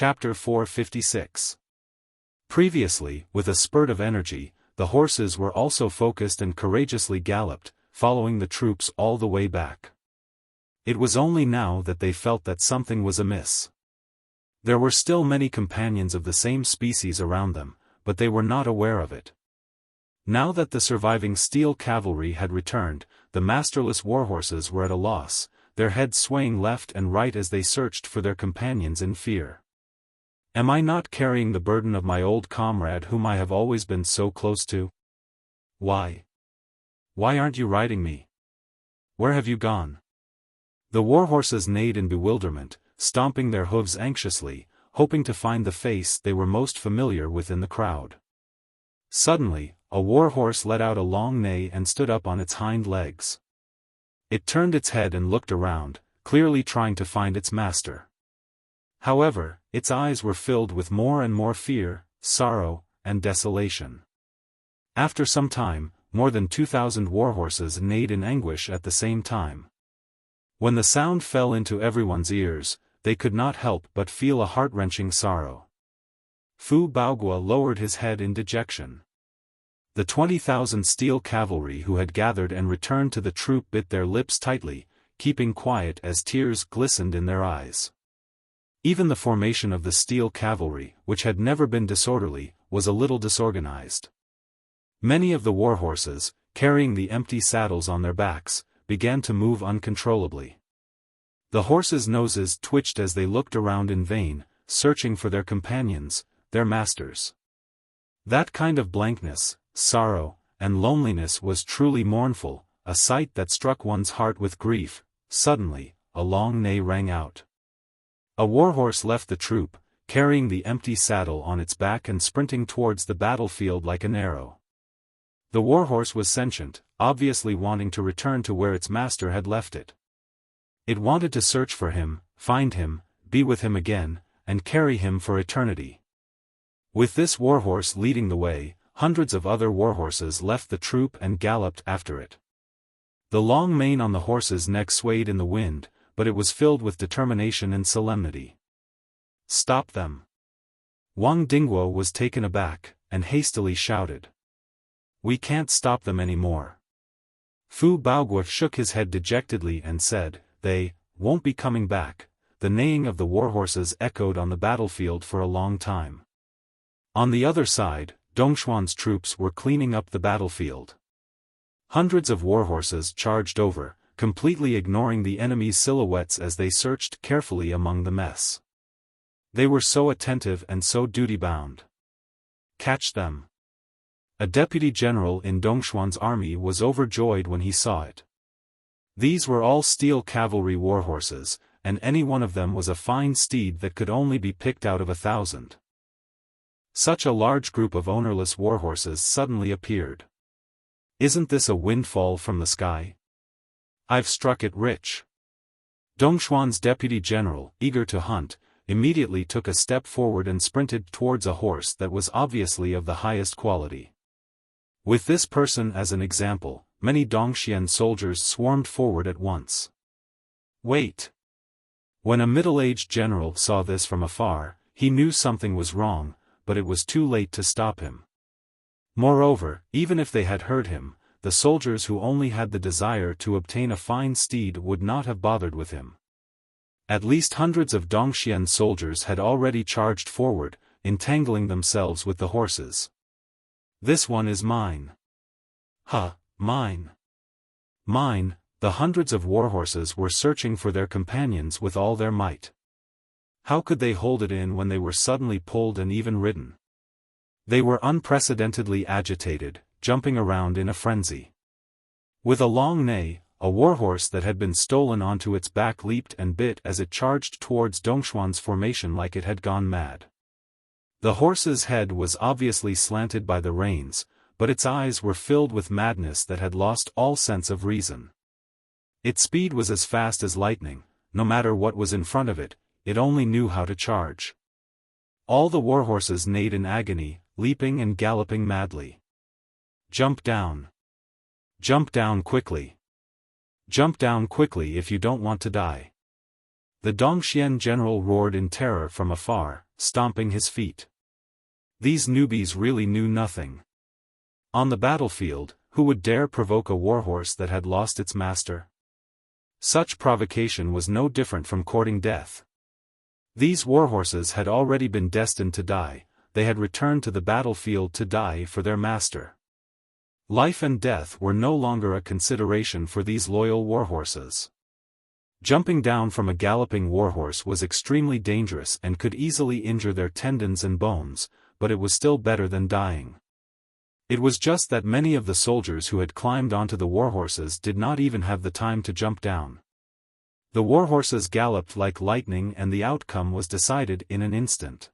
Chapter 456. Previously, with a spurt of energy, the horses were also focused and courageously galloped, following the troops all the way back. It was only now that they felt that something was amiss. There were still many companions of the same species around them, but they were not aware of it. Now that the surviving steel cavalry had returned, the masterless warhorses were at a loss, their heads swaying left and right as they searched for their companions in fear. Am I not carrying the burden of my old comrade whom I have always been so close to? Why? Why aren't you riding me? Where have you gone? The warhorses neighed in bewilderment, stomping their hooves anxiously, hoping to find the face they were most familiar with in the crowd. Suddenly, a warhorse let out a long neigh and stood up on its hind legs. It turned its head and looked around, clearly trying to find its master. However, its eyes were filled with more and more fear, sorrow, and desolation. After some time, more than 2,000 warhorses neighed in anguish at the same time. When the sound fell into everyone's ears, they could not help but feel a heart-wrenching sorrow. Fu Baogua lowered his head in dejection. The 20,000 steel cavalry who had gathered and returned to the troop bit their lips tightly, keeping quiet as tears glistened in their eyes. Even the formation of the steel cavalry, which had never been disorderly, was a little disorganized. Many of the warhorses, carrying the empty saddles on their backs, began to move uncontrollably. The horses' noses twitched as they looked around in vain, searching for their companions, their masters. That kind of blankness, sorrow, and loneliness was truly mournful, a sight that struck one's heart with grief. Suddenly, a long neigh rang out. A warhorse left the troop, carrying the empty saddle on its back and sprinting towards the battlefield like an arrow. The warhorse was sentient, obviously wanting to return to where its master had left it. It wanted to search for him, find him, be with him again, and carry him for eternity. With this warhorse leading the way, hundreds of other warhorses left the troop and galloped after it. The long mane on the horse's neck swayed in the wind, but it was filled with determination and solemnity. Stop them! Wang Dingguo was taken aback, and hastily shouted. We can't stop them anymore. Fu Baogua shook his head dejectedly and said, They won't be coming back. The neighing of the warhorses echoed on the battlefield for a long time. On the other side, Dongxuan's troops were cleaning up the battlefield. Hundreds of warhorses charged over, completely ignoring the enemy's silhouettes as they searched carefully among the mess. They were so attentive and so duty-bound. Catch them! A deputy general in Dongxuan's army was overjoyed when he saw it. These were all steel cavalry warhorses, and any one of them was a fine steed that could only be picked out of 1,000. Such a large group of ownerless warhorses suddenly appeared. Isn't this a windfall from the sky? I've struck it rich. Dongxuan's deputy general, eager to hunt, immediately took a step forward and sprinted towards a horse that was obviously of the highest quality. With this person as an example, many Dongxian soldiers swarmed forward at once. Wait! When a middle-aged general saw this from afar, he knew something was wrong, but it was too late to stop him. Moreover, even if they had heard him, the soldiers who only had the desire to obtain a fine steed would not have bothered with him. At least hundreds of Dongxian soldiers had already charged forward, entangling themselves with the horses. This one is mine. Ha, mine. Mine. The hundreds of warhorses were searching for their companions with all their might. How could they hold it in when they were suddenly pulled and even ridden? They were unprecedentedly agitated, jumping around in a frenzy. With a long neigh, a warhorse that had been stolen onto its back leaped and bit as it charged towards Dongxuan's formation like it had gone mad. The horse's head was obviously slanted by the reins, but its eyes were filled with madness that had lost all sense of reason. Its speed was as fast as lightning, no matter what was in front of it, it only knew how to charge. All the warhorses neighed in agony, leaping and galloping madly. Jump down. Jump down quickly. Jump down quickly if you don't want to die. The Dongxian general roared in terror from afar, stomping his feet. These newbies really knew nothing. On the battlefield, who would dare provoke a warhorse that had lost its master? Such provocation was no different from courting death. These warhorses had already been destined to die, they had returned to the battlefield to die for their master. Life and death were no longer a consideration for these loyal warhorses. Jumping down from a galloping warhorse was extremely dangerous and could easily injure their tendons and bones, but it was still better than dying. It was just that many of the soldiers who had climbed onto the warhorses did not even have the time to jump down. The warhorses galloped like lightning and the outcome was decided in an instant.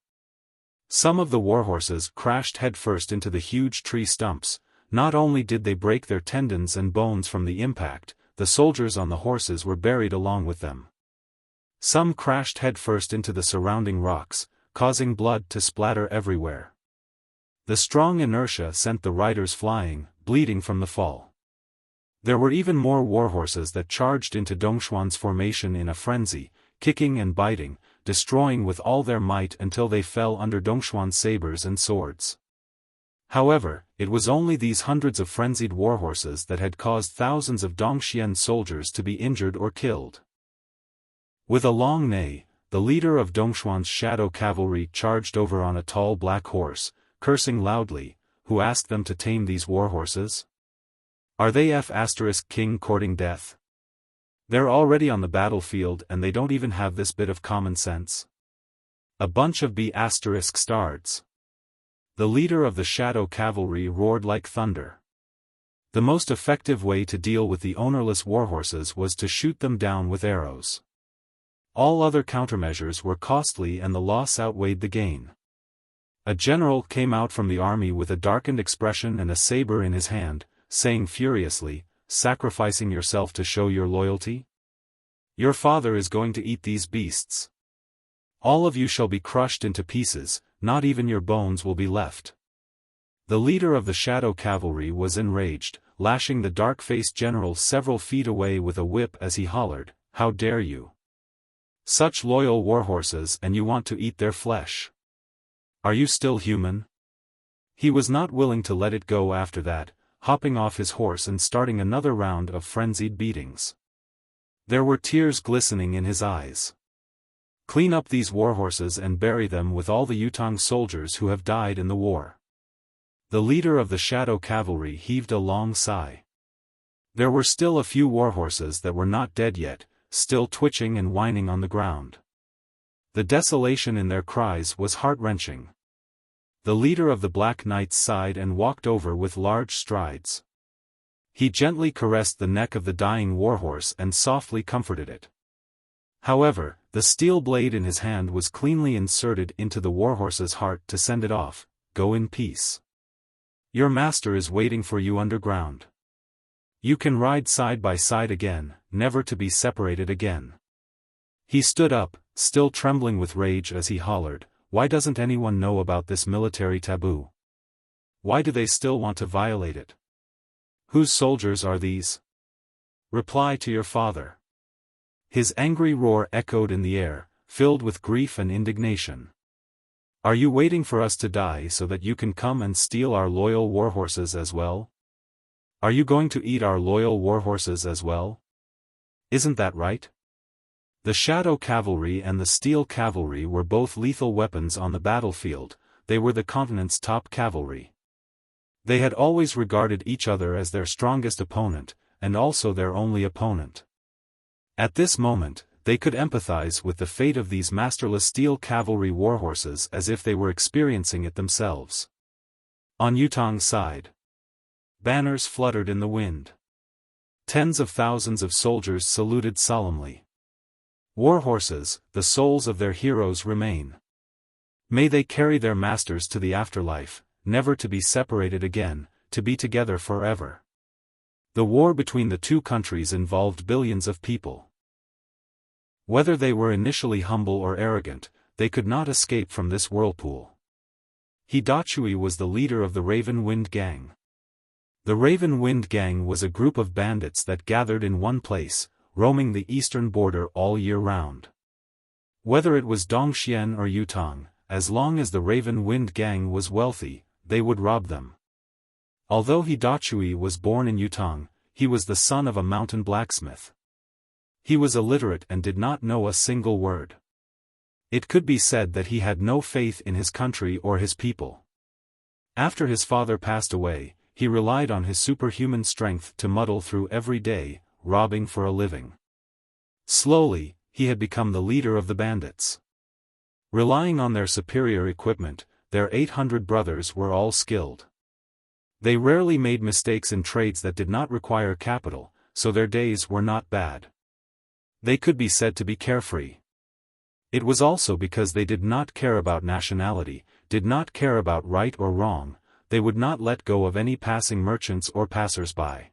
Some of the warhorses crashed headfirst into the huge tree stumps. Not only did they break their tendons and bones from the impact, the soldiers on the horses were buried along with them. Some crashed headfirst into the surrounding rocks, causing blood to splatter everywhere. The strong inertia sent the riders flying, bleeding from the fall. There were even more warhorses that charged into Dongxuan's formation in a frenzy, kicking and biting, destroying with all their might until they fell under Dongxuan's sabers and swords. However, it was only these hundreds of frenzied warhorses that had caused thousands of Dongxian soldiers to be injured or killed. With a long neigh, the leader of Dongxuan's shadow cavalry charged over on a tall black horse, cursing loudly, who asked them to tame these warhorses? Are they king courting death? They're already on the battlefield and they don't even have this bit of common sense. A bunch of stards. The leader of the shadow cavalry roared like thunder. The most effective way to deal with the ownerless warhorses was to shoot them down with arrows. All other countermeasures were costly and the loss outweighed the gain. A general came out from the army with a darkened expression and a saber in his hand, saying furiously, "Sacrificing yourself to show your loyalty? Your father is going to eat these beasts. All of you shall be crushed into pieces, not even your bones will be left." The leader of the shadow cavalry was enraged, lashing the dark-faced general several feet away with a whip as he hollered, "How dare you? Such loyal warhorses and you want to eat their flesh? Are you still human?" He was not willing to let it go after that, hopping off his horse and starting another round of frenzied beatings. There were tears glistening in his eyes. "Clean up these warhorses and bury them with all the Yutong soldiers who have died in the war." The leader of the shadow cavalry heaved a long sigh. There were still a few warhorses that were not dead yet, still twitching and whining on the ground. The desolation in their cries was heart-wrenching. The leader of the Black Knights sighed and walked over with large strides. He gently caressed the neck of the dying warhorse and softly comforted it. However, the steel blade in his hand was cleanly inserted into the warhorse's heart to send it off. "Go in peace. Your master is waiting for you underground. You can ride side by side again, never to be separated again." He stood up, still trembling with rage as he hollered, "Why doesn't anyone know about this military taboo? Why do they still want to violate it? Whose soldiers are these? Reply to your father." His angry roar echoed in the air, filled with grief and indignation. "Are you waiting for us to die so that you can come and steal our loyal warhorses as well? Are you going to eat our loyal warhorses as well? Isn't that right?" The shadow cavalry and the steel cavalry were both lethal weapons on the battlefield. They were the continent's top cavalry. They had always regarded each other as their strongest opponent, and also their only opponent. At this moment, they could empathize with the fate of these masterless steel cavalry warhorses as if they were experiencing it themselves. On Yutong's side, banners fluttered in the wind. Tens of thousands of soldiers saluted solemnly. Warhorses, the souls of their heroes remain. May they carry their masters to the afterlife, never to be separated again, to be together forever. The war between the two countries involved billions of people. Whether they were initially humble or arrogant, they could not escape from this whirlpool. Hidachui was the leader of the Raven Wind Gang. The Raven Wind Gang was a group of bandits that gathered in one place, roaming the eastern border all year round. Whether it was Dongxian or Yutang, as long as the Raven Wind gang was wealthy, they would rob them. Although he Dachui was born in Yutang, he was the son of a mountain blacksmith. He was illiterate and did not know a single word. It could be said that he had no faith in his country or his people. After his father passed away, he relied on his superhuman strength to muddle through every day, robbing for a living. Slowly, he had become the leader of the bandits. Relying on their superior equipment, their 800 brothers were all skilled. They rarely made mistakes in trades that did not require capital, so their days were not bad. They could be said to be carefree. It was also because they did not care about nationality, did not care about right or wrong, they would not let go of any passing merchants or passers-by.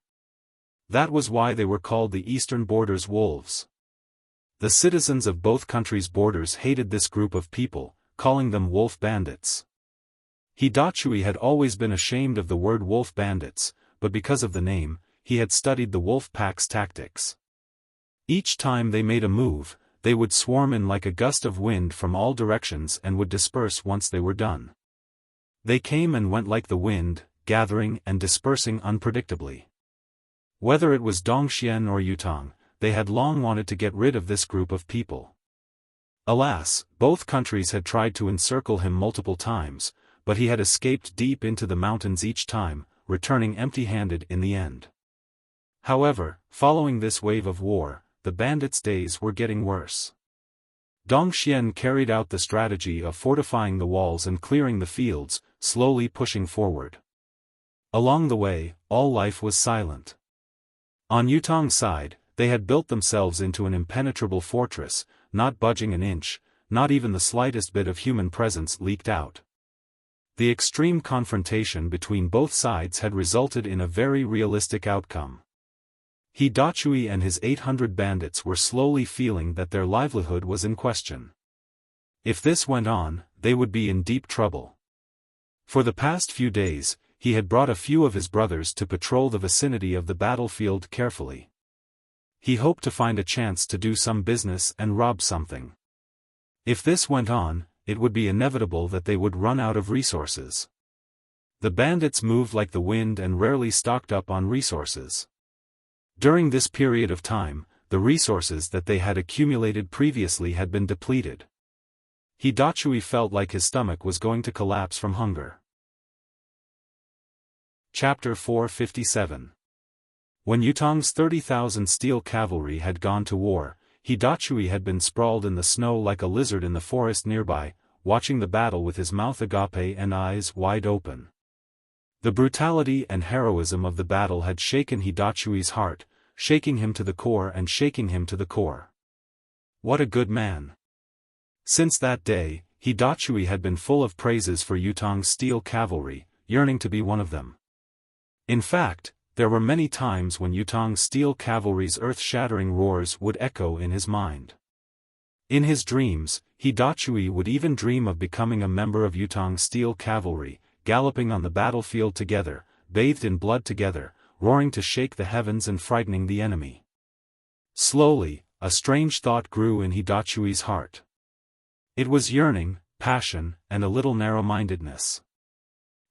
That was why they were called the Eastern Borders Wolves. The citizens of both countries' borders hated this group of people, calling them wolf bandits. Hidachui had always been ashamed of the word wolf bandits, but because of the name, he had studied the wolf pack's tactics. Each time they made a move, they would swarm in like a gust of wind from all directions and would disperse once they were done. They came and went like the wind, gathering and dispersing unpredictably. Whether it was Dongxian or Yutang, they had long wanted to get rid of this group of people. Alas, both countries had tried to encircle him multiple times, but he had escaped deep into the mountains each time, returning empty-handed in the end. However, following this wave of war, the bandits' days were getting worse. Dongxian carried out the strategy of fortifying the walls and clearing the fields, slowly pushing forward. Along the way, all life was silent. On Yutang's side, they had built themselves into an impenetrable fortress, not budging an inch, not even the slightest bit of human presence leaked out. The extreme confrontation between both sides had resulted in a very realistic outcome. Hidachui and his 800 bandits were slowly feeling that their livelihood was in question. If this went on, they would be in deep trouble. For the past few days, he had brought a few of his brothers to patrol the vicinity of the battlefield carefully. He hoped to find a chance to do some business and rob something. If this went on, it would be inevitable that they would run out of resources. The bandits moved like the wind and rarely stocked up on resources. During this period of time, the resources that they had accumulated previously had been depleted. Hidachui felt like his stomach was going to collapse from hunger. Chapter 457. When Yutang's 30,000 steel cavalry had gone to war, Hidachui had been sprawled in the snow like a lizard in the forest nearby, watching the battle with his mouth agape and eyes wide open. The brutality and heroism of the battle had shaken Hidachui's heart, shaking him to the core and shaking him to the core. What a good man! Since that day, Hidachui had been full of praises for Yutang's steel cavalry, yearning to be one of them. In fact, there were many times when Yutang's steel cavalry's earth-shattering roars would echo in his mind. In his dreams, Hidachui would even dream of becoming a member of Yutang's steel cavalry, galloping on the battlefield together, bathed in blood together, roaring to shake the heavens and frightening the enemy. Slowly, a strange thought grew in Hidachui's heart. It was yearning, passion, and a little narrow-mindedness.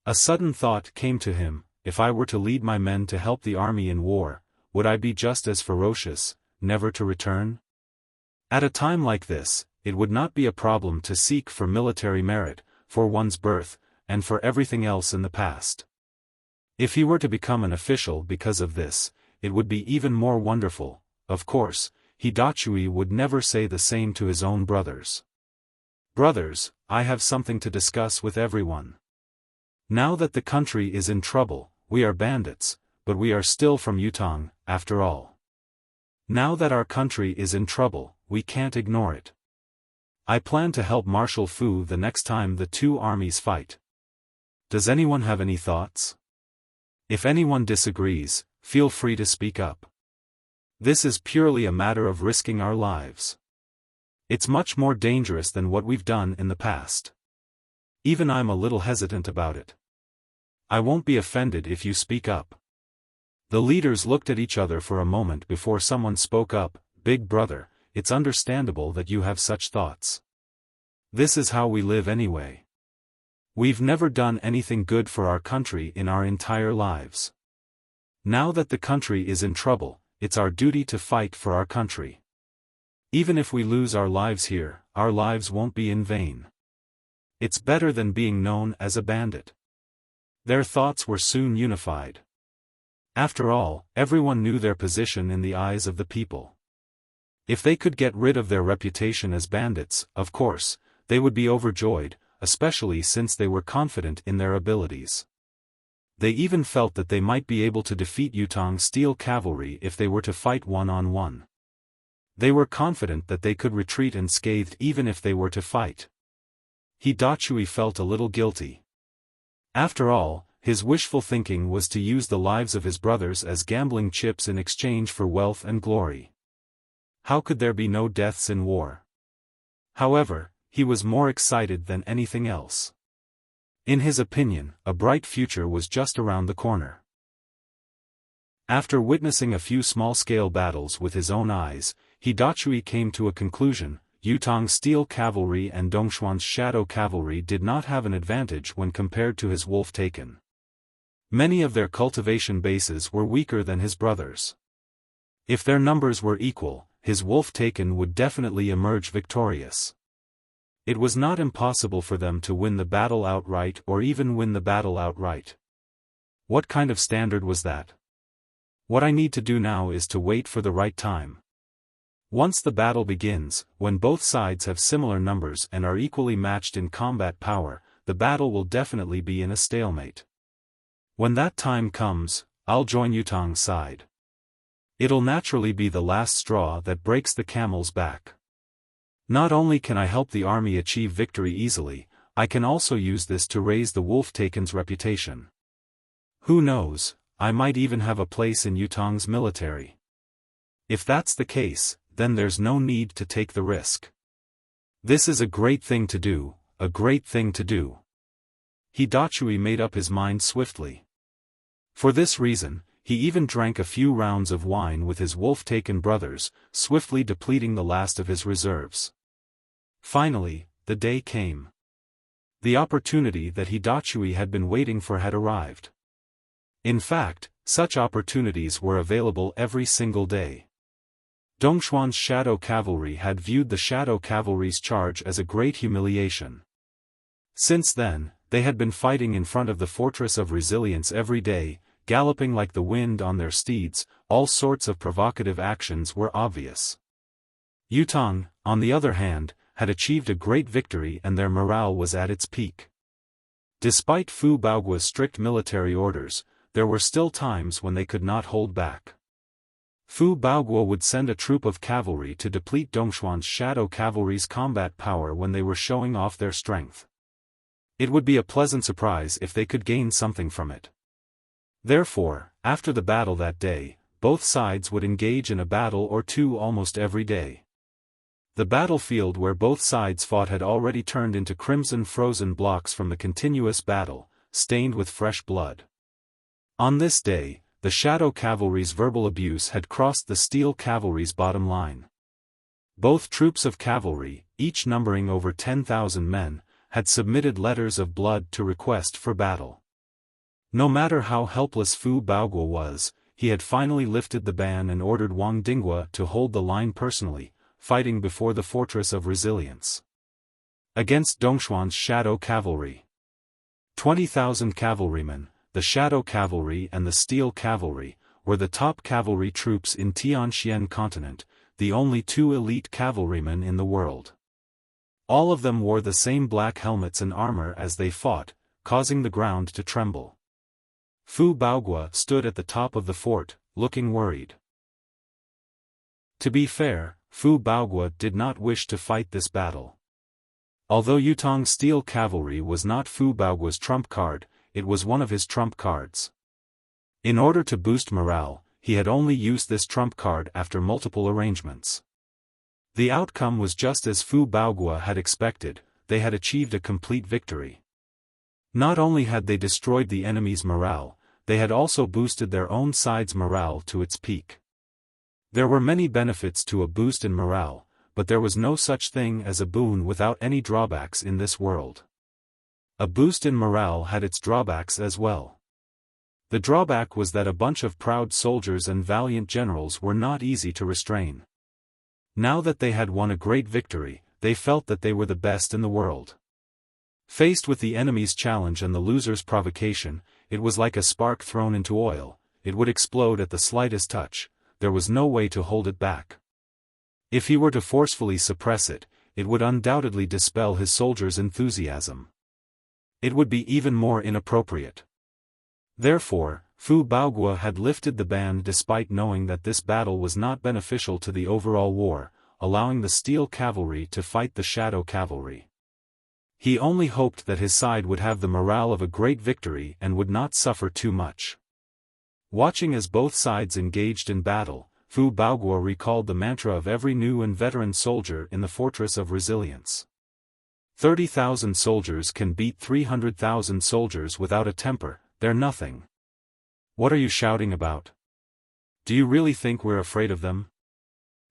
A sudden thought came to him: if I were to lead my men to help the army in war, would I be just as ferocious, never to return? At a time like this, it would not be a problem to seek for military merit, for one's birth, and for everything else in the past. If he were to become an official because of this, it would be even more wonderful. Of course, Hidachui would never say the same to his own brothers. Brothers, I have something to discuss with everyone. Now that the country is in trouble, we are bandits, but we are still from Yutang, after all. Now that our country is in trouble, we can't ignore it. I plan to help Marshal Fu the next time the two armies fight. Does anyone have any thoughts? If anyone disagrees, feel free to speak up. This is purely a matter of risking our lives. It's much more dangerous than what we've done in the past. Even I'm a little hesitant about it. I won't be offended if you speak up. The leaders looked at each other for a moment before someone spoke up. Big brother, it's understandable that you have such thoughts. This is how we live anyway. We've never done anything good for our country in our entire lives. Now that the country is in trouble, it's our duty to fight for our country. Even if we lose our lives here, our lives won't be in vain. It's better than being known as a bandit. Their thoughts were soon unified. After all, everyone knew their position in the eyes of the people. If they could get rid of their reputation as bandits, of course, they would be overjoyed, especially since they were confident in their abilities. They even felt that they might be able to defeat Yutong's steel cavalry if they were to fight one-on-one. They were confident that they could retreat unscathed even if they were to fight. Hidachui felt a little guilty. After all, his wishful thinking was to use the lives of his brothers as gambling chips in exchange for wealth and glory. How could there be no deaths in war? However, he was more excited than anything else. In his opinion, a bright future was just around the corner. After witnessing a few small-scale battles with his own eyes, Hidachui came to a conclusion: Yutong's steel cavalry and Dongxuan's shadow cavalry did not have an advantage when compared to his wolf-taken. Many of their cultivation bases were weaker than his brothers. If their numbers were equal, his wolf-taken would definitely emerge victorious. It was not impossible for them to win the battle outright or even win the battle outright. What kind of standard was that? What I need to do now is to wait for the right time. Once the battle begins, when both sides have similar numbers and are equally matched in combat power, the battle will definitely be in a stalemate. When that time comes, I'll join Yutong's side. It'll naturally be the last straw that breaks the camel's back. Not only can I help the army achieve victory easily, I can also use this to raise the wolf-taken's reputation. Who knows, I might even have a place in Yutong's military. If that's the case, then there's no need to take the risk. This is a great thing to do, a great thing to do. Hidachui made up his mind swiftly. For this reason, he even drank a few rounds of wine with his wolf-taken brothers, swiftly depleting the last of his reserves. Finally, the day came. The opportunity that Hidachui had been waiting for had arrived. In fact, such opportunities were available every single day. Dongxuan's shadow cavalry had viewed the shadow cavalry's charge as a great humiliation. Since then, they had been fighting in front of the Fortress of Resilience every day, galloping like the wind on their steeds. All sorts of provocative actions were obvious. Yutong, on the other hand, had achieved a great victory and their morale was at its peak. Despite Fu Baoguo's strict military orders, there were still times when they could not hold back. Fu Baoguo would send a troop of cavalry to deplete Dongxuan's shadow cavalry's combat power when they were showing off their strength. It would be a pleasant surprise if they could gain something from it. Therefore, after the battle that day, both sides would engage in a battle or two almost every day. The battlefield where both sides fought had already turned into crimson frozen blocks from the continuous battle, stained with fresh blood. On this day, the shadow cavalry's verbal abuse had crossed the steel cavalry's bottom line. Both troops of cavalry, each numbering over 10,000 men, had submitted letters of blood to request for battle. No matter how helpless Fu Baoguo was, he had finally lifted the ban and ordered Wang Dinghua to hold the line personally, fighting before the Fortress of Resilience. Against Dongxuan's shadow cavalry. 20,000 cavalrymen, the shadow cavalry and the steel cavalry, were the top cavalry troops in Tianxian continent, the only two elite cavalrymen in the world. All of them wore the same black helmets and armor as they fought, causing the ground to tremble. Fu Baoguo stood at the top of the fort, looking worried. To be fair, Fu Baoguo did not wish to fight this battle. Although Yutong's steel cavalry was not Fu Baoguo's trump card, it was one of his trump cards. In order to boost morale, he had only used this trump card after multiple arrangements. The outcome was just as Fu Baoguo had expected. They had achieved a complete victory. Not only had they destroyed the enemy's morale, they had also boosted their own side's morale to its peak. There were many benefits to a boost in morale, but there was no such thing as a boon without any drawbacks in this world. A boost in morale had its drawbacks as well. The drawback was that a bunch of proud soldiers and valiant generals were not easy to restrain. Now that they had won a great victory, they felt that they were the best in the world. Faced with the enemy's challenge and the loser's provocation, it was like a spark thrown into oil, it would explode at the slightest touch, there was no way to hold it back. If he were to forcefully suppress it, it would undoubtedly dispel his soldiers' enthusiasm. It would be even more inappropriate. Therefore, Fu Baoguo had lifted the ban despite knowing that this battle was not beneficial to the overall war, allowing the steel cavalry to fight the shadow cavalry. He only hoped that his side would have the morale of a great victory and would not suffer too much. Watching as both sides engaged in battle, Fu Baoguo recalled the mantra of every new and veteran soldier in the Fortress of Resilience. 30,000 soldiers can beat 300,000 soldiers without a temper, they're nothing. What are you shouting about? Do you really think we're afraid of them?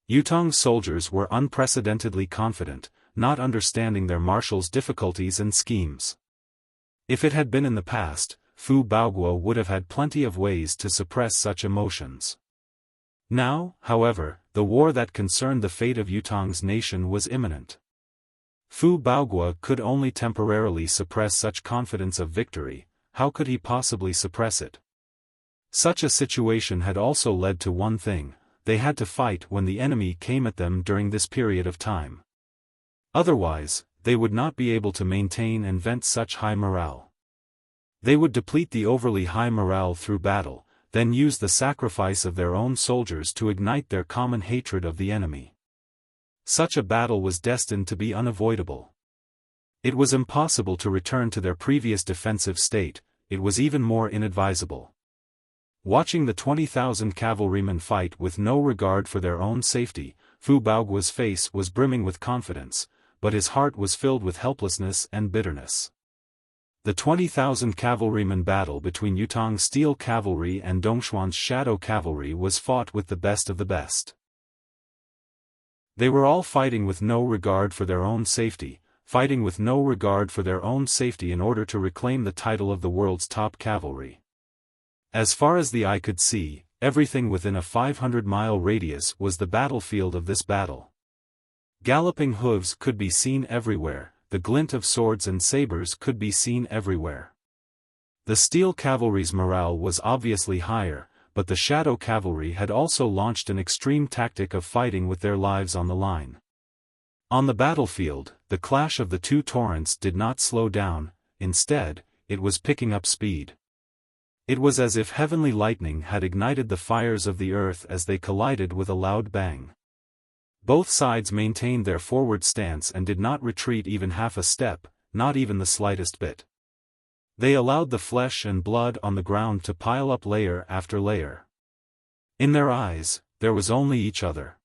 Yutong's soldiers were unprecedentedly confident, not understanding their marshal's difficulties and schemes. If it had been in the past, Fu Baoguo would have had plenty of ways to suppress such emotions. Now, however, the war that concerned the fate of Yutong's nation was imminent. Fu Baoguo could only temporarily suppress such confidence of victory. How could he possibly suppress it? Such a situation had also led to one thing: they had to fight when the enemy came at them during this period of time. Otherwise, they would not be able to maintain and vent such high morale. They would deplete the overly high morale through battle, then use the sacrifice of their own soldiers to ignite their common hatred of the enemy. Such a battle was destined to be unavoidable. It was impossible to return to their previous defensive state, it was even more inadvisable. Watching the 20,000 cavalrymen fight with no regard for their own safety, Fu Baoguo's face was brimming with confidence, but his heart was filled with helplessness and bitterness. The 20,000 cavalrymen battle between Yutong's steel cavalry and Dongxuan's shadow cavalry was fought with the best of the best. They were all fighting with no regard for their own safety, fighting with no regard for their own safety in order to reclaim the title of the world's top cavalry. As far as the eye could see, everything within a 500-mile radius was the battlefield of this battle. Galloping hooves could be seen everywhere, the glint of swords and sabers could be seen everywhere. The steel cavalry's morale was obviously higher, but the shadow cavalry had also launched an extreme tactic of fighting with their lives on the line. On the battlefield, the clash of the two torrents did not slow down, instead, it was picking up speed. It was as if heavenly lightning had ignited the fires of the earth as they collided with a loud bang. Both sides maintained their forward stance and did not retreat even half a step, not even the slightest bit. They allowed the flesh and blood on the ground to pile up layer after layer. In their eyes, there was only each other.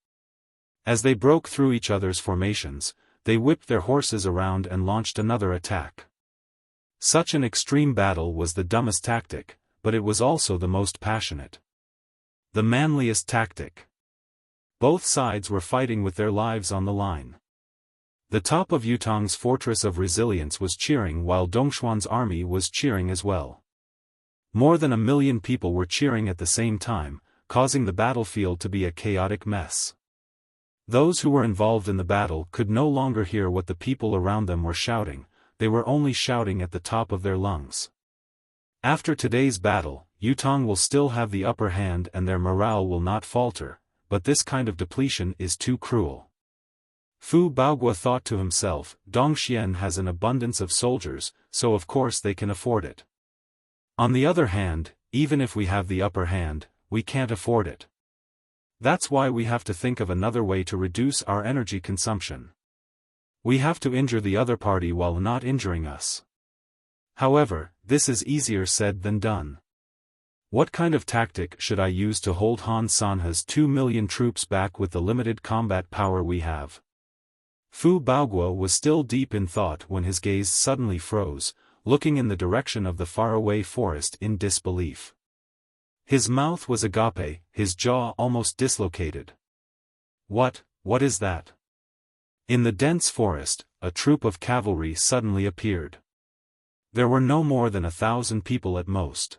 As they broke through each other's formations, they whipped their horses around and launched another attack. Such an extreme battle was the dumbest tactic, but it was also the most passionate. The manliest tactic. Both sides were fighting with their lives on the line. The top of Yutong's Fortress of Resilience was cheering while Dongxuan's army was cheering as well. More than 1 million people were cheering at the same time, causing the battlefield to be a chaotic mess. Those who were involved in the battle could no longer hear what the people around them were shouting, they were only shouting at the top of their lungs. After today's battle, Yutong will still have the upper hand and their morale will not falter, but this kind of depletion is too cruel. Fu Baoguo thought to himself, Dongxian has an abundance of soldiers, so of course they can afford it. On the other hand, even if we have the upper hand, we can't afford it. That's why we have to think of another way to reduce our energy consumption. We have to injure the other party while not injuring us. However, this is easier said than done. What kind of tactic should I use to hold Han Sanhe's 2 million troops back with the limited combat power we have? Fu Baoguo was still deep in thought when his gaze suddenly froze, looking in the direction of the faraway forest in disbelief. His mouth was agape, his jaw almost dislocated. What is that? In the dense forest, a troop of cavalry suddenly appeared. There were no more than 1,000 people at most.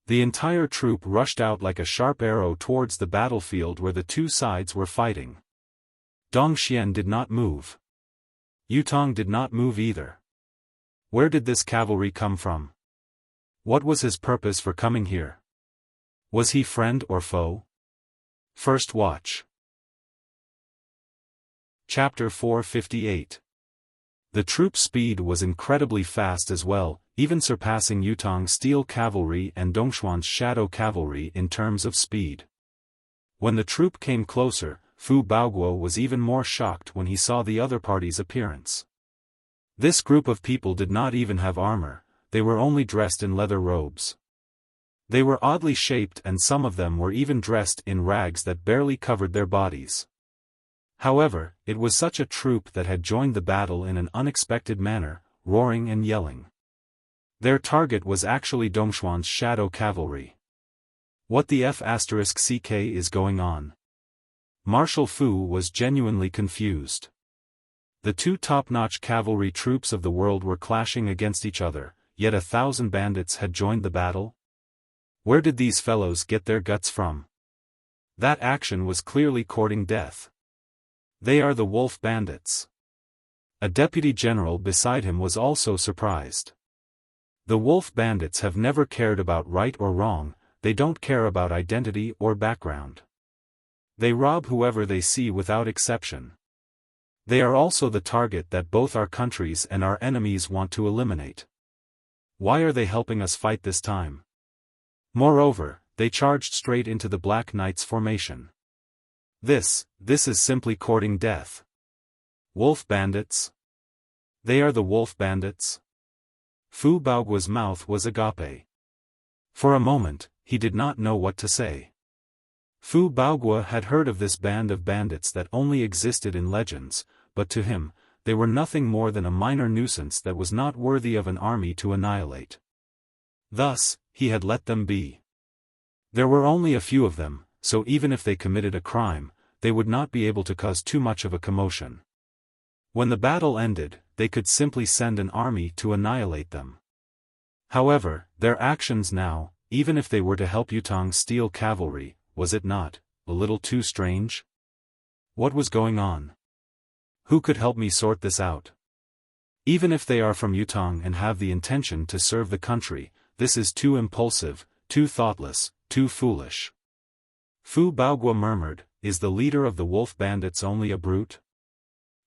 The entire troop rushed out like a sharp arrow towards the battlefield where the two sides were fighting. Dong Xian did not move. Yutong did not move either. Where did this cavalry come from? What was his purpose for coming here? Was he friend or foe? First watch. Chapter 458. The troop's speed was incredibly fast as well, even surpassing Yutong's steel cavalry and Dongxuan's shadow cavalry in terms of speed. When the troop came closer, Fu Baoguo was even more shocked when he saw the other party's appearance. This group of people did not even have armor, they were only dressed in leather robes. They were oddly shaped and some of them were even dressed in rags that barely covered their bodies. However, it was such a troop that had joined the battle in an unexpected manner, roaring and yelling. Their target was actually Dongxuan's shadow cavalry. What the F***ck is going on? Marshal Fu was genuinely confused. The two top-notch cavalry troops of the world were clashing against each other, yet 1,000 bandits had joined the battle? Where did these fellows get their guts from? That action was clearly courting death. They are the wolf bandits. A deputy general beside him was also surprised. The wolf bandits have never cared about right or wrong, they don't care about identity or background. They rob whoever they see without exception. They are also the target that both our countries and our enemies want to eliminate. Why are they helping us fight this time? Moreover, they charged straight into the Black Knight's formation. This is simply courting death. Wolf bandits? They are the wolf bandits? Fu Baoguo's mouth was agape. For a moment, he did not know what to say. Fu Baoguo had heard of this band of bandits that only existed in legends, but to him, they were nothing more than a minor nuisance that was not worthy of an army to annihilate. Thus, he had let them be. There were only a few of them, so even if they committed a crime, they would not be able to cause too much of a commotion. When the battle ended, they could simply send an army to annihilate them. However, their actions now, even if they were to help Yutong's steel cavalry, was it not a little too strange? What was going on? Who could help me sort this out? Even if they are from Yutong and have the intention to serve the country, this is too impulsive, too thoughtless, too foolish. Fu Baoguo murmured, is the leader of the wolf bandits only a brute?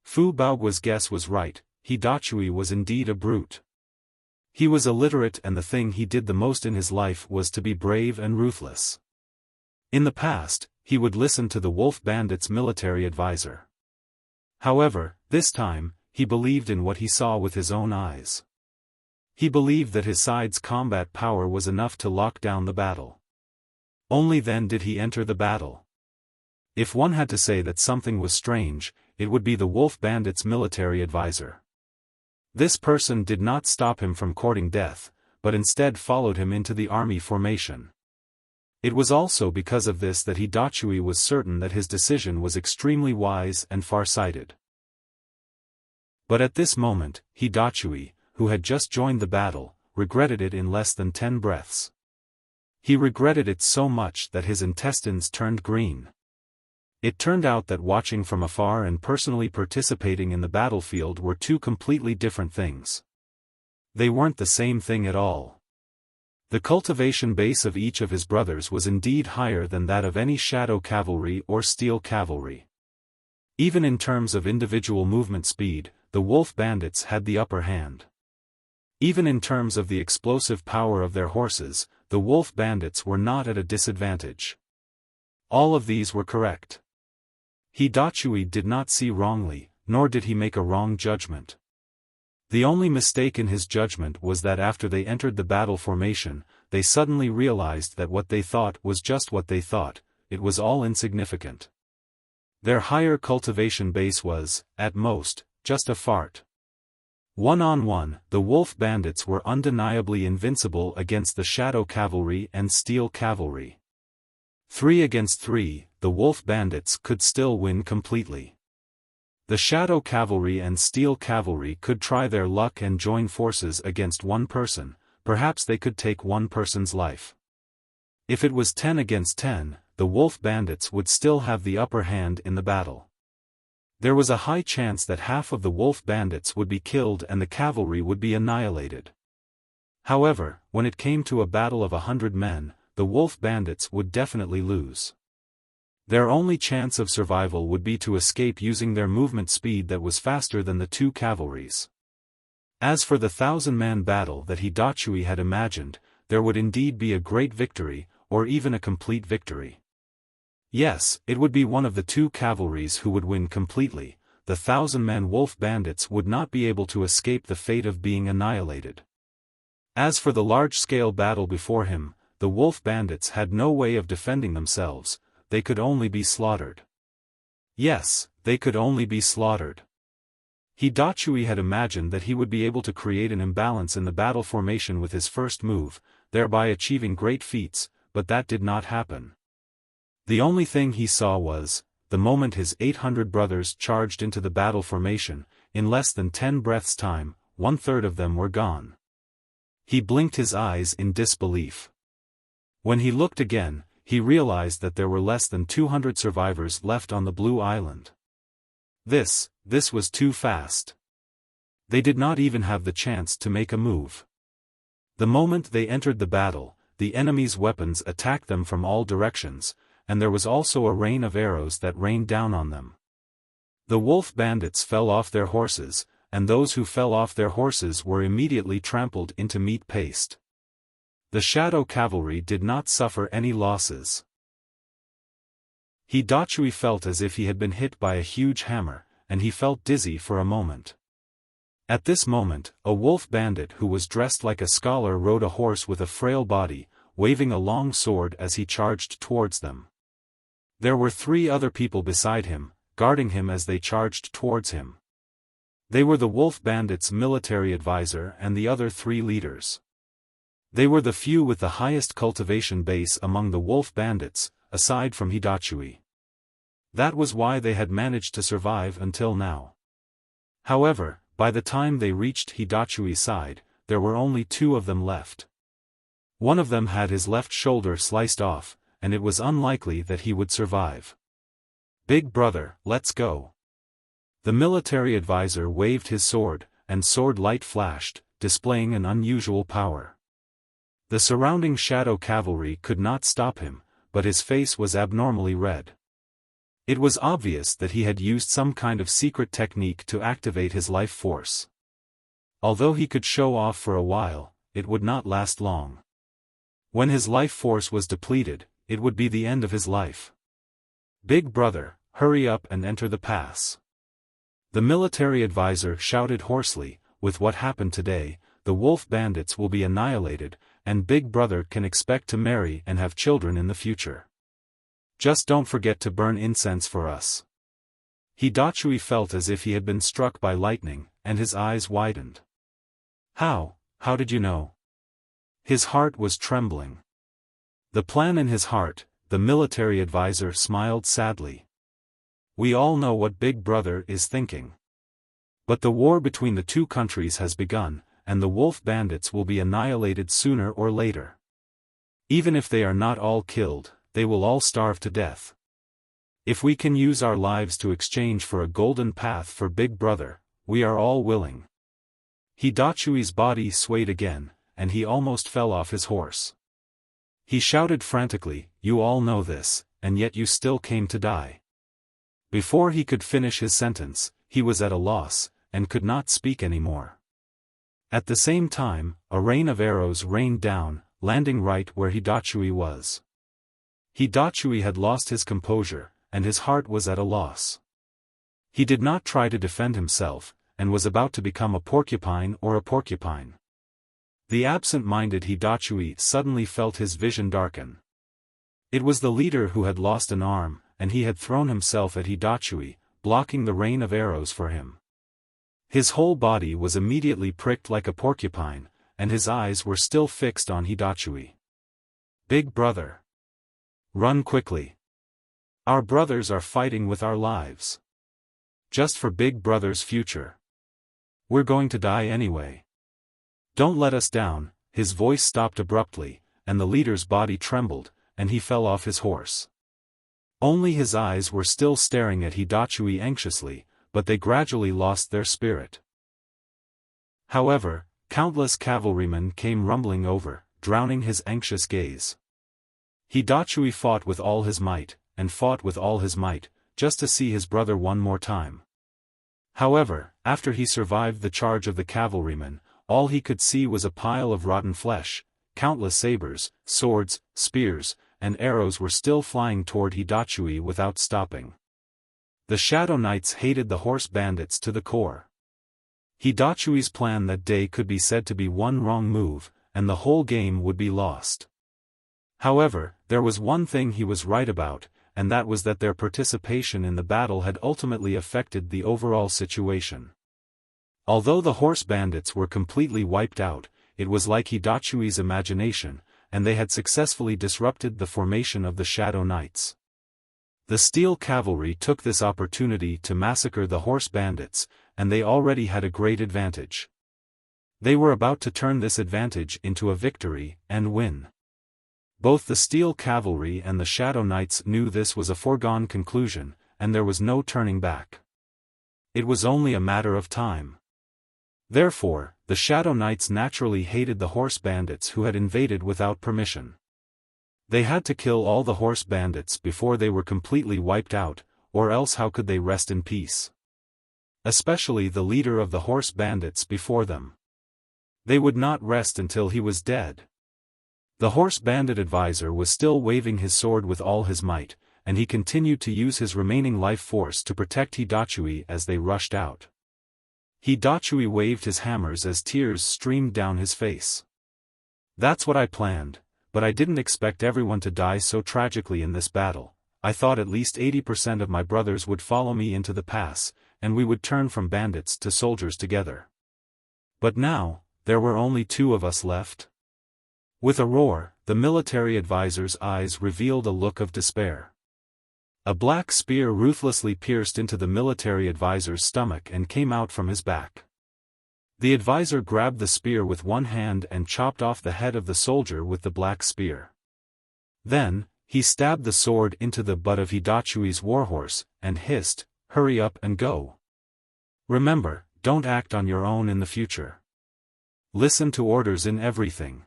Fu Baoguo's guess was right, He Dachui was indeed a brute. He was illiterate and the thing he did the most in his life was to be brave and ruthless. In the past, he would listen to the wolf bandits' military advisor. However, this time, he believed in what he saw with his own eyes. He believed that his side's combat power was enough to lock down the battle. Only then did he enter the battle. If one had to say that something was strange, it would be the wolf bandits' military advisor. This person did not stop him from courting death, but instead followed him into the army formation. It was also because of this that He Dachui was certain that his decision was extremely wise and far-sighted. But at this moment, He Dachui, who had just joined the battle, regretted it in less than 10 breaths. He regretted it so much that his intestines turned green. It turned out that watching from afar and personally participating in the battlefield were two completely different things. They weren't the same thing at all. The cultivation base of each of his brothers was indeed higher than that of any shadow cavalry or steel cavalry. Even in terms of individual movement speed, the wolf bandits had the upper hand. Even in terms of the explosive power of their horses, the wolf bandits were not at a disadvantage. All of these were correct. He Dachui did not see wrongly, nor did he make a wrong judgment. The only mistake in his judgment was that after they entered the battle formation, they suddenly realized that what they thought was just what they thought, it was all insignificant. Their higher cultivation base was, at most, just a fart. One-on-one, the wolf bandits were undeniably invincible against the shadow cavalry and steel cavalry. 3 against 3, the wolf bandits could still win completely. The shadow cavalry and steel cavalry could try their luck and join forces against one person. Perhaps they could take one person's life. If it was 10 against 10, the wolf bandits would still have the upper hand in the battle. There was a high chance that half of the wolf bandits would be killed and the cavalry would be annihilated. However, when it came to a battle of 100 men, the wolf bandits would definitely lose. Their only chance of survival would be to escape using their movement speed that was faster than the 2 cavalries. As for the 1,000-man battle that Hidachui had imagined, there would indeed be a great victory, or even a complete victory. Yes, it would be one of the 2 cavalries who would win completely. The 1,000-man wolf bandits would not be able to escape the fate of being annihilated. As for the large-scale battle before him, the wolf bandits had no way of defending themselves. They could only be slaughtered. Yes, they could only be slaughtered. Hidachui had imagined that he would be able to create an imbalance in the battle formation with his first move, thereby achieving great feats, but that did not happen. The only thing he saw was, the moment his 800 brothers charged into the battle formation, in less than 10 breaths' time, 1/3 of them were gone. He blinked his eyes in disbelief. When he looked again, he realized that there were less than 200 survivors left on the Blue Island. This was too fast. They did not even have the chance to make a move. The moment they entered the battle, the enemy's weapons attacked them from all directions, and there was also a rain of arrows that rained down on them. The wolf bandits fell off their horses, and those who fell off their horses were immediately trampled into meat paste. The shadow cavalry did not suffer any losses. Hidachui felt as if he had been hit by a huge hammer, and he felt dizzy for a moment. At this moment, a wolf bandit who was dressed like a scholar rode a horse with a frail body, waving a long sword as he charged towards them. There were 3 other people beside him, guarding him as they charged towards him. They were the wolf bandits' military advisor and the other 3 leaders. They were the few with the highest cultivation base among the wolf bandits, aside from Hidachui. That was why they had managed to survive until now. However, by the time they reached Hidachui's side, there were only 2 of them left. One of them had his left shoulder sliced off, and it was unlikely that he would survive. "Big brother, let's go." The military advisor waved his sword, and sword light flashed, displaying an unusual power. The surrounding shadow cavalry could not stop him, but his face was abnormally red. It was obvious that he had used some kind of secret technique to activate his life force. Although he could show off for a while, it would not last long. When his life force was depleted, it would be the end of his life. "Big brother, hurry up and enter the pass." The military advisor shouted hoarsely, "With what happened today, the wolf bandits will be annihilated, and Big Brother can expect to marry and have children in the future. Just don't forget to burn incense for us." Hidachui felt as if he had been struck by lightning, and his eyes widened. How did you know?" His heart was trembling. The plan in his heart, the military advisor smiled sadly. "We all know what Big Brother is thinking. But the war between the 2 countries has begun, and the wolf bandits will be annihilated sooner or later. Even if they are not all killed, they will all starve to death. If we can use our lives to exchange for a golden path for Big Brother, we are all willing." Hidachui's body swayed again, and he almost fell off his horse. He shouted frantically, "You all know this, and yet you still came to die." Before he could finish his sentence, he was at a loss, and could not speak anymore. At the same time, a rain of arrows rained down, landing right where Hidachui was. Hidachui had lost his composure, and his heart was at a loss. He did not try to defend himself, and was about to become a porcupine or a porcupine. The absent-minded Hidachui suddenly felt his vision darken. It was the leader who had lost an arm, and he had thrown himself at Hidachui, blocking the rain of arrows for him. His whole body was immediately pricked like a porcupine, and his eyes were still fixed on Hidachui. Big brother. Run quickly. Our brothers are fighting with our lives. Just for big brother's future. We're going to die anyway. Don't let us down. His voice stopped abruptly, and the leader's body trembled, and he fell off his horse. Only his eyes were still staring at Hidachui anxiously, but they gradually lost their spirit. However, countless cavalrymen came rumbling over, drowning his anxious gaze. Hidachui fought with all his might, and fought with all his might, just to see his brother one more time. However, after he survived the charge of the cavalrymen, all he could see was a pile of rotten flesh. Countless sabers, swords, spears, and arrows were still flying toward Hidachui without stopping. The Shadow Knights hated the horse bandits to the core. Hidachui's plan that day could be said to be one wrong move, and the whole game would be lost. However, there was one thing he was right about, and that was that their participation in the battle had ultimately affected the overall situation. Although the horse bandits were completely wiped out, it was like Hidachui's imagination, and they had successfully disrupted the formation of the Shadow Knights. The Steel Cavalry took this opportunity to massacre the horse bandits, and they already had a great advantage. They were about to turn this advantage into a victory, and win. Both the Steel Cavalry and the Shadow Knights knew this was a foregone conclusion, and there was no turning back. It was only a matter of time. Therefore, the Shadow Knights naturally hated the horse bandits who had invaded without permission. They had to kill all the horse bandits before they were completely wiped out, or else how could they rest in peace? Especially the leader of the horse bandits before them. They would not rest until he was dead. The horse bandit advisor was still waving his sword with all his might, and he continued to use his remaining life force to protect Hidachui as they rushed out. Hidachui waved his hammers as tears streamed down his face. That's what I planned, but I didn't expect everyone to die so tragically in this battle. I thought at least 80% of my brothers would follow me into the pass, and we would turn from bandits to soldiers together. But now, there were only 2 of us left. With a roar, the military advisor's eyes revealed a look of despair. A black spear ruthlessly pierced into the military advisor's stomach and came out from his back. The advisor grabbed the spear with one hand and chopped off the head of the soldier with the black spear. Then, he stabbed the sword into the butt of Hidachui's warhorse, and hissed, "Hurry up and go. Remember, don't act on your own in the future. Listen to orders in everything."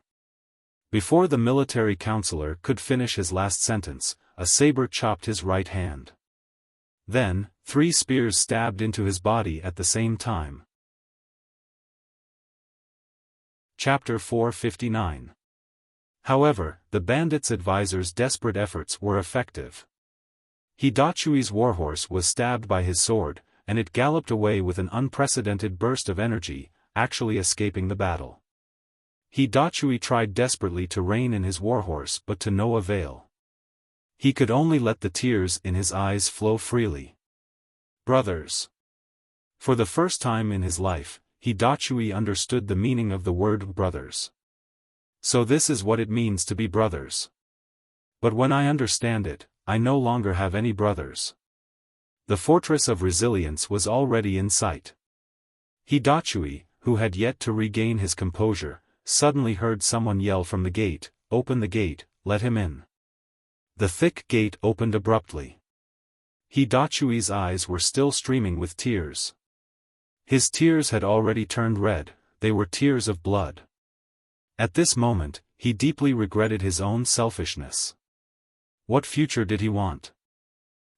Before the military counselor could finish his last sentence, a saber chopped his right hand. Then, 3 spears stabbed into his body at the same time. Chapter 459. However, the bandits' advisor's desperate efforts were effective. Hidachui's warhorse was stabbed by his sword, and it galloped away with an unprecedented burst of energy, actually escaping the battle. Hidachui tried desperately to rein in his warhorse but to no avail. He could only let the tears in his eyes flow freely. Brothers. For the first time in his life, Hidachui understood the meaning of the word brothers. So this is what it means to be brothers. But when I understand it, I no longer have any brothers. The fortress of resilience was already in sight. Hidachui, who had yet to regain his composure, suddenly heard someone yell from the gate, "Open the gate, let him in." The thick gate opened abruptly. Hidachui's eyes were still streaming with tears. His tears had already turned red, they were tears of blood. At this moment, he deeply regretted his own selfishness. What future did he want?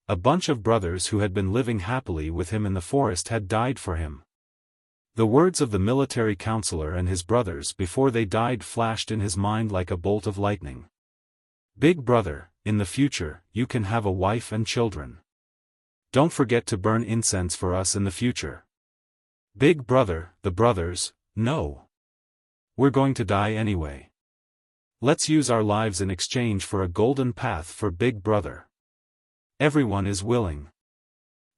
A bunch of brothers who had been living happily with him in the forest had died for him. The words of the military counselor and his brothers before they died flashed in his mind like a bolt of lightning. "Big brother, in the future, you can have a wife and children. Don't forget to burn incense for us in the future." "Big brother," the brothers, "No. We're going to die anyway. Let's use our lives in exchange for a golden path for Big brother. Everyone is willing."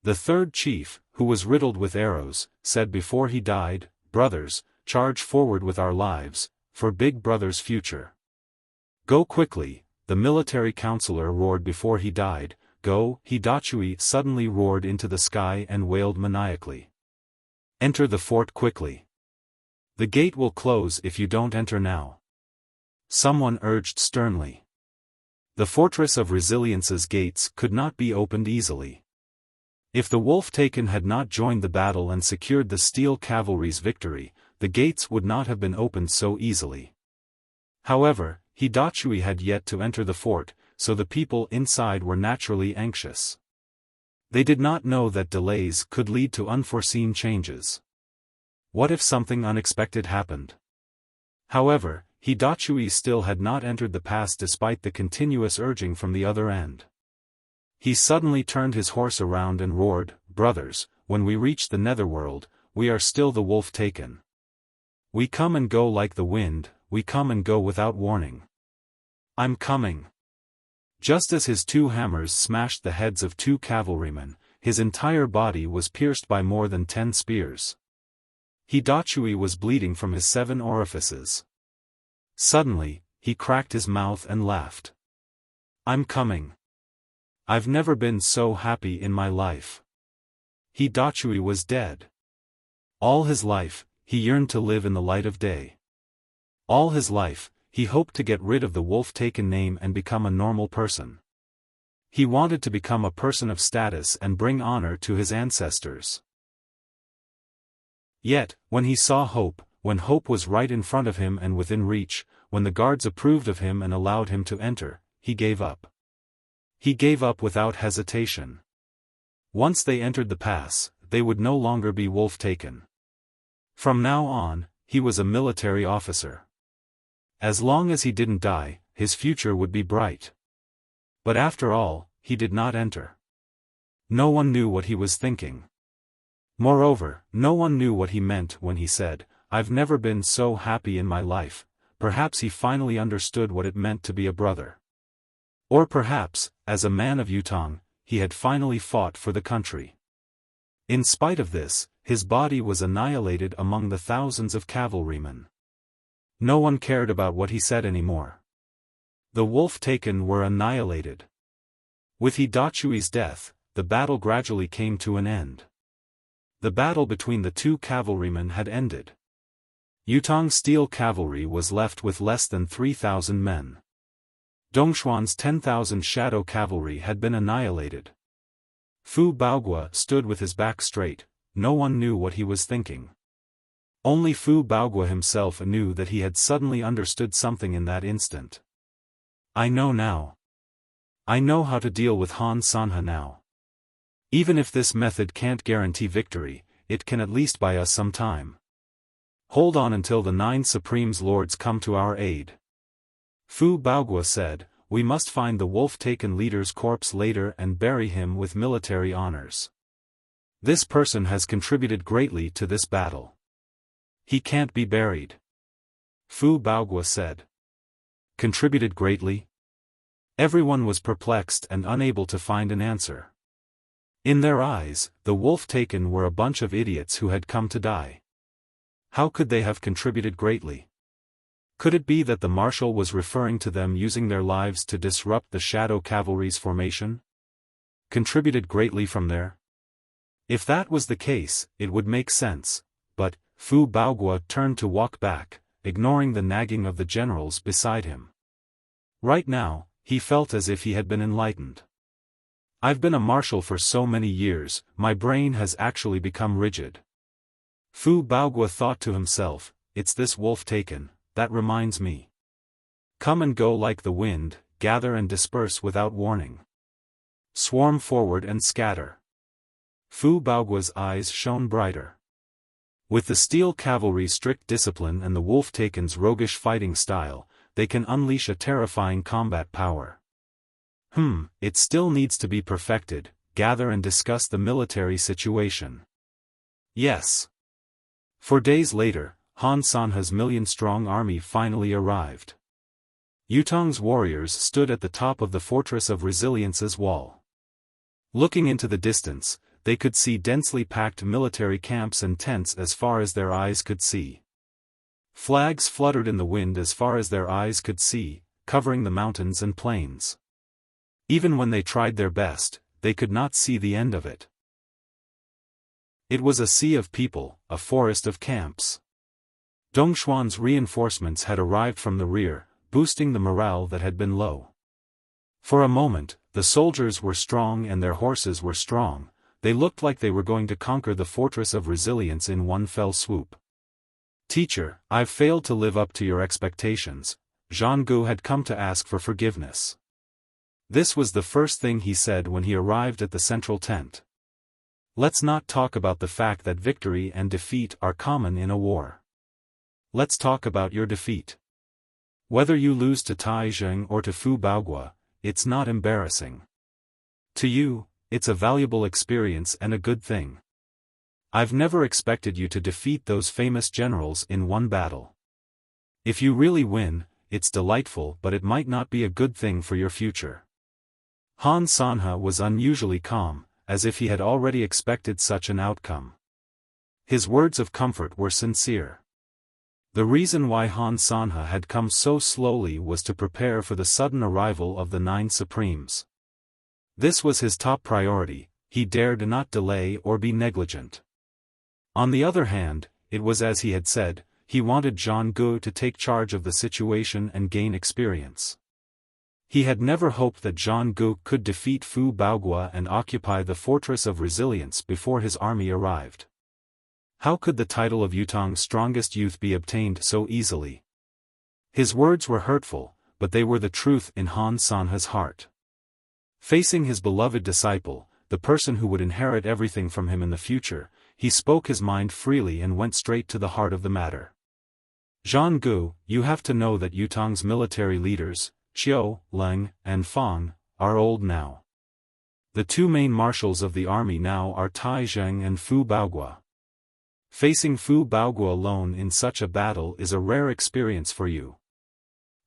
The third chief, who was riddled with arrows, said before he died, "Brothers, charge forward with our lives, for Big Brother's future. Go quickly," the military counselor roared before he died. "Go!" Hidachui suddenly roared into the sky and wailed maniacally. "Enter the fort quickly. The gate will close if you don't enter now," someone urged sternly. The Fortress of Resilience's gates could not be opened easily. If the Wolf-Taken had not joined the battle and secured the Steel Cavalry's victory, the gates would not have been opened so easily. However, Hidachui had yet to enter the fort, so the people inside were naturally anxious. They did not know that delays could lead to unforeseen changes. What if something unexpected happened? However, Hidachui still had not entered the pass despite the continuous urging from the other end. He suddenly turned his horse around and roared, "Brothers, when we reach the netherworld, we are still the Wolf-Taken. We come and go like the wind, we come and go without warning. I'm coming." Just as his two hammers smashed the heads of two cavalrymen, his entire body was pierced by more than 10 spears. Hidachui was bleeding from his 7 orifices. Suddenly, he cracked his mouth and laughed. "I'm coming. I've never been so happy in my life." Hidachui was dead. All his life, he yearned to live in the light of day. All his life, he hoped to get rid of the Wolf-Taken name and become a normal person. He wanted to become a person of status and bring honor to his ancestors. Yet, when he saw hope, when hope was right in front of him and within reach, when the guards approved of him and allowed him to enter, he gave up. He gave up without hesitation. Once they entered the pass, they would no longer be Wolf-Taken. From now on, he was a military officer. As long as he didn't die, his future would be bright. But after all, he did not enter. No one knew what he was thinking. Moreover, no one knew what he meant when he said, "I've never been so happy in my life." Perhaps he finally understood what it meant to be a brother. Or perhaps, as a man of Yutong, he had finally fought for the country. In spite of this, his body was annihilated among the thousands of cavalrymen. No one cared about what he said anymore. The Wolf-Taken were annihilated. With Hidachui's death, the battle gradually came to an end. The battle between the two cavalrymen had ended. Yutong's Steel Cavalry was left with less than 3,000 men. Dongxuan's 10,000 Shadow Cavalry had been annihilated. Fu Baogua stood with his back straight, no one knew what he was thinking. Only Fu Baogua himself knew that he had suddenly understood something in that instant. "I know now. I know how to deal with Han Sanhe now. Even if this method can't guarantee victory, it can at least buy us some time. Hold on until the 9 Supreme Lords come to our aid." Fu Baogua said, "We must find the Wolf-Taken leader's corpse later and bury him with military honors. This person has contributed greatly to this battle. He can't be buried." Fu Baogua said. "Contributed greatly?" Everyone was perplexed and unable to find an answer. In their eyes, the Wolf-Taken were a bunch of idiots who had come to die. How could they have contributed greatly? Could it be that the marshal was referring to them using their lives to disrupt the Shadow Cavalry's formation? Contributed greatly from there? If that was the case, it would make sense, but Fu Baogua turned to walk back, ignoring the nagging of the generals beside him. Right now, he felt as if he had been enlightened. "I've been a marshal for so many years, my brain has actually become rigid." Fu Baogua thought to himself, "It's this Wolf-Taken, that reminds me. Come and go like the wind, gather and disperse without warning. Swarm forward and scatter." Fu Baogua's eyes shone brighter. With the Steel Cavalry's strict discipline and the Wolf-Taken's roguish fighting style, they can unleash a terrifying combat power. It still needs to be perfected, gather and discuss the military situation. Yes. 4 days later, Han Sanhe's million-strong army finally arrived. Yutong's warriors stood at the top of the Fortress of Resilience's wall. Looking into the distance, they could see densely packed military camps and tents as far as their eyes could see. Flags fluttered in the wind as far as their eyes could see, covering the mountains and plains. Even when they tried their best, they could not see the end of it. It was a sea of people, a forest of camps. Dongxuan's reinforcements had arrived from the rear, boosting the morale that had been low. For a moment, the soldiers were strong and their horses were strong. They looked like they were going to conquer the fortress of resilience in one fell swoop. "Teacher, I've failed to live up to your expectations." Zhang Gu had come to ask for forgiveness. This was the first thing he said when he arrived at the central tent. Let's not talk about the fact that victory and defeat are common in a war. Let's talk about your defeat. Whether you lose to Tai Zheng or to Fu Baogua, it's not embarrassing. To you, it's a valuable experience and a good thing. I've never expected you to defeat those famous generals in one battle. If you really win, it's delightful, but it might not be a good thing for your future. Han Sanhe was unusually calm, as if he had already expected such an outcome. His words of comfort were sincere. The reason why Han Sanhe had come so slowly was to prepare for the sudden arrival of the 9 Supremes. This was his top priority. He dared not delay or be negligent. On the other hand, it was as he had said, he wanted Zhang Gu to take charge of the situation and gain experience. He had never hoped that Zhang Gu could defeat Fu Baogua and occupy the Fortress of Resilience before his army arrived. How could the title of Yutong's strongest youth be obtained so easily? His words were hurtful, but they were the truth in Han Sanhe's heart. Facing his beloved disciple, the person who would inherit everything from him in the future, he spoke his mind freely and went straight to the heart of the matter. Zhang Gu, you have to know that Yutong's military leaders, Qiu, Leng, and Fang, are old now. The 2 main marshals of the army now are Tai Zheng and Fu Baogua. Facing Fu Baogua alone in such a battle is a rare experience for you.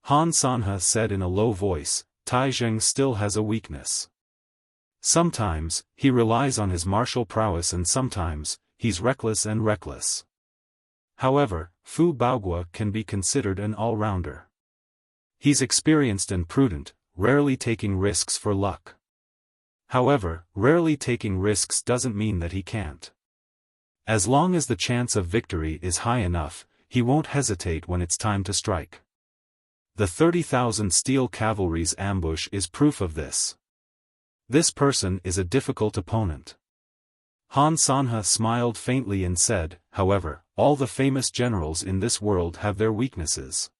Han Sanhe said in a low voice, Tai Zheng still has a weakness. Sometimes, he relies on his martial prowess and sometimes, he's reckless and reckless. However, Fu Baogua can be considered an all-rounder. He's experienced and prudent, rarely taking risks for luck. However, rarely taking risks doesn't mean that he can't. As long as the chance of victory is high enough, he won't hesitate when it's time to strike. The 30,000 steel cavalry's ambush is proof of this. This person is a difficult opponent. Han Sanhe smiled faintly and said, however, all the famous generals in this world have their weaknesses.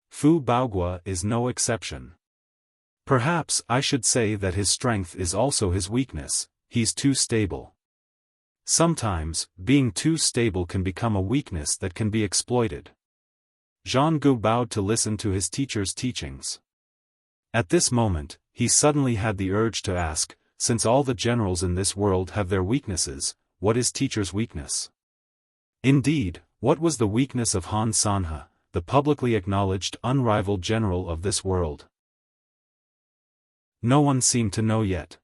Fu Baogua is no exception. Perhaps I should say that his strength is also his weakness. He's too stable. Sometimes, being too stable can become a weakness that can be exploited. Zhang Gu bowed to listen to his teacher's teachings. At this moment, he suddenly had the urge to ask, since all the generals in this world have their weaknesses, what is teacher's weakness? Indeed, what was the weakness of Han Sanhe, the publicly acknowledged unrivaled general of this world? No one seemed to know yet.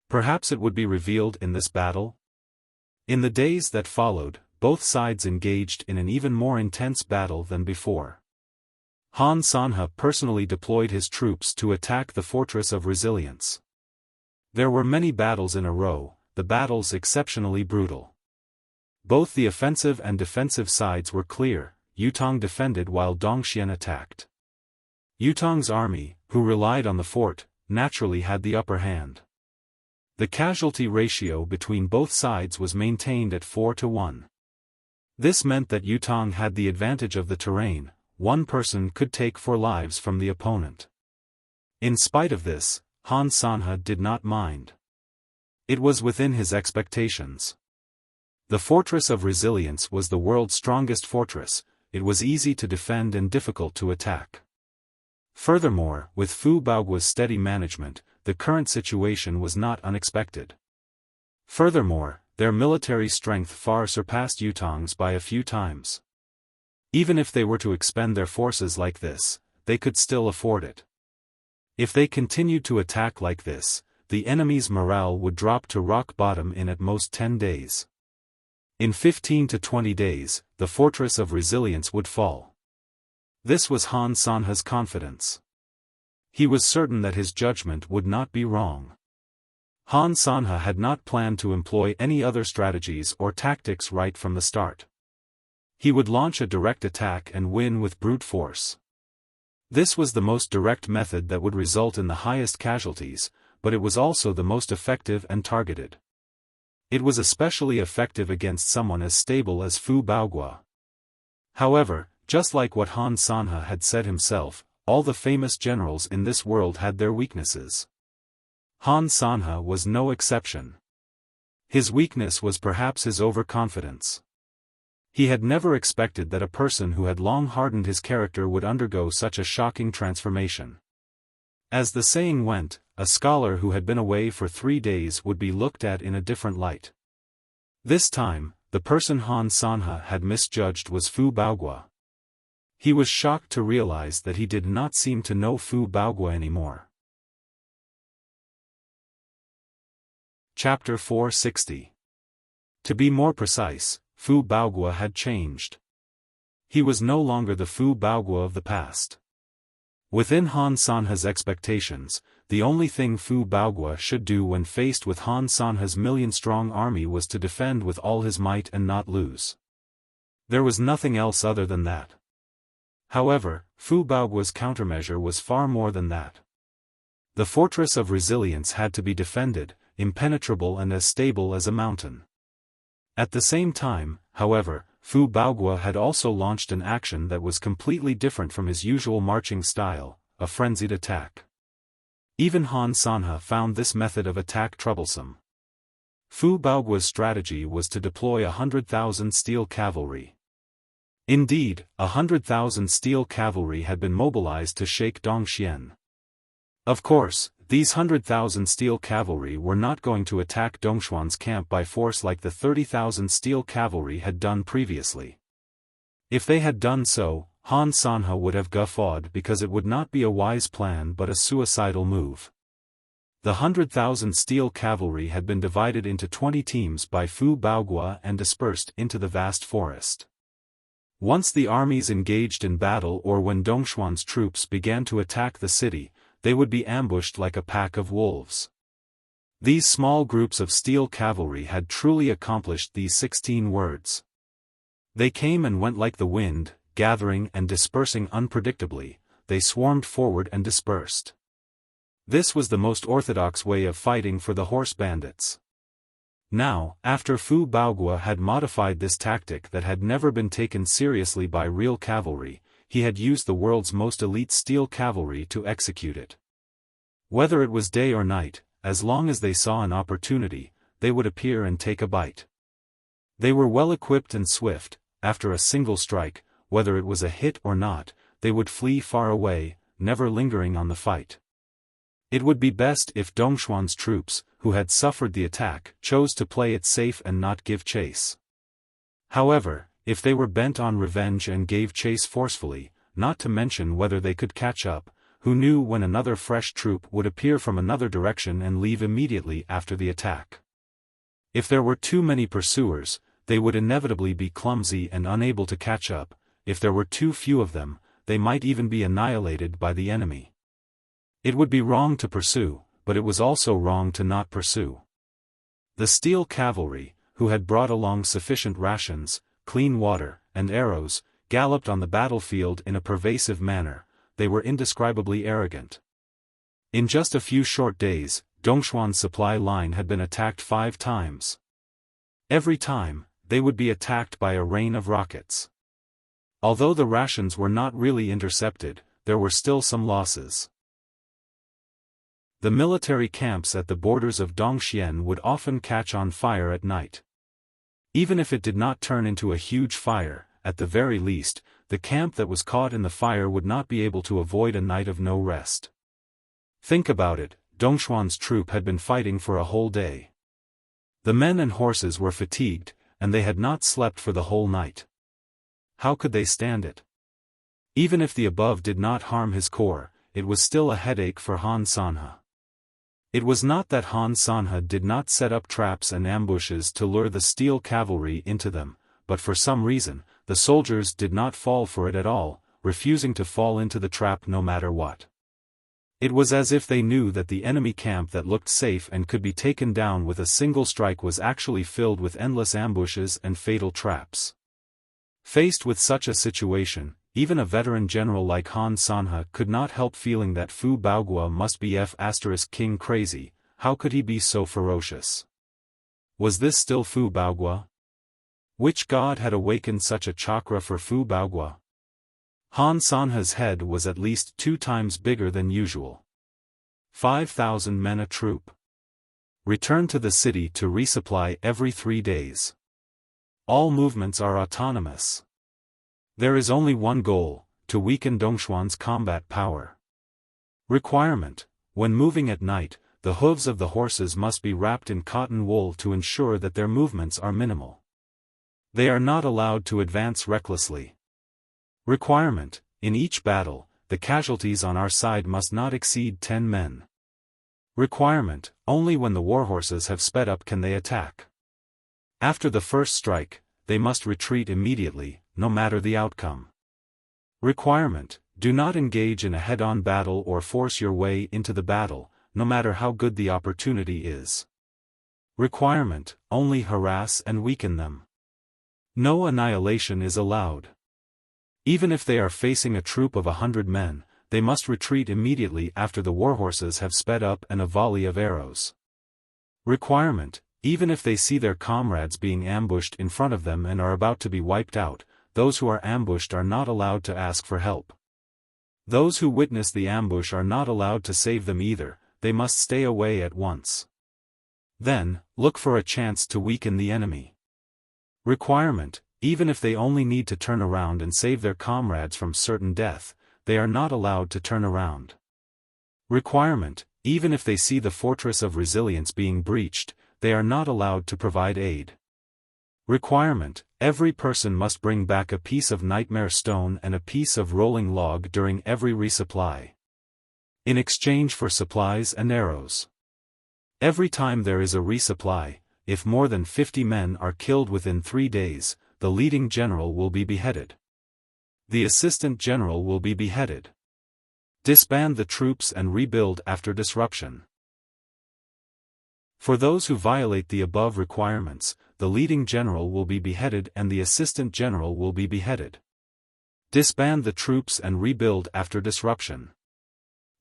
Perhaps it would be revealed in this battle? In the days that followed, both sides engaged in an even more intense battle than before. Han Sanhe personally deployed his troops to attack the Fortress of Resilience. There were many battles in a row, the battles exceptionally brutal. Both the offensive and defensive sides were clear. Yutong defended while Dongxian attacked. Yutong's army, who relied on the fort, naturally had the upper hand. The casualty ratio between both sides was maintained at 4-1. This meant that Yutong had the advantage of the terrain. One person could take 4 lives from the opponent. In spite of this, Han Sanhe did not mind. It was within his expectations. The Fortress of Resilience was the world's strongest fortress. It was easy to defend and difficult to attack. Furthermore, with Fu Baogua's steady management, the current situation was not unexpected. Furthermore, their military strength far surpassed Yutong's by a few times. Even if they were to expend their forces like this, they could still afford it. If they continued to attack like this, the the enemy's morale would drop to rock bottom in at most 10 days. In 15 to 20 days, the fortress of resilience would fall. This was Han Sanhe's confidence. He was certain that his judgment would not be wrong. Han Sanhe had not planned to employ any other strategies or tactics right from the start. He would launch a direct attack and win with brute force. This was the most direct method that would result in the highest casualties, but it was also the most effective and targeted. It was especially effective against someone as stable as Fu Baogua. However, just like what Han Sanhe had said himself, all the famous generals in this world had their weaknesses. Han Sanhe was no exception. His weakness was perhaps his overconfidence. He had never expected that a person who had long hardened his character would undergo such a shocking transformation. As the saying went, a scholar who had been away for 3 days would be looked at in a different light. This time, the person Han Sanhe had misjudged was Fu Baogua. He was shocked to realize that he did not seem to know Fu Baogua anymore. Chapter 460. To be more precise, Fu Baogua had changed. He was no longer the Fu Baogua of the past. Within Han Sanhe's expectations, the only thing Fu Baogua should do when faced with Han Sanhe's million-strong army was to defend with all his might and not lose. There was nothing else other than that. However, Fu Baogua's countermeasure was far more than that. The fortress of resilience had to be defended, impenetrable and as stable as a mountain. At the same time, however, Fu Baogua had also launched an action that was completely different from his usual marching style, a frenzied attack. Even Han Sanhe found this method of attack troublesome. Fu Baogua's strategy was to deploy 100,000 steel cavalry. Indeed, 100,000 steel cavalry had been mobilized to shake Dongxian. Of course, these 100,000 steel cavalry were not going to attack Dongxuan's camp by force like the 30,000 steel cavalry had done previously. If they had done so, Han Sanhe would have guffawed because it would not be a wise plan but a suicidal move. The 100,000 steel cavalry had been divided into 20 teams by Fu Baogua and dispersed into the vast forest. Once the armies engaged in battle or when Dongxuan's troops began to attack the city, they would be ambushed like a pack of wolves. These small groups of steel cavalry had truly accomplished these 16 words. They came and went like the wind, gathering and dispersing unpredictably, they swarmed forward and dispersed. This was the most orthodox way of fighting for the horse bandits. Now, after Fu Baogua had modified this tactic that had never been taken seriously by real cavalry, he had used the world's most elite steel cavalry to execute it. Whether it was day or night, as long as they saw an opportunity, they would appear and take a bite. They were well equipped and swift. After a single strike, whether it was a hit or not, they would flee far away, never lingering on the fight. It would be best if Dongxuan's troops, who had suffered the attack, chose to play it safe and not give chase. However, if they were bent on revenge and gave chase forcefully, not to mention whether they could catch up, who knew when another fresh troop would appear from another direction and leave immediately after the attack. If there were too many pursuers, they would inevitably be clumsy and unable to catch up. If there were too few of them, they might even be annihilated by the enemy. It would be wrong to pursue, but it was also wrong to not pursue. The steel cavalry, who had brought along sufficient rations, clean water, and arrows, galloped on the battlefield in a pervasive manner. They were indescribably arrogant. In just a few short days, Dongxuan's supply line had been attacked 5 times. Every time, they would be attacked by a rain of rockets. Although the rations were not really intercepted, there were still some losses. The military camps at the borders of Dongxian would often catch on fire at night. Even if it did not turn into a huge fire, at the very least, the camp that was caught in the fire would not be able to avoid a night of no rest. Think about it, Dongxuan's troop had been fighting for a whole day. The men and horses were fatigued, and they had not slept for the whole night. How could they stand it? Even if the above did not harm his corps, it was still a headache for Han Sanhe. It was not that Han Sanhe did not set up traps and ambushes to lure the steel cavalry into them, but for some reason, the soldiers did not fall for it at all, refusing to fall into the trap no matter what. It was as if they knew that the enemy camp that looked safe and could be taken down with a single strike was actually filled with endless ambushes and fatal traps. Faced with such a situation, even a veteran general like Han Sanhe could not help feeling that Fu Baogua must be King crazy. How could he be so ferocious? Was this still Fu Baogua? Which god had awakened such a chakra for Fu Baogua? Han Sanhe's head was at least 2 times bigger than usual. 5,000 men a troop. Return to the city to resupply every 3 days. All movements are autonomous. There is only one goal, to weaken Dongxuan's combat power. Requirement: when moving at night, the hooves of the horses must be wrapped in cotton wool to ensure that their movements are minimal. They are not allowed to advance recklessly. Requirement: in each battle, the casualties on our side must not exceed 10 men. Requirement: only when the warhorses have sped up can they attack. After the first strike, they must retreat immediately, no matter the outcome. Requirement: do not engage in a head-on battle or force your way into the battle, no matter how good the opportunity is. Requirement: only harass and weaken them. No annihilation is allowed. Even if they are facing a troop of 100 men, they must retreat immediately after the warhorses have sped up and a volley of arrows. Requirement: even if they see their comrades being ambushed in front of them and are about to be wiped out, those who are ambushed are not allowed to ask for help. Those who witness the ambush are not allowed to save them either, they must stay away at once. Then, look for a chance to weaken the enemy. Requirement: even if they only need to turn around and save their comrades from certain death, they are not allowed to turn around. Requirement: even if they see the fortress of resilience being breached, they are not allowed to provide aid. Requirement: every person must bring back a piece of nightmare stone and a piece of rolling log during every resupply. In exchange for supplies and arrows. Every time there is a resupply, if more than 50 men are killed within 3 days, the leading general will be beheaded. The assistant general will be beheaded. Disband the troops and rebuild after disruption. For those who violate the above requirements, the leading general will be beheaded and the assistant general will be beheaded. Disband the troops and rebuild after disruption.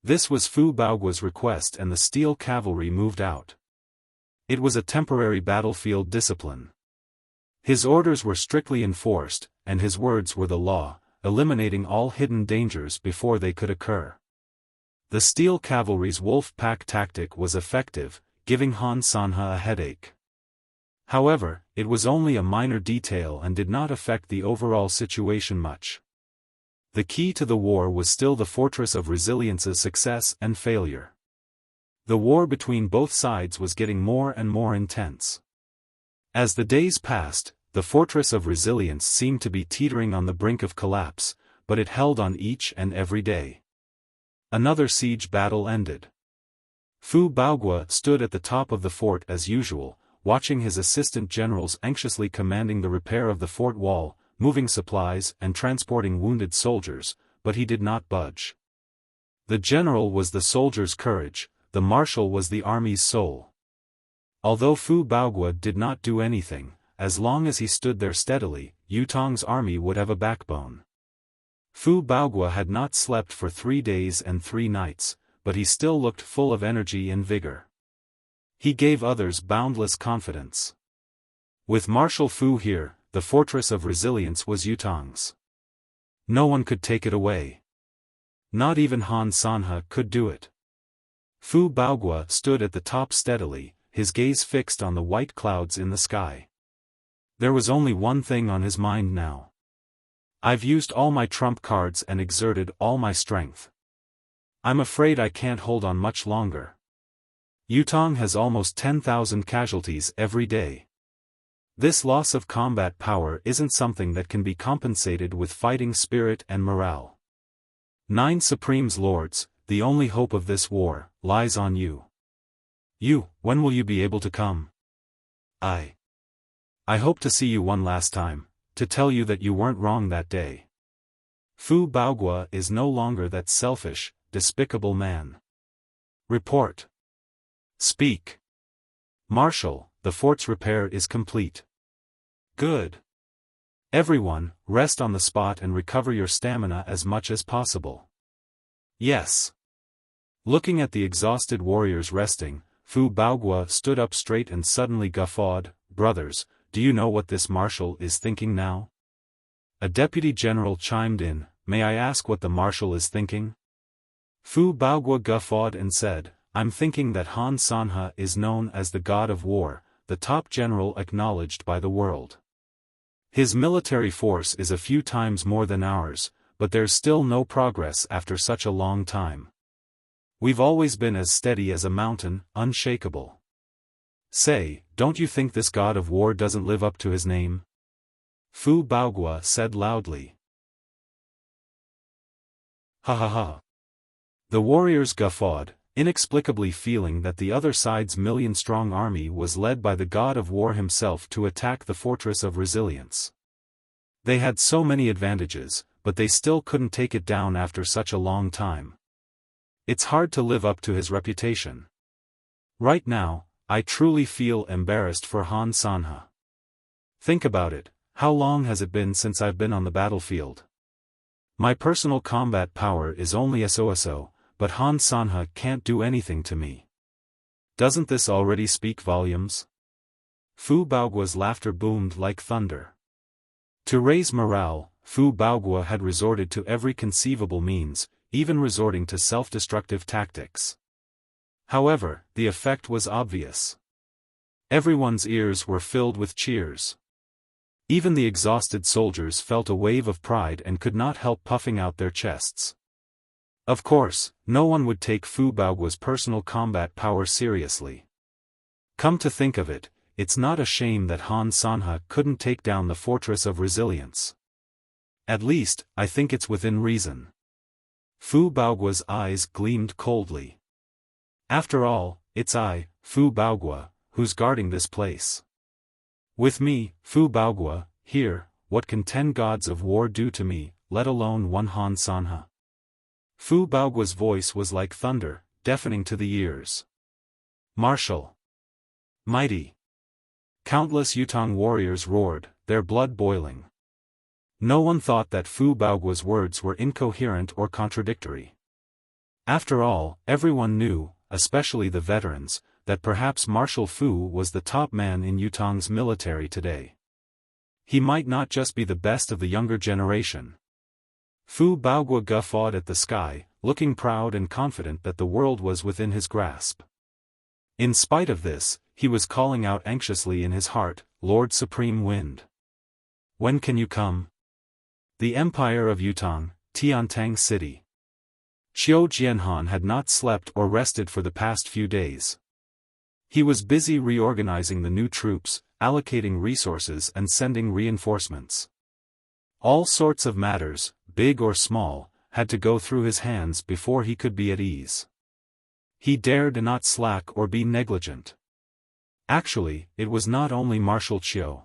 This was Fu Baogua's request and the steel cavalry moved out. It was a temporary battlefield discipline. His orders were strictly enforced, and his words were the law, eliminating all hidden dangers before they could occur. The steel cavalry's wolf pack tactic was effective, giving Han Sanhe a headache. However, it was only a minor detail and did not affect the overall situation much. The key to the war was still the Fortress of Resilience's success and failure. The war between both sides was getting more and more intense. As the days passed, the Fortress of Resilience seemed to be teetering on the brink of collapse, but it held on each and every day. Another siege battle ended. Fu Baogua stood at the top of the fort as usual, watching his assistant generals anxiously commanding the repair of the fort wall, moving supplies and transporting wounded soldiers, but he did not budge. The general was the soldier's courage, the marshal was the army's soul. Although Fu Baogua did not do anything, as long as he stood there steadily, Yutong's army would have a backbone. Fu Baogua had not slept for 3 days and 3 nights, but he still looked full of energy and vigor. He gave others boundless confidence. With Marshal Fu here, the Fortress of Resilience was Yutong's. No one could take it away. Not even Han Sanhe could do it. Fu Baogua stood at the top steadily, his gaze fixed on the white clouds in the sky. There was only one thing on his mind now. I've used all my trump cards and exerted all my strength. I'm afraid I can't hold on much longer. Yutong has almost 10,000 casualties every day. This loss of combat power isn't something that can be compensated with fighting spirit and morale. 9 Supremes Lords, the only hope of this war lies on you. When will you be able to come? I hope to see you one last time, to tell you that you weren't wrong that day. Fu Baogua is no longer that selfish, despicable man. Report. Speak. Marshal, the fort's repair is complete. Good. Everyone, rest on the spot and recover your stamina as much as possible. Yes. Looking at the exhausted warriors resting, Fu Baogua stood up straight and suddenly guffawed. Brothers, do you know what this marshal is thinking now? A deputy general chimed in. May I ask what the marshal is thinking? Fu Baogua guffawed and said, I'm thinking that Han Sanhe is known as the god of war, the top general acknowledged by the world. His military force is a few times more than ours, but there's still no progress after such a long time. We've always been as steady as a mountain, unshakable. Say, don't you think this god of war doesn't live up to his name? Fu Baogua said loudly. Ha ha ha. The warriors guffawed, inexplicably feeling that the other side's million-strong army was led by the god of war himself to attack the fortress of resilience. They had so many advantages, but they still couldn't take it down after such a long time. It's hard to live up to his reputation. Right now, I truly feel embarrassed for Han Sanhe. Think about it, how long has it been since I've been on the battlefield? My personal combat power is only so, but Han Sanhe can't do anything to me. Doesn't this already speak volumes? Fu Baogua's laughter boomed like thunder. To raise morale, Fu Baogua had resorted to every conceivable means, even resorting to self-destructive tactics. However, the effect was obvious. Everyone's ears were filled with cheers. Even the exhausted soldiers felt a wave of pride and could not help puffing out their chests. Of course, no one would take Fu Baogua's personal combat power seriously. Come to think of it, it's not a shame that Han Sanhe couldn't take down the fortress of resilience. At least, I think it's within reason. Fu Baogua's eyes gleamed coldly. After all, it's I, Fu Baogua, who's guarding this place. With me, Fu Baogua, here, what can 10 gods of war do to me, let alone one Han Sanhe? Fu Baogua's voice was like thunder, deafening to the ears. Martial. Mighty. Countless Yutong warriors roared, their blood boiling. No one thought that Fu Baogua's words were incoherent or contradictory. After all, everyone knew, especially the veterans, that perhaps Marshal Fu was the top man in Yutong's military today. He might not just be the best of the younger generation. Fu Baogua guffawed at the sky, looking proud and confident that the world was within his grasp. In spite of this, he was calling out anxiously in his heart, Lord Supreme Wind. When can you come? The Empire of Yutong, Tiantang City. Qiu Jianhan had not slept or rested for the past few days. He was busy reorganizing the new troops, allocating resources and sending reinforcements. All sorts of matters, big or small, had to go through his hands before he could be at ease. He dared not slack or be negligent. Actually, it was not only Marshal Qiu.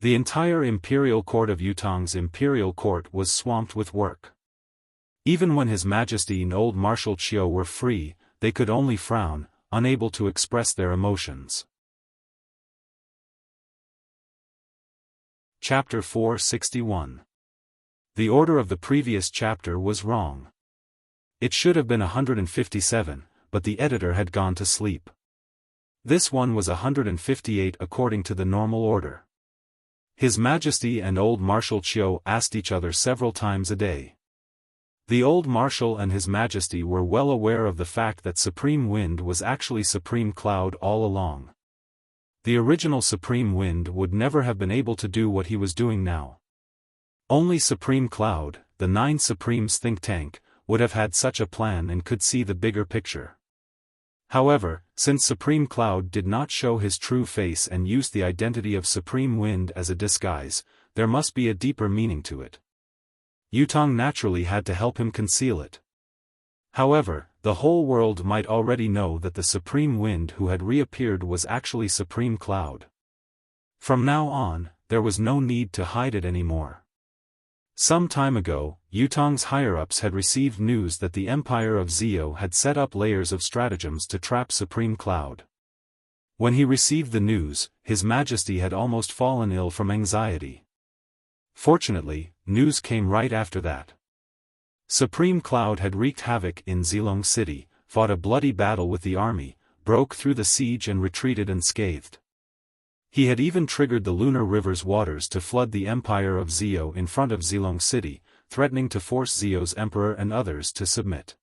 The entire imperial court of Yutong's imperial court was swamped with work. Even when His Majesty and old Marshal Qiu were free, they could only frown, unable to express their emotions. Chapter 461. The order of the previous chapter was wrong. It should have been 157, but the editor had gone to sleep. This one was 158 according to the normal order. His Majesty and old Marshal Qiu asked each other several times a day. The old Marshal and His Majesty were well aware of the fact that Supreme Wind was actually Supreme Cloud all along. The original Supreme Wind would never have been able to do what he was doing now. Only Supreme Cloud, the 9 Supremes think tank, would have had such a plan and could see the bigger picture. However, since Supreme Cloud did not show his true face and used the identity of Supreme Wind as a disguise, there must be a deeper meaning to it. Yutong naturally had to help him conceal it. However, the whole world might already know that the Supreme Wind who had reappeared was actually Supreme Cloud. From now on, there was no need to hide it anymore. Some time ago, Yutong's higher-ups had received news that the Empire of Zio had set up layers of stratagems to trap Supreme Cloud. When he received the news, His Majesty had almost fallen ill from anxiety. Fortunately, news came right after that. Supreme Cloud had wreaked havoc in Zilong City, fought a bloody battle with the army, broke through the siege and retreated unscathed. He had even triggered the Lunar River's waters to flood the Empire of Zio in front of Zilong City, threatening to force Zio's emperor and others to submit.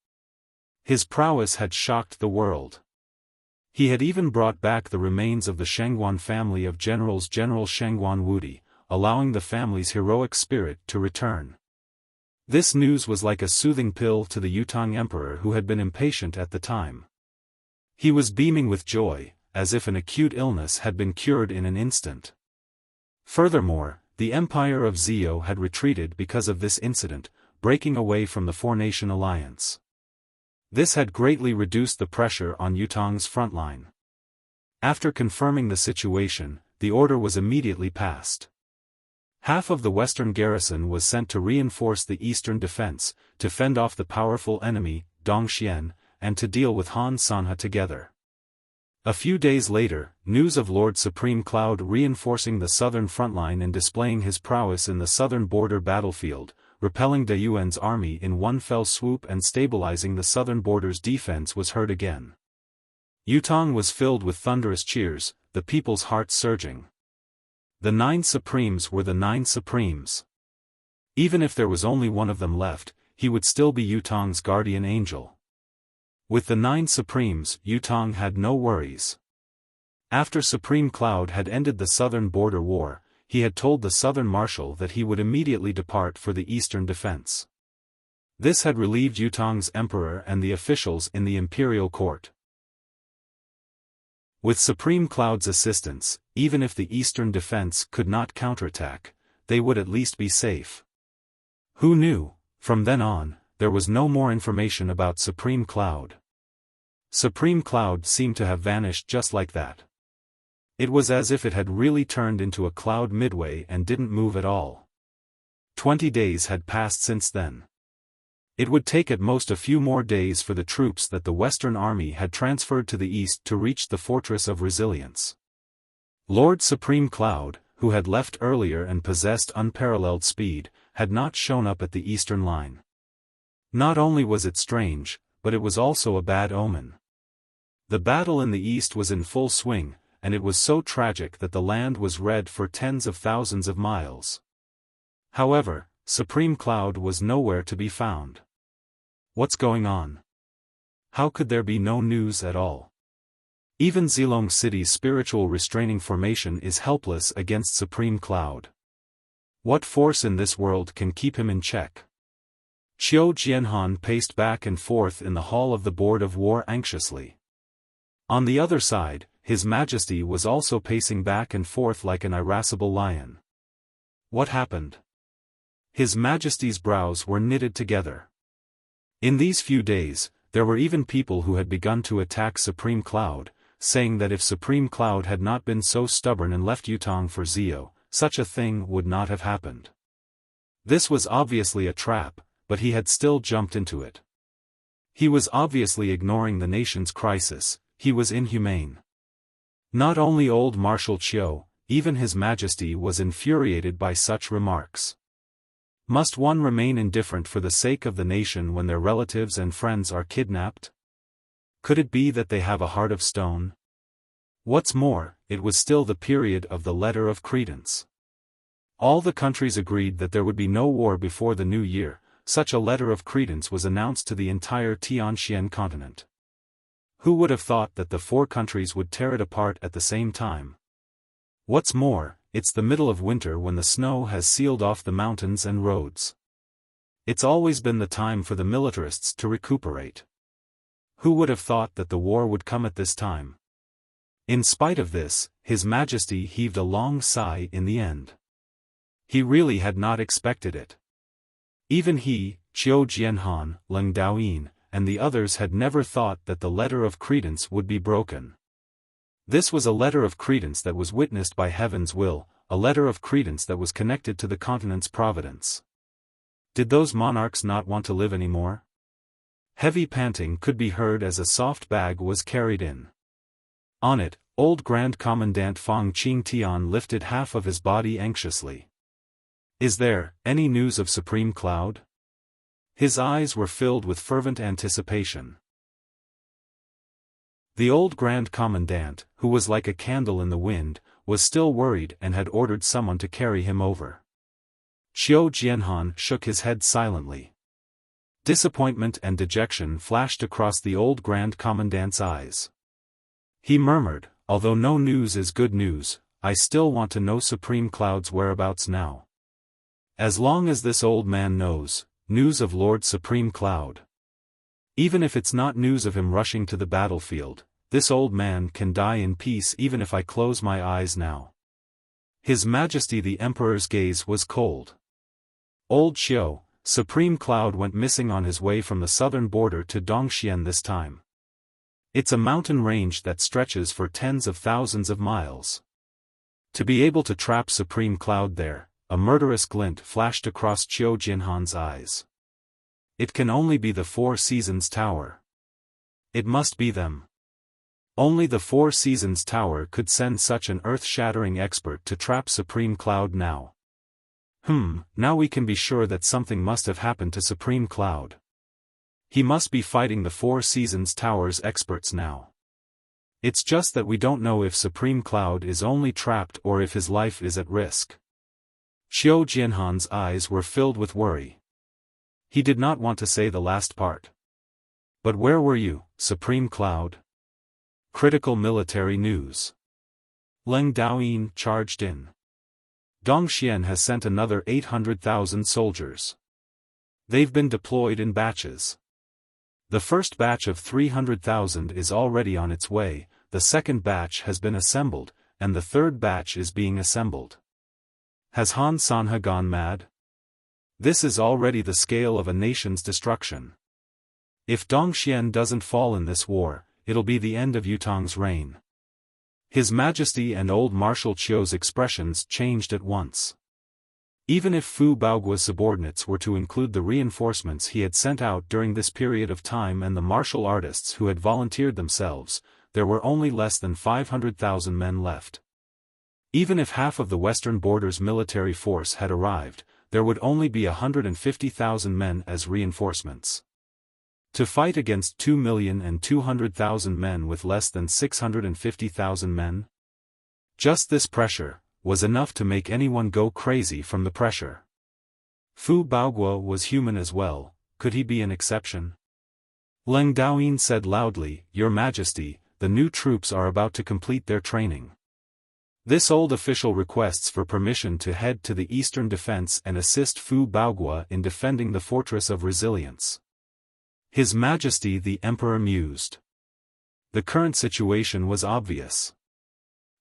His prowess had shocked the world. He had even brought back the remains of the Shangguan family of generals General Shangguan Wudi, allowing the family's heroic spirit to return. This news was like a soothing pill to the Yutong emperor who had been impatient at the time. He was beaming with joy, as if an acute illness had been cured in an instant. Furthermore, the Empire of Zio had retreated because of this incident, breaking away from the four-nation alliance. This had greatly reduced the pressure on Yutong's front line. After confirming the situation, the order was immediately passed. Half of the western garrison was sent to reinforce the eastern defense, to fend off the powerful enemy, Dongxian, and to deal with Han Sanhe together. A few days later, news of Lord Supreme Cloud reinforcing the southern frontline and displaying his prowess in the southern border battlefield, repelling De Yuan's army in one fell swoop and stabilizing the southern border's defense was heard again. Yutong was filled with thunderous cheers, the people's hearts surging. The 9 Supremes were the 9 Supremes. Even if there was only one of them left, he would still be Yutong's guardian angel. With the 9 Supremes, Yutong had no worries. After Supreme Cloud had ended the southern border war, he had told the southern marshal that he would immediately depart for the eastern defense. This had relieved Yutong's emperor and the officials in the imperial court. With Supreme Cloud's assistance, even if the eastern defense could not counterattack, they would at least be safe. Who knew? From then on, there was no more information about Supreme Cloud. Supreme Cloud seemed to have vanished just like that. It was as if it had really turned into a cloud midway and didn't move at all. 20 days had passed since then. It would take at most a few more days for the troops that the Western Army had transferred to the east to reach the Fortress of Resilience. Lord Supreme Cloud, who had left earlier and possessed unparalleled speed, had not shown up at the eastern line. Not only was it strange, but it was also a bad omen. The battle in the east was in full swing, and it was so tragic that the land was red for tens of thousands of miles. However, Supreme Cloud was nowhere to be found. What's going on? How could there be no news at all? Even Zilong City's spiritual restraining formation is helpless against Supreme Cloud. What force in this world can keep him in check? Qiu Jianhan paced back and forth in the hall of the Board of War anxiously. On the other side, His Majesty was also pacing back and forth like an irascible lion. What happened? His Majesty's brows were knitted together. In these few days, there were even people who had begun to attack Supreme Cloud, saying that if Supreme Cloud had not been so stubborn and left Yutong for Zio, such a thing would not have happened. This was obviously a trap, but he had still jumped into it. He was obviously ignoring the nation's crisis, he was inhumane. Not only old Marshal Qiu, even His Majesty was infuriated by such remarks. Must one remain indifferent for the sake of the nation when their relatives and friends are kidnapped? Could it be that they have a heart of stone? What's more, it was still the period of the letter of credence. All the countries agreed that there would be no war before the new year. Such a letter of credence was announced to the entire Tianxian continent. Who would have thought that the 4 countries would tear it apart at the same time? What's more, it's the middle of winter when the snow has sealed off the mountains and roads. It's always been the time for the militarists to recuperate. Who would have thought that the war would come at this time? In spite of this, His Majesty heaved a long sigh in the end. He really had not expected it. Even he, Qiu Jianhan, Leng Daoyin, and the others had never thought that the letter of credence would be broken. This was a letter of credence that was witnessed by heaven's will, a letter of credence that was connected to the continent's providence. Did those monarchs not want to live anymore? Heavy panting could be heard as a soft bag was carried in. On it, old Grand Commandant Fong Qingtian lifted half of his body anxiously. Is there any news of Supreme Cloud? His eyes were filled with fervent anticipation. The old Grand Commandant, who was like a candle in the wind, was still worried and had ordered someone to carry him over. Xiao Jianhan shook his head silently. Disappointment and dejection flashed across the old Grand Commandant's eyes. He murmured, although no news is good news, I still want to know Supreme Cloud's whereabouts now. As long as this old man knows, news of Lord Supreme Cloud. Even if it's not news of him rushing to the battlefield, this old man can die in peace even if I close my eyes now. His Majesty the Emperor's gaze was cold. Old Xiao, Supreme Cloud went missing on his way from the southern border to Dongxian this time. It's a mountain range that stretches for tens of thousands of miles. To be able to trap Supreme Cloud there, a murderous glint flashed across Xiao Jianhan's eyes. It can only be the Four Seasons Tower. It must be them. Only the Four Seasons Tower could send such an earth-shattering expert to trap Supreme Cloud now. Now we can be sure that something must have happened to Supreme Cloud. He must be fighting the Four Seasons Tower's experts now. It's just that we don't know if Supreme Cloud is only trapped or if his life is at risk. Xiao Jianhan's eyes were filled with worry. He did not want to say the last part. But where were you, Supreme Cloud? Critical military news. Leng Daoyin charged in. Dongxian has sent another 800,000 soldiers. They've been deployed in batches. The first batch of 300,000 is already on its way, the second batch has been assembled, and the third batch is being assembled. Has Han Sanhe gone mad? This is already the scale of a nation's destruction. If Dongxian doesn't fall in this war, it'll be the end of Yutong's reign. His Majesty and old Marshal Qiu's expressions changed at once. Even if Fu Baoguo's subordinates were to include the reinforcements he had sent out during this period of time and the martial artists who had volunteered themselves, there were only less than 500,000 men left. Even if half of the western border's military force had arrived, there would only be 150,000 men as reinforcements. To fight against 2,200,000 men with less than 650,000 men? Just this pressure was enough to make anyone go crazy from the pressure. Fu Baoguo was human as well, could he be an exception? Leng Daoyin said loudly, Your Majesty, the new troops are about to complete their training. This old official requests for permission to head to the eastern defense and assist Fu Baoguo in defending the Fortress of Resilience. His Majesty the Emperor mused. The current situation was obvious.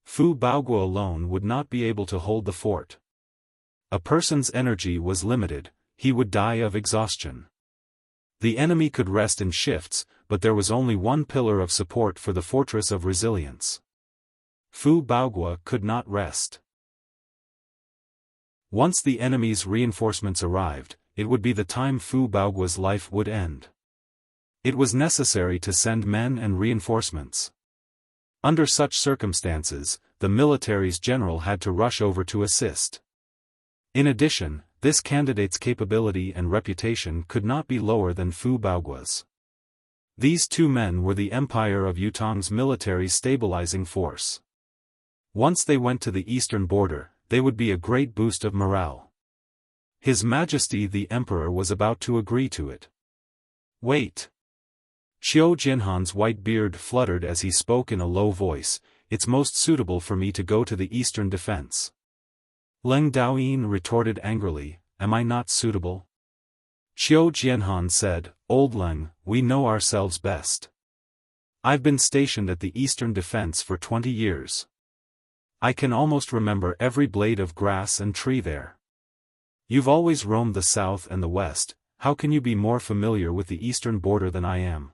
Fu Baoguo alone would not be able to hold the fort. A person's energy was limited, he would die of exhaustion. The enemy could rest in shifts, but there was only one pillar of support for the Fortress of Resilience. Fu Baoguo could not rest. Once the enemy's reinforcements arrived, it would be the time Fu Baoguo's life would end. It was necessary to send men and reinforcements. Under such circumstances, the military's general had to rush over to assist. In addition, this candidate's capability and reputation could not be lower than Fu Baoguo's. These two men were the Empire of Yutong's military stabilizing force. Once they went to the eastern border, they would be a great boost of morale. His Majesty the Emperor was about to agree to it. Wait. Xiao Jianhan's white beard fluttered as he spoke in a low voice, It's most suitable for me to go to the eastern defense. Leng Daoyin retorted angrily, Am I not suitable? Xiao Jianhan said, Old Leng, we know ourselves best. I've been stationed at the eastern defense for 20 years. I can almost remember every blade of grass and tree there. You've always roamed the south and the west, how can you be more familiar with the eastern border than I am?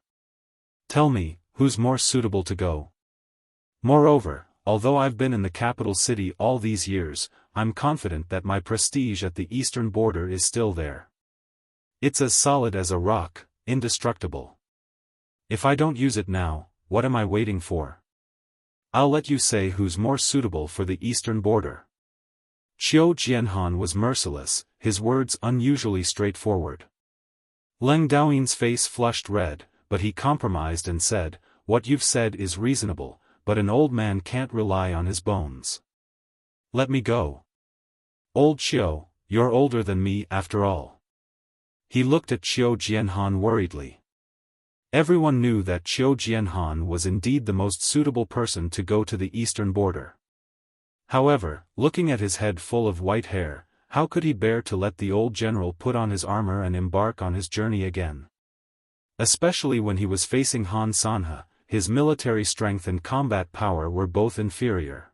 Tell me, who's more suitable to go? Moreover, although I've been in the capital city all these years, I'm confident that my prestige at the eastern border is still there. It's as solid as a rock, indestructible. If I don't use it now, what am I waiting for? I'll let you say who's more suitable for the eastern border. Qiu Jianhan was merciless, his words unusually straightforward. Leng Daoyin's face flushed red, but he compromised and said, "What you've said is reasonable, but an old man can't rely on his bones. Let me go." "Old Qiu, you're older than me after all." He looked at Qiu Jianhan worriedly. Everyone knew that Qiu Jianhan was indeed the most suitable person to go to the eastern border. However, looking at his head full of white hair, how could he bear to let the old general put on his armor and embark on his journey again? Especially when he was facing Han Sanhe, his military strength and combat power were both inferior.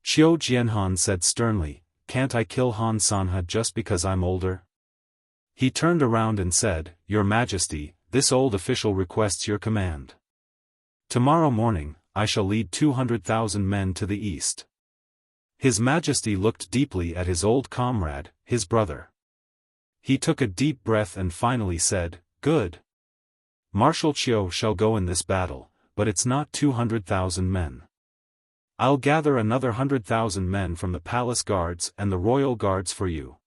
Qiu Jianhan said sternly, "Can't I kill Han Sanhe just because I'm older?" He turned around and said, "Your Majesty, this old official requests your command. Tomorrow morning, I shall lead 200,000 men to the east." His Majesty looked deeply at his old comrade, his brother. He took a deep breath and finally said, "Good. Marshal Qiu shall go in this battle, but it's not 200,000 men. I'll gather another 100,000 men from the palace guards and the royal guards for you.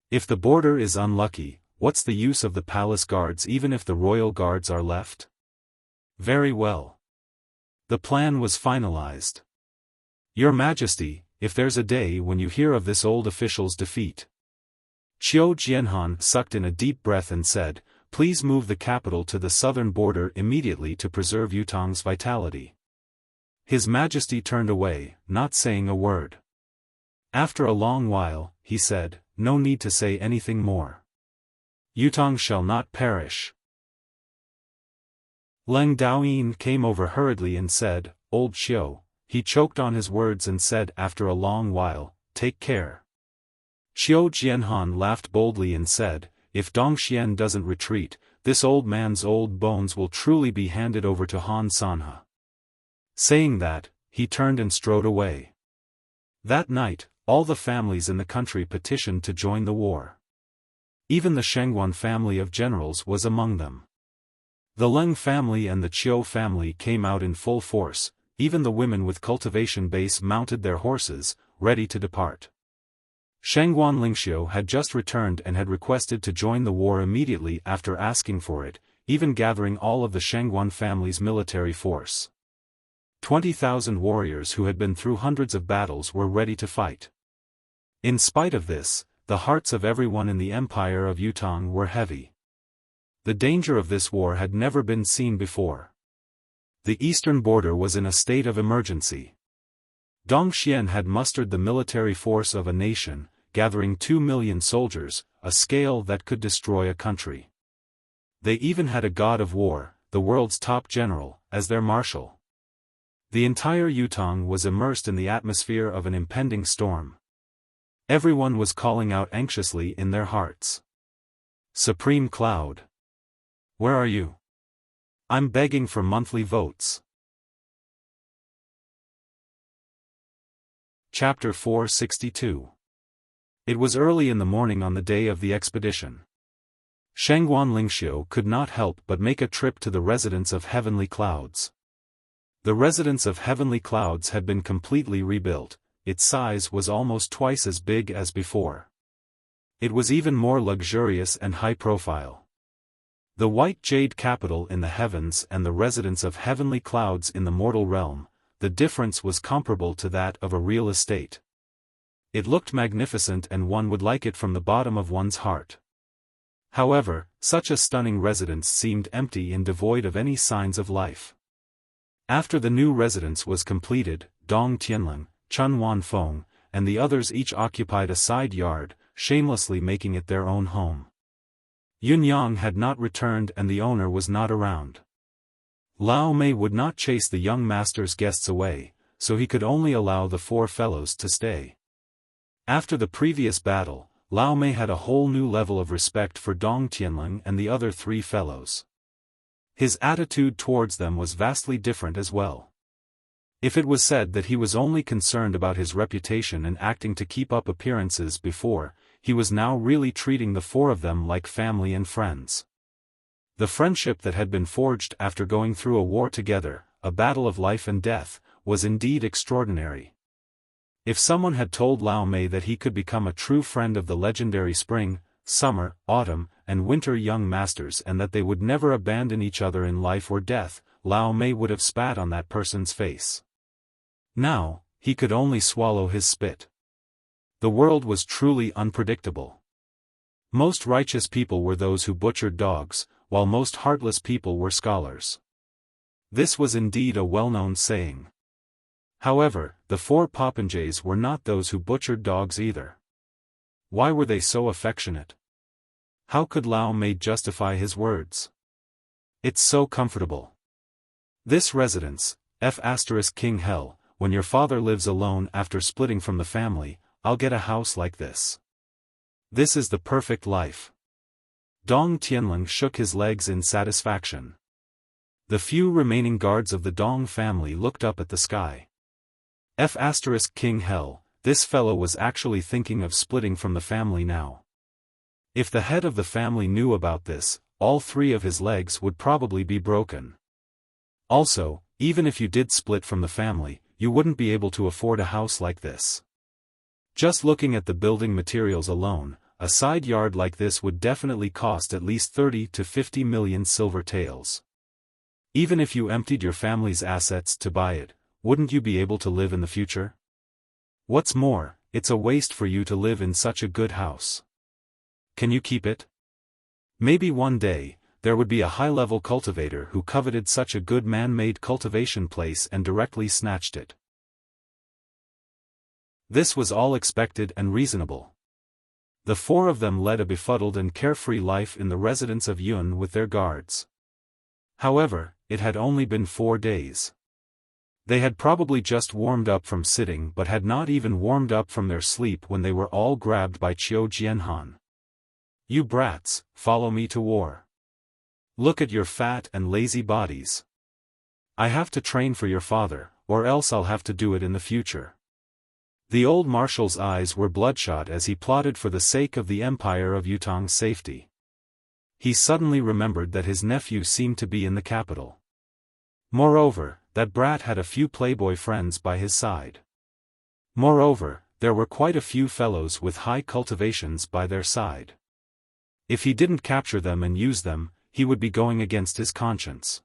If the border is unlucky, what's the use of the palace guards even if the royal guards are left?" Very well. The plan was finalized. "Your Majesty, if there's a day when you hear of this old official's defeat." Qiu Jianhan sucked in a deep breath and said, "Please move the capital to the southern border immediately to preserve Yutong's vitality." His Majesty turned away, not saying a word. After a long while, he said, "No need to say anything more. Yutong shall not perish." Leng Daoyin came over hurriedly and said, "Old Qiu." He choked on his words and said after a long while, "Take care." Qiu Jianhan laughed boldly and said, "If Dongxian doesn't retreat, this old man's old bones will truly be handed over to Han Sanhe." Saying that, he turned and strode away. That night, all the families in the country petitioned to join the war. Even the Shengguan family of generals was among them. The Leng family and the Qiu family came out in full force, even the women with cultivation base mounted their horses, ready to depart. Shengguan Lingxiu had just returned and had requested to join the war immediately after asking for it, even gathering all of the Shengguan family's military force. 20,000 warriors who had been through hundreds of battles were ready to fight. In spite of this, the hearts of everyone in the empire of Yutong were heavy. The danger of this war had never been seen before. The eastern border was in a state of emergency. Dongxian had mustered the military force of a nation, gathering 2 million soldiers, a scale that could destroy a country. They even had a god of war, the world's top general, as their marshal. The entire Yutong was immersed in the atmosphere of an impending storm. Everyone was calling out anxiously in their hearts. "Supreme Cloud. Where are you? I'm begging for monthly votes." Chapter 462. It was early in the morning on the day of the expedition. Shengguan Lingxiu could not help but make a trip to the residence of Heavenly Clouds. The residence of Heavenly Clouds had been completely rebuilt. Its size was almost twice as big as before. It was even more luxurious and high-profile. The white jade capital in the heavens and the residence of Heavenly Clouds in the mortal realm, the difference was comparable to that of a real estate. It looked magnificent and one would like it from the bottom of one's heart. However, such a stunning residence seemed empty and devoid of any signs of life. After the new residence was completed, Dong Tianling, Chun Wanfeng, and the others each occupied a side yard, shamelessly making it their own home. Yun Yang had not returned and the owner was not around. Lao Mei would not chase the young master's guests away, so he could only allow the 4 fellows to stay. After the previous battle, Lao Mei had a whole new level of respect for Dong Tianling and the other three fellows. His attitude towards them was vastly different as well. If it was said that he was only concerned about his reputation and acting to keep up appearances before, he was now really treating the four of them like family and friends. The friendship that had been forged after going through a war together, a battle of life and death, was indeed extraordinary. If someone had told Lao Mei that he could become a true friend of the legendary spring, summer, autumn, and winter young masters and that they would never abandon each other in life or death, Lao Mei would have spat on that person's face. Now, he could only swallow his spit. The world was truly unpredictable. Most righteous people were those who butchered dogs, while most heartless people were scholars. This was indeed a well-known saying. However, the four popinjays were not those who butchered dogs either. Why were they so affectionate? How could Lao Mei justify his words? It's so comfortable. This residence, King Hell, when your father lives alone after splitting from the family, I'll get a house like this. This is the perfect life. Dong Tianling shook his legs in satisfaction. The few remaining guards of the Dong family looked up at the sky. King Hell, this fellow was actually thinking of splitting from the family now. If the head of the family knew about this, all three of his legs would probably be broken. Also, even if you did split from the family, you wouldn't be able to afford a house like this. Just looking at the building materials alone, a side yard like this would definitely cost at least 30 to 50 million silver taels. Even if you emptied your family's assets to buy it, wouldn't you be able to live in the future? What's more, it's a waste for you to live in such a good house. Can you keep it? Maybe one day, there would be a high-level cultivator who coveted such a good man-made cultivation place and directly snatched it. This was all expected and reasonable. The four of them led a befuddled and carefree life in the residence of Yun with their guards. However, it had only been 4 days. They had probably just warmed up from sitting but had not even warmed up from their sleep when they were all grabbed by Qiu Jianhan. You brats, follow me to war. Look at your fat and lazy bodies. I have to train for your father, or else I'll have to do it in the future. The old marshal's eyes were bloodshot as he plotted for the sake of the Empire of Yutong's safety. He suddenly remembered that his nephew seemed to be in the capital. Moreover, that brat had a few playboy friends by his side. Moreover, there were quite a few fellows with high cultivations by their side. If he didn't capture them and use them, he would be going against his conscience.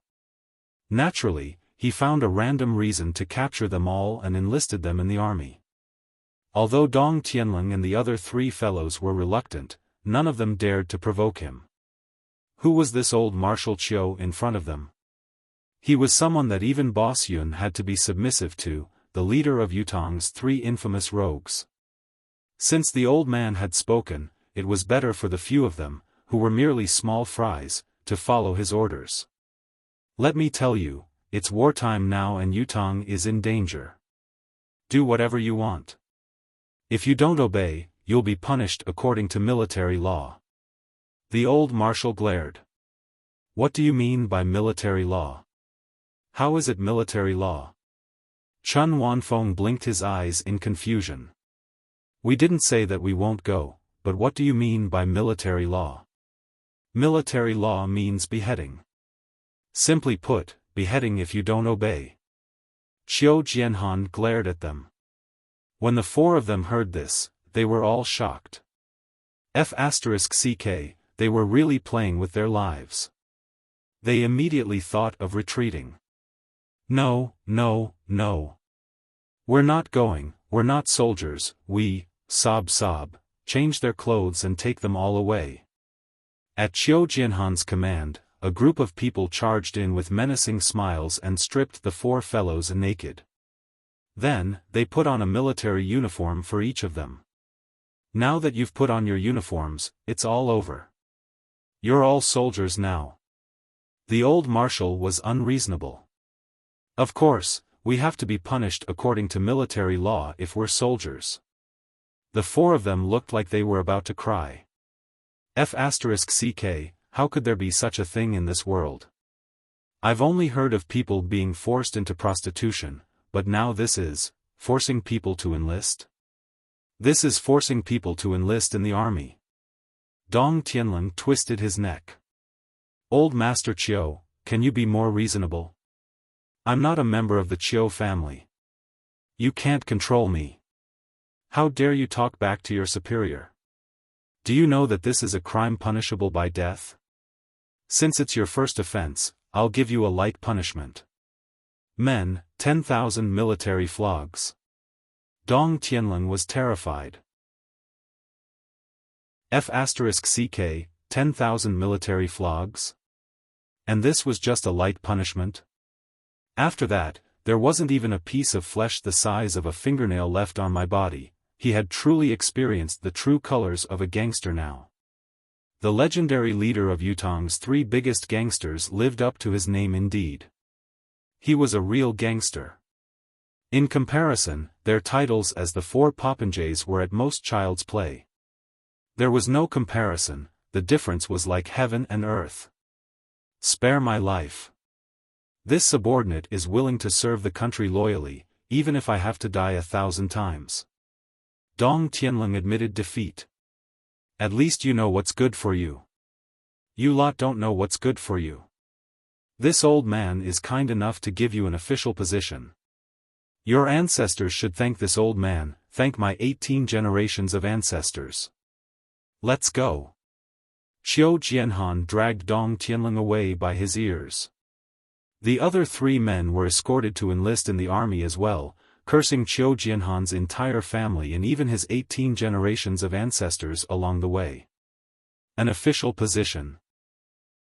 Naturally, he found a random reason to capture them all and enlisted them in the army. Although Dong Tianling and the other three fellows were reluctant, none of them dared to provoke him. Who was this old Marshal Qiu in front of them? He was someone that even Boss Yun had to be submissive to, the leader of Yutong's three infamous rogues. Since the old man had spoken, it was better for the few of them, who were merely small fries, to follow his orders. Let me tell you, it's wartime now and Yutong is in danger. Do whatever you want. If you don't obey, you'll be punished according to military law. The old marshal glared. What do you mean by military law? How is it military law? Chun Wanfeng blinked his eyes in confusion. We didn't say that we won't go, but what do you mean by military law? Military law means beheading. Simply put, beheading if you don't obey. Qiu Jianhan glared at them. When the four of them heard this, they were all shocked. They were really playing with their lives. They immediately thought of retreating. No, no, no. We're not going, we're not soldiers, we, sob, change their clothes and take them all away. At Qiu Jianhan's command, a group of people charged in with menacing smiles and stripped the four fellows naked. Then, they put on a military uniform for each of them. Now that you've put on your uniforms, it's all over. You're all soldiers now. The old marshal was unreasonable. Of course, we have to be punished according to military law if we're soldiers. The four of them looked like they were about to cry. F***ck, how could there be such a thing in this world? I've only heard of people being forced into prostitution, but now this is, forcing people to enlist? This is forcing people to enlist in the army. Dong Tianling twisted his neck. Old Master Qiu, can you be more reasonable? I'm not a member of the Qiu family. You can't control me. How dare you talk back to your superior? Do you know that this is a crime punishable by death? Since it's your first offense, I'll give you a light punishment. Men, 10,000 military flogs. Dong Tianling was terrified. F***ck, 10,000 military flogs? And this was just a light punishment? After that, there wasn't even a piece of flesh the size of a fingernail left on my body. He had truly experienced the true colors of a gangster now. The legendary leader of Yutong's three biggest gangsters lived up to his name indeed. He was a real gangster. In comparison, their titles as the four popinjays were at most child's play. There was no comparison, the difference was like heaven and earth. Spare my life. This subordinate is willing to serve the country loyally, even if I have to die 1,000 times. Dong Tianling admitted defeat. At least you know what's good for you. You lot don't know what's good for you. This old man is kind enough to give you an official position. Your ancestors should thank this old man, thank my 18 generations of ancestors. Let's go. Qiu Jianhan dragged Dong Tianling away by his ears. The other three men were escorted to enlist in the army as well, cursing Qiu Jianhan's entire family and even his 18 generations of ancestors along the way. An official position.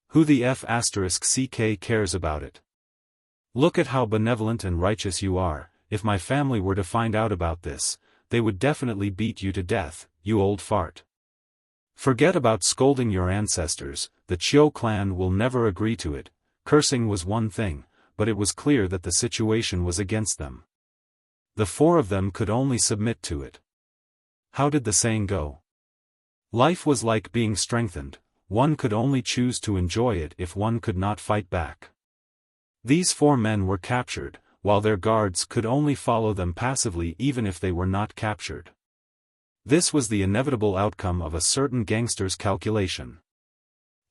Who the F***ck cares about it? Look at how benevolent and righteous you are. If my family were to find out about this, they would definitely beat you to death, you old fart. Forget about scolding your ancestors, the Qiu clan will never agree to it. Cursing was one thing, but it was clear that the situation was against them. The four of them could only submit to it. How did the saying go? Life was like being strengthened, one could only choose to enjoy it if one could not fight back. These four men were captured, while their guards could only follow them passively even if they were not captured. This was the inevitable outcome of a certain gangster's calculation.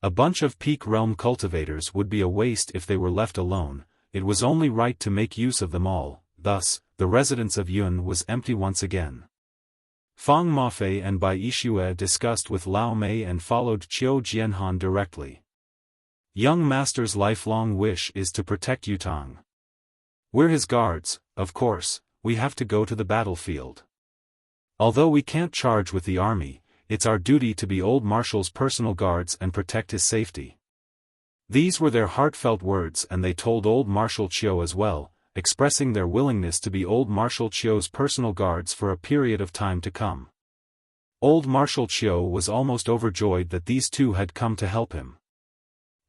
A bunch of peak realm cultivators would be a waste if they were left alone, it was only right to make use of them all, thus, the residence of Yun was empty once again. Fang Mafei and Bai Yixue discussed with Lao Mei and followed Qiu Jianhan directly. Young master's lifelong wish is to protect Yutong. We're his guards, of course, we have to go to the battlefield. Although we can't charge with the army, it's our duty to be old Marshal's personal guards and protect his safety. These were their heartfelt words and they told old Marshal Qiu as well, expressing their willingness to be old Marshal Qiu's personal guards for a period of time to come. Old Marshal Qiu was almost overjoyed that these two had come to help him.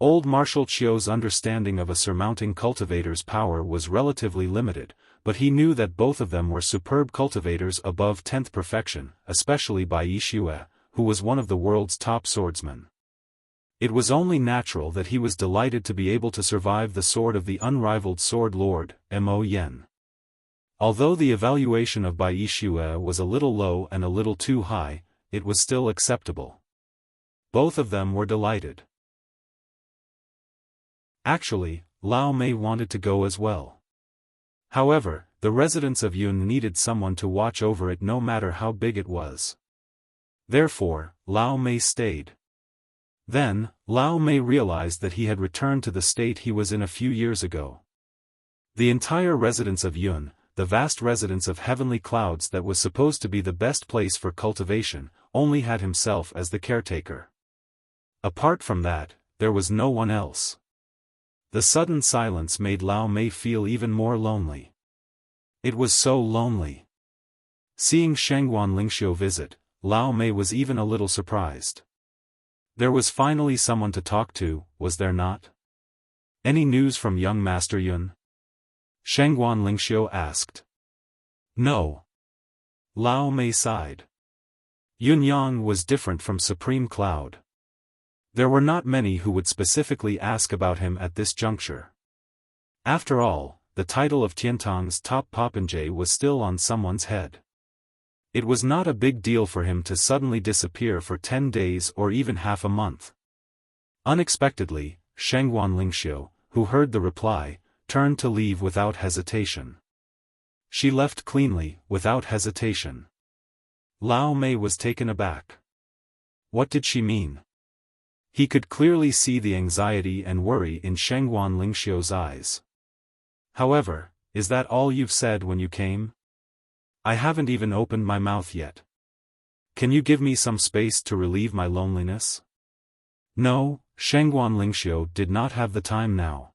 Old Marshal Qiu's understanding of a surmounting cultivator's power was relatively limited, but he knew that both of them were superb cultivators above 10th perfection, especially Bai Yixue, who was one of the world's top swordsmen. It was only natural that he was delighted to be able to survive the sword of the unrivaled sword lord, Mo Yen. Although the evaluation of Bai Yixue was a little low and a little too high, it was still acceptable. Both of them were delighted. Actually, Lao Mei wanted to go as well. However, the residents of Yun needed someone to watch over it no matter how big it was. Therefore, Lao Mei stayed. Then, Lao Mei realized that he had returned to the state he was in a few years ago. The entire residence of Yun, the vast residence of heavenly clouds that was supposed to be the best place for cultivation, only had himself as the caretaker. Apart from that, there was no one else. The sudden silence made Lao Mei feel even more lonely. It was so lonely. Seeing Shangguan Lingxiu visit, Lao Mei was even a little surprised. There was finally someone to talk to, was there not? Any news from young Master Yun? Shangguan Lingxiu asked. No. Lao Mei sighed. Yunyang was different from Supreme Cloud. There were not many who would specifically ask about him at this juncture. After all, the title of Tiantong's top popinjay was still on someone's head. It was not a big deal for him to suddenly disappear for 10 days or even half a month. Unexpectedly, Shengguan Lingxiu, who heard the reply, turned to leave without hesitation. She left cleanly, without hesitation. Lao Mei was taken aback. What did she mean? He could clearly see the anxiety and worry in Shengguan Lingxiu's eyes. However, is that all you've said when you came? I haven't even opened my mouth yet. Can you give me some space to relieve my loneliness? No, Shengguan Lingxiu did not have the time now.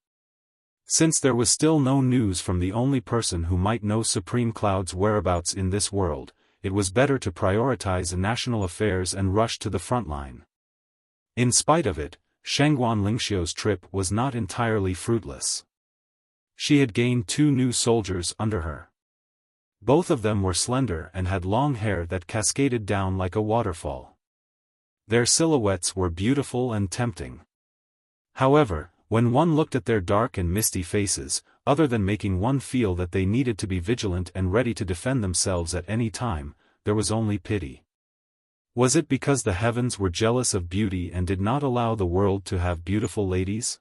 Since there was still no news from the only person who might know Supreme Cloud's whereabouts in this world, it was better to prioritize national affairs and rush to the front line. In spite of it, Shengguan Lingxiu's trip was not entirely fruitless. She had gained 2 new soldiers under her. Both of them were slender and had long hair that cascaded down like a waterfall. Their silhouettes were beautiful and tempting. However, when one looked at their dark and misty faces, other than making one feel that they needed to be vigilant and ready to defend themselves at any time, there was only pity. Was it because the heavens were jealous of beauty and did not allow the world to have beautiful ladies?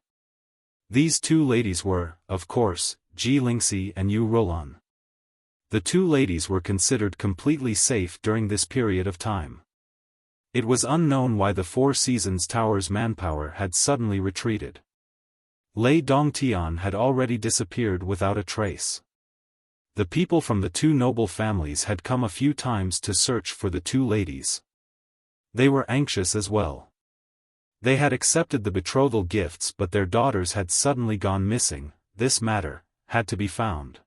These 2 ladies were, of course, Ji Lingxi and Yu Rolan. The 2 ladies were considered completely safe during this period of time. It was unknown why the 4 Seasons Tower's manpower had suddenly retreated. Lei Dongtian had already disappeared without a trace. The people from the 2 noble families had come a few times to search for the 2 ladies. They were anxious as well. They had accepted the betrothal gifts, but their daughters had suddenly gone missing. This matter had to be found.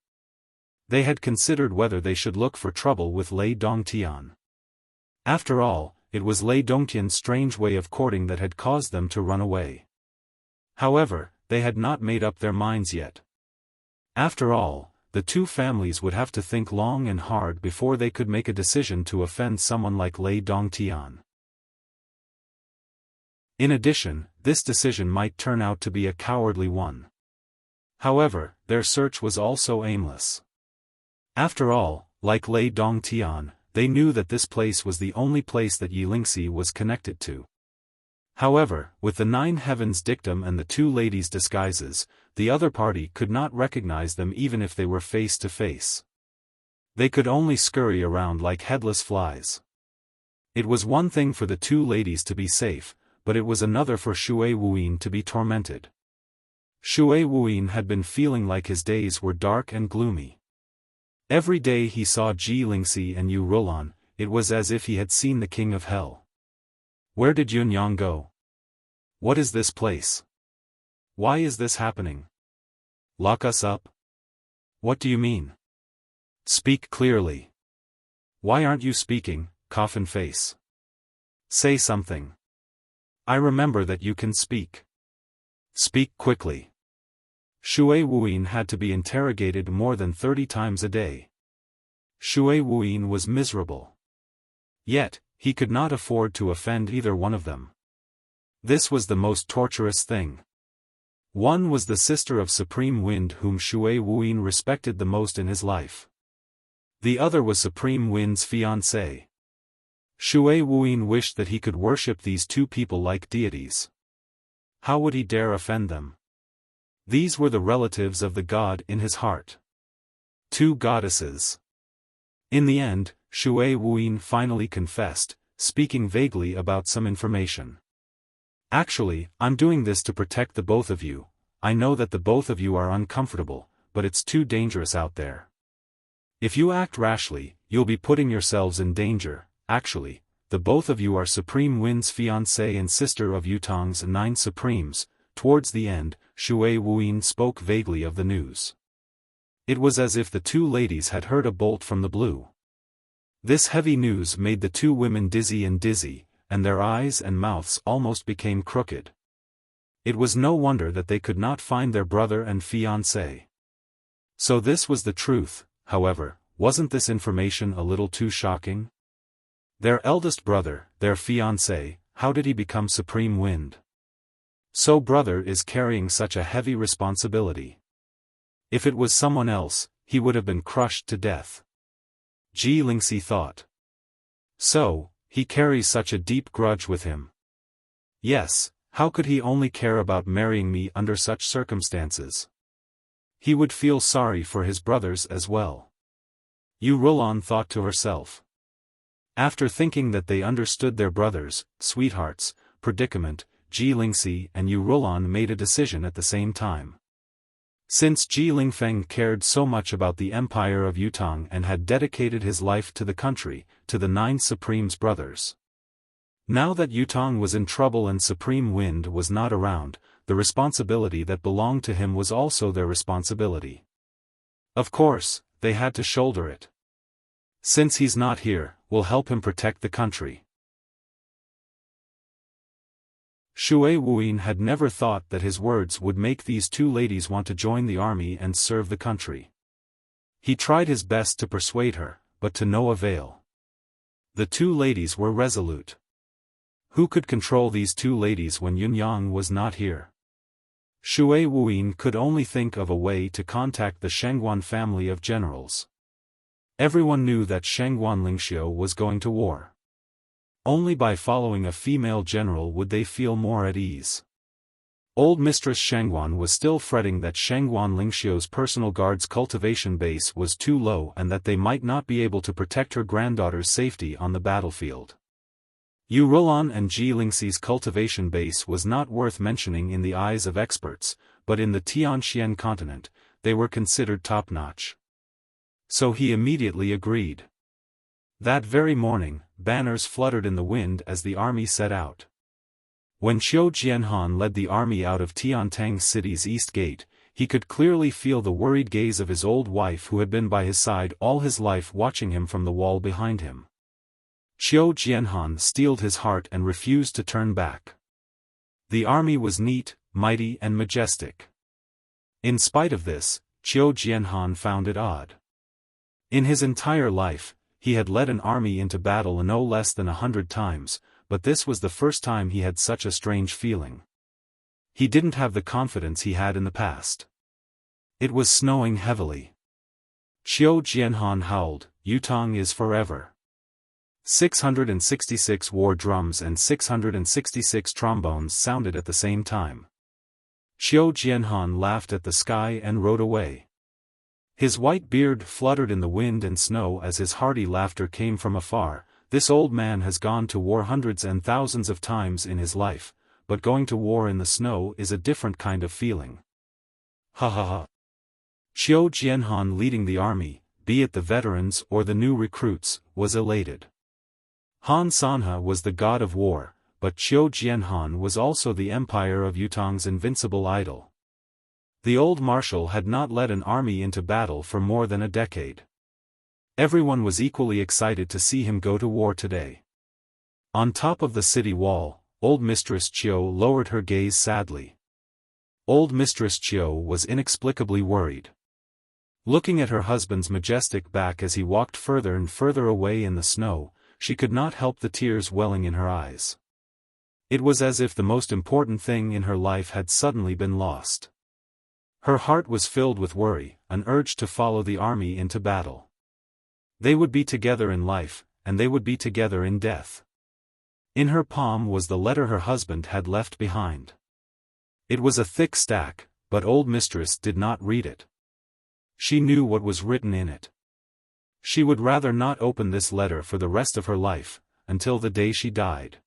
They had considered whether they should look for trouble with Lei Dongtian. After all, it was Lei Dongtian's strange way of courting that had caused them to run away. However, they had not made up their minds yet. After all, the 2 families would have to think long and hard before they could make a decision to offend someone like Lei Dongtian. In addition, this decision might turn out to be a cowardly one. However, their search was also aimless. After all, like Lei Dongtian, they knew that this place was the only place that Yi Lingxi was connected to. However, with the 9 heavens dictum and the 2 ladies' disguises, the other party could not recognize them even if they were face to face. They could only scurry around like headless flies. It was one thing for the 2 ladies to be safe, but it was another for Shui Wuyin to be tormented. Shui Wuyin had been feeling like his days were dark and gloomy. Every day he saw Ji Lingxi and Yu Rolan, it was as if he had seen the king of hell. Where did Yunyang go? What is this place? Why is this happening? Lock us up? What do you mean? Speak clearly. Why aren't you speaking, coffin face? Say something. I remember that you can speak. Speak quickly. Shui Wuyin had to be interrogated more than 30 times a day. Shui Wuyin was miserable. Yet, he could not afford to offend either one of them. This was the most torturous thing. One was the sister of Supreme Wind whom Shui Wuyin respected the most in his life. The other was Supreme Wind's fiancée. Shui Wuyin wished that he could worship these 2 people like deities. How would he dare offend them? These were the relatives of the god in his heart. 2 goddesses. In the end, Shui Wuyin finally confessed, speaking vaguely about some information. Actually, I'm doing this to protect the both of you. I know that the both of you are uncomfortable, but it's too dangerous out there. If you act rashly, you'll be putting yourselves in danger. Actually, the both of you are Supreme Wind's fiancée and sister of Yutong's 9 Supremes. Towards the end, Shui Wuyin spoke vaguely of the news. It was as if the 2 ladies had heard a bolt from the blue. This heavy news made the 2 women dizzy, and their eyes and mouths almost became crooked. It was no wonder that they could not find their brother and fiancé. So this was the truth. However, wasn't this information a little too shocking? Their eldest brother, their fiancé, how did he become supreme wind? So brother is carrying such a heavy responsibility. If it was someone else, he would have been crushed to death. Ji Lingxi thought. So, he carries such a deep grudge with him. Yes, how could he only care about marrying me under such circumstances? He would feel sorry for his brothers as well. Yu Rulan thought to herself. After thinking that they understood their brothers, sweethearts, predicament, Ji Lingxi and Yu Rulan made a decision at the same time. Since Ji Lingfeng cared so much about the empire of Yutang and had dedicated his life to the country, to the 9 Supreme's brothers. Now that Yutang was in trouble and Supreme Wind was not around, the responsibility that belonged to him was also their responsibility. Of course, they had to shoulder it. Since he's not here, we'll help him protect the country. Shui Wuyin had never thought that his words would make these 2 ladies want to join the army and serve the country. He tried his best to persuade her, but to no avail. The 2 ladies were resolute. Who could control these 2 ladies when Yunyang was not here? Shui Wuyin could only think of a way to contact the Shengguan family of generals. Everyone knew that Shengguan Lingxiu was going to war. Only by following a female general would they feel more at ease. Old Mistress Shengguan was still fretting that Shengguan Lingxiu's personal guard's cultivation base was too low and that they might not be able to protect her granddaughter's safety on the battlefield. Yu Rulan and Ji Lingxi's cultivation base was not worth mentioning in the eyes of experts, but in the Tianxian continent, they were considered top-notch. So he immediately agreed. That very morning, banners fluttered in the wind as the army set out. When Qiu Jianhan led the army out of Tiantang City's east gate, he could clearly feel the worried gaze of his old wife who had been by his side all his life watching him from the wall behind him. Qiu Jianhan steeled his heart and refused to turn back. The army was neat, mighty and majestic. In spite of this, Qiu Jianhan found it odd. In his entire life, he had led an army into battle no less than 100 times, but this was the first time he had such a strange feeling. He didn't have the confidence he had in the past. It was snowing heavily. Qiu Jianhan howled, "Yutang is forever." 666 war drums and 666 trombones sounded at the same time. Qiu Jianhan laughed at the sky and rode away. His white beard fluttered in the wind and snow as his hearty laughter came from afar. This old man has gone to war hundreds and thousands of times in his life, but going to war in the snow is a different kind of feeling. Ha ha ha. Qiu Jianhan leading the army, be it the veterans or the new recruits, was elated. Han Sanhe was the god of war, but Qiu Jianhan was also the empire of Yutang's invincible idol. The old marshal had not led an army into battle for more than a decade. Everyone was equally excited to see him go to war today. On top of the city wall, old Mistress Qiu lowered her gaze sadly. Old Mistress Qiu was inexplicably worried. Looking at her husband's majestic back as he walked further and further away in the snow, she could not help the tears welling in her eyes. It was as if the most important thing in her life had suddenly been lost. Her heart was filled with worry, an urge to follow the army into battle. They would be together in life, and they would be together in death. In her palm was the letter her husband had left behind. It was a thick stack, but old mistress did not read it. She knew what was written in it. She would rather not open this letter for the rest of her life, until the day she died.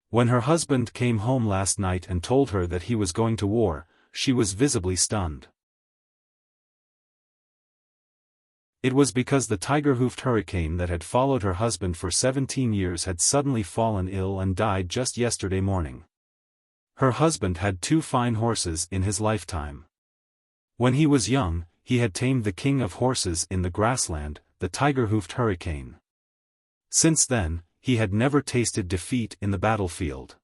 When her husband came home last night and told her that he was going to war, she was visibly stunned. It was because the tiger-hoofed hurricane that had followed her husband for 17 years had suddenly fallen ill and died just yesterday morning. Her husband had 2 fine horses in his lifetime. When he was young, he had tamed the king of horses in the grassland, the tiger-hoofed hurricane. Since then, he had never tasted defeat in the battlefield.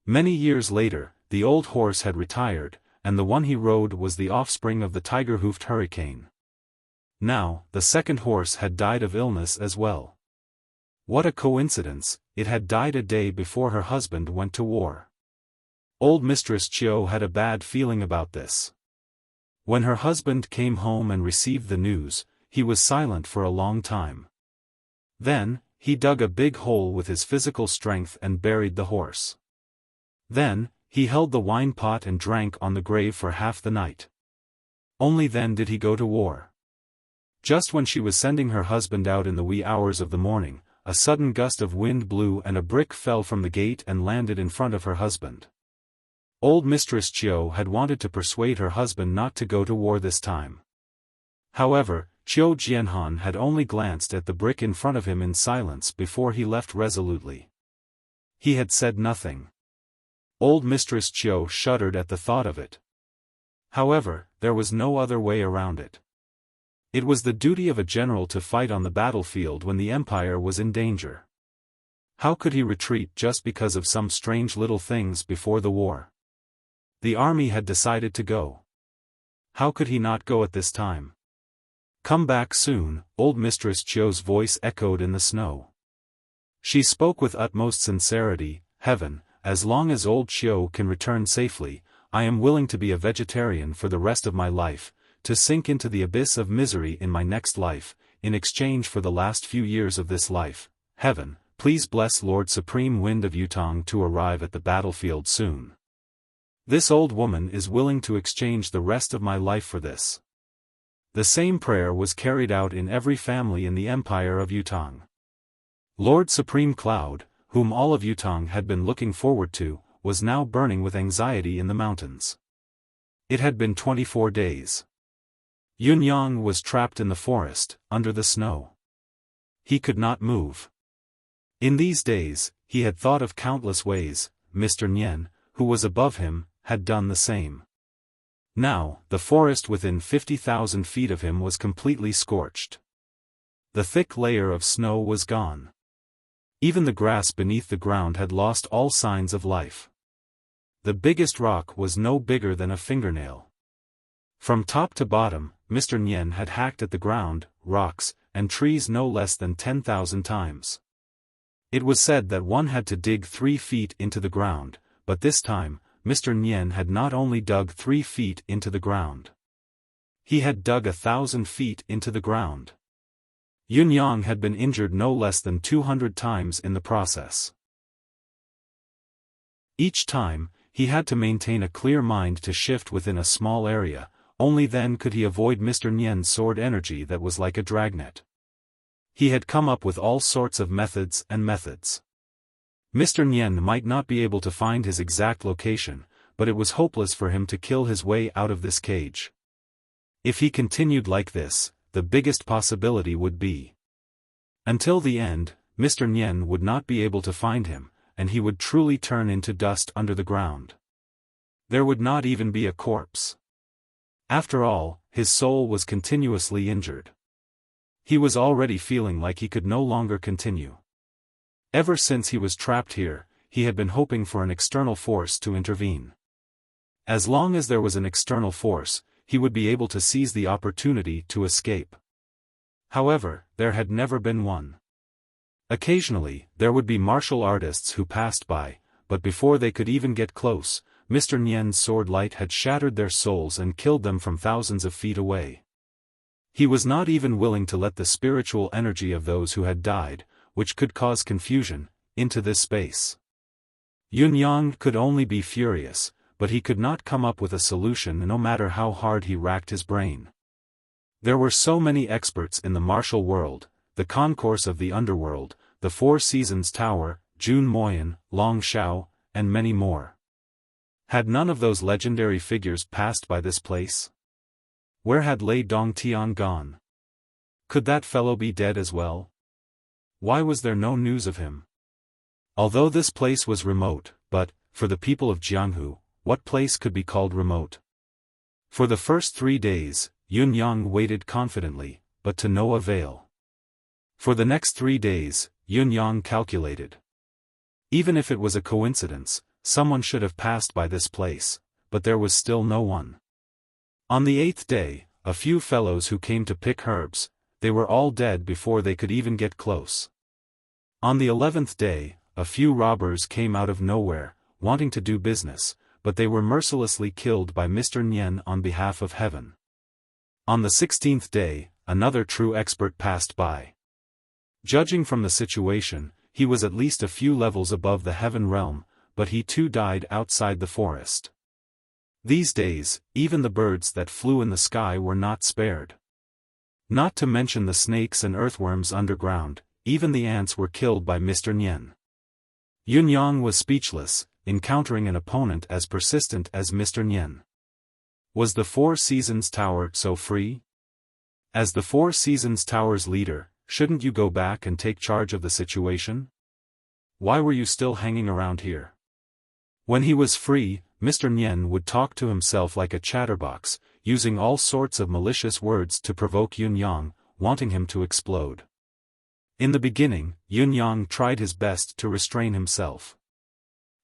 Many years later, the old horse had retired, and the one he rode was the offspring of the tiger-hoofed hurricane. Now, the second horse had died of illness as well. What a coincidence, it had died a day before her husband went to war. Old Mistress Qiu had a bad feeling about this. When her husband came home and received the news, he was silent for a long time. Then, he dug a big hole with his physical strength and buried the horse. Then, he held the wine pot and drank on the grave for half the night. Only then did he go to war. Just when she was sending her husband out in the wee hours of the morning, a sudden gust of wind blew and a brick fell from the gate and landed in front of her husband. Old Mistress Qiu had wanted to persuade her husband not to go to war this time. However, Qiu Jianhan had only glanced at the brick in front of him in silence before he left resolutely. He had said nothing. Old Mistress Qiu shuddered at the thought of it. However, there was no other way around it. It was the duty of a general to fight on the battlefield when the empire was in danger. How could he retreat just because of some strange little things before the war? The army had decided to go. How could he not go at this time? Come back soon, old Mistress Qiu's voice echoed in the snow. She spoke with utmost sincerity. Heaven, as long as old Qiu can return safely, I am willing to be a vegetarian for the rest of my life, to sink into the abyss of misery in my next life, in exchange for the last few years of this life. Heaven, please bless Lord Supreme Wind of Yutong to arrive at the battlefield soon. This old woman is willing to exchange the rest of my life for this. The same prayer was carried out in every family in the Empire of Yutong. Lord Supreme Cloud, whom all of Yutong had been looking forward to, was now burning with anxiety in the mountains. It had been 24 days. Yunyang was trapped in the forest, under the snow. He could not move. In these days, he had thought of countless ways. Mr. Nian, who was above him, had done the same. Now, the forest within 50,000 feet of him was completely scorched. The thick layer of snow was gone. Even the grass beneath the ground had lost all signs of life. The biggest rock was no bigger than a fingernail. From top to bottom, Mr. Nian had hacked at the ground, rocks, and trees no less than 10,000 times. It was said that one had to dig 3 feet into the ground, but this time, Mr. Nian had not only dug 3 feet into the ground. He had dug 1,000 feet into the ground. Yunyang had been injured no less than 200 times in the process. Each time, he had to maintain a clear mind to shift within a small area, only then could he avoid Mr. Nian's sword energy that was like a dragnet. He had come up with all sorts of methods. Mr. Nian might not be able to find his exact location, but it was hopeless for him to kill his way out of this cage. If he continued like this, the biggest possibility would be until the end, Mr. Nian would not be able to find him, and he would truly turn into dust under the ground. There would not even be a corpse. After all, his soul was continuously injured. He was already feeling like he could no longer continue. Ever since he was trapped here, he had been hoping for an external force to intervene. As long as there was an external force, he would be able to seize the opportunity to escape. However, there had never been one. Occasionally, there would be martial artists who passed by, but before they could even get close, Mr. Nian's sword light had shattered their souls and killed them from thousands of feet away. He was not even willing to let the spiritual energy of those who had died, which could cause confusion, into this space. Yunyang could only be furious, but he could not come up with a solution no matter how hard he racked his brain. There were so many experts in the martial world, the concourse of the underworld, the Four Seasons Tower, Jun Moyan, Long Shao, and many more. Had none of those legendary figures passed by this place? Where had Lei Dongtian gone? Could that fellow be dead as well? Why was there no news of him? Although this place was remote, but, for the people of Jianghu, what place could be called remote? For the first 3 days, Yunyang waited confidently, but to no avail. For the next 3 days, Yunyang calculated. Even if it was a coincidence, someone should have passed by this place, but there was still no one. On the 8th day, a few fellows who came to pick herbs, they were all dead before they could even get close. On the 11th day, a few robbers came out of nowhere, wanting to do business, but they were mercilessly killed by Mr. Nian on behalf of heaven. On the 16th day, another true expert passed by. Judging from the situation, he was at least a few levels above the heaven realm, but he too died outside the forest. These days, even the birds that flew in the sky were not spared. Not to mention the snakes and earthworms underground, even the ants were killed by Mr. Nian. Yun Yang was speechless, encountering an opponent as persistent as Mr. Nian. Was the Four Seasons Tower so free? As the Four Seasons Tower's leader, shouldn't you go back and take charge of the situation? Why were you still hanging around here? When he was free, Mr. Nian would talk to himself like a chatterbox, using all sorts of malicious words to provoke Yun Yang, wanting him to explode. In the beginning, Yun Yang tried his best to restrain himself.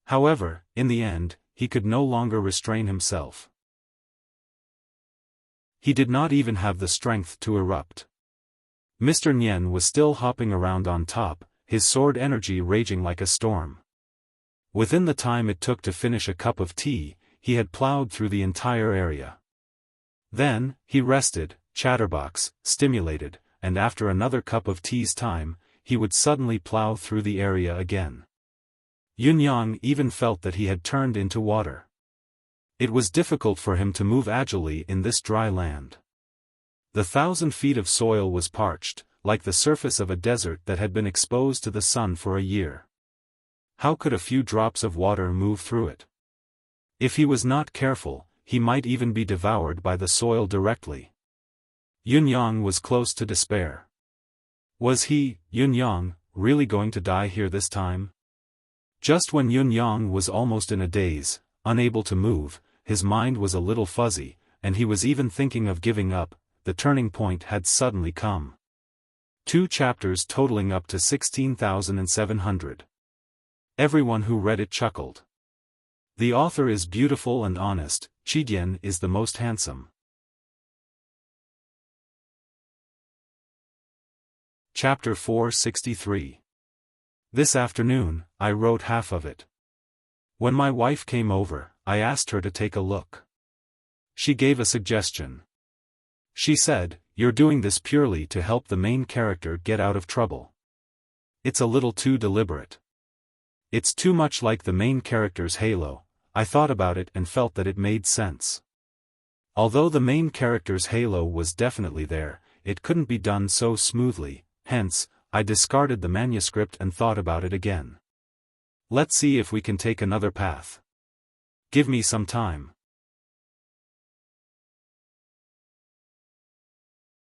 However, in the end, he could no longer restrain himself. He did not even have the strength to erupt. Mr. Nian was still hopping around on top, his sword energy raging like a storm. Within the time it took to finish a cup of tea, he had plowed through the entire area. Then, he rested, chatterbox, stimulated, and after another cup of tea's time, he would suddenly plow through the area again. Yun Yang even felt that he had turned into water. It was difficult for him to move agilely in this dry land. The 1,000 feet of soil was parched, like the surface of a desert that had been exposed to the sun for a year. How could a few drops of water move through it? If he was not careful, he might even be devoured by the soil directly. Yun Yang was close to despair. Was he, Yun Yang, really going to die here this time? Just when Yun Yang was almost in a daze, unable to move, his mind was a little fuzzy, and he was even thinking of giving up, the turning point had suddenly come. 2 chapters totaling up to 16,700. Everyone who read it chuckled. The author is beautiful and honest, Qidian is the most handsome. Chapter 463. This afternoon, I wrote half of it. When my wife came over, I asked her to take a look. She gave a suggestion. She said, "You're doing this purely to help the main character get out of trouble. It's a little too deliberate. It's too much like the main character's halo." I thought about it and felt that it made sense. Although the main character's halo was definitely there, it couldn't be done so smoothly, hence, I discarded the manuscript and thought about it again. Let's see if we can take another path. Give me some time.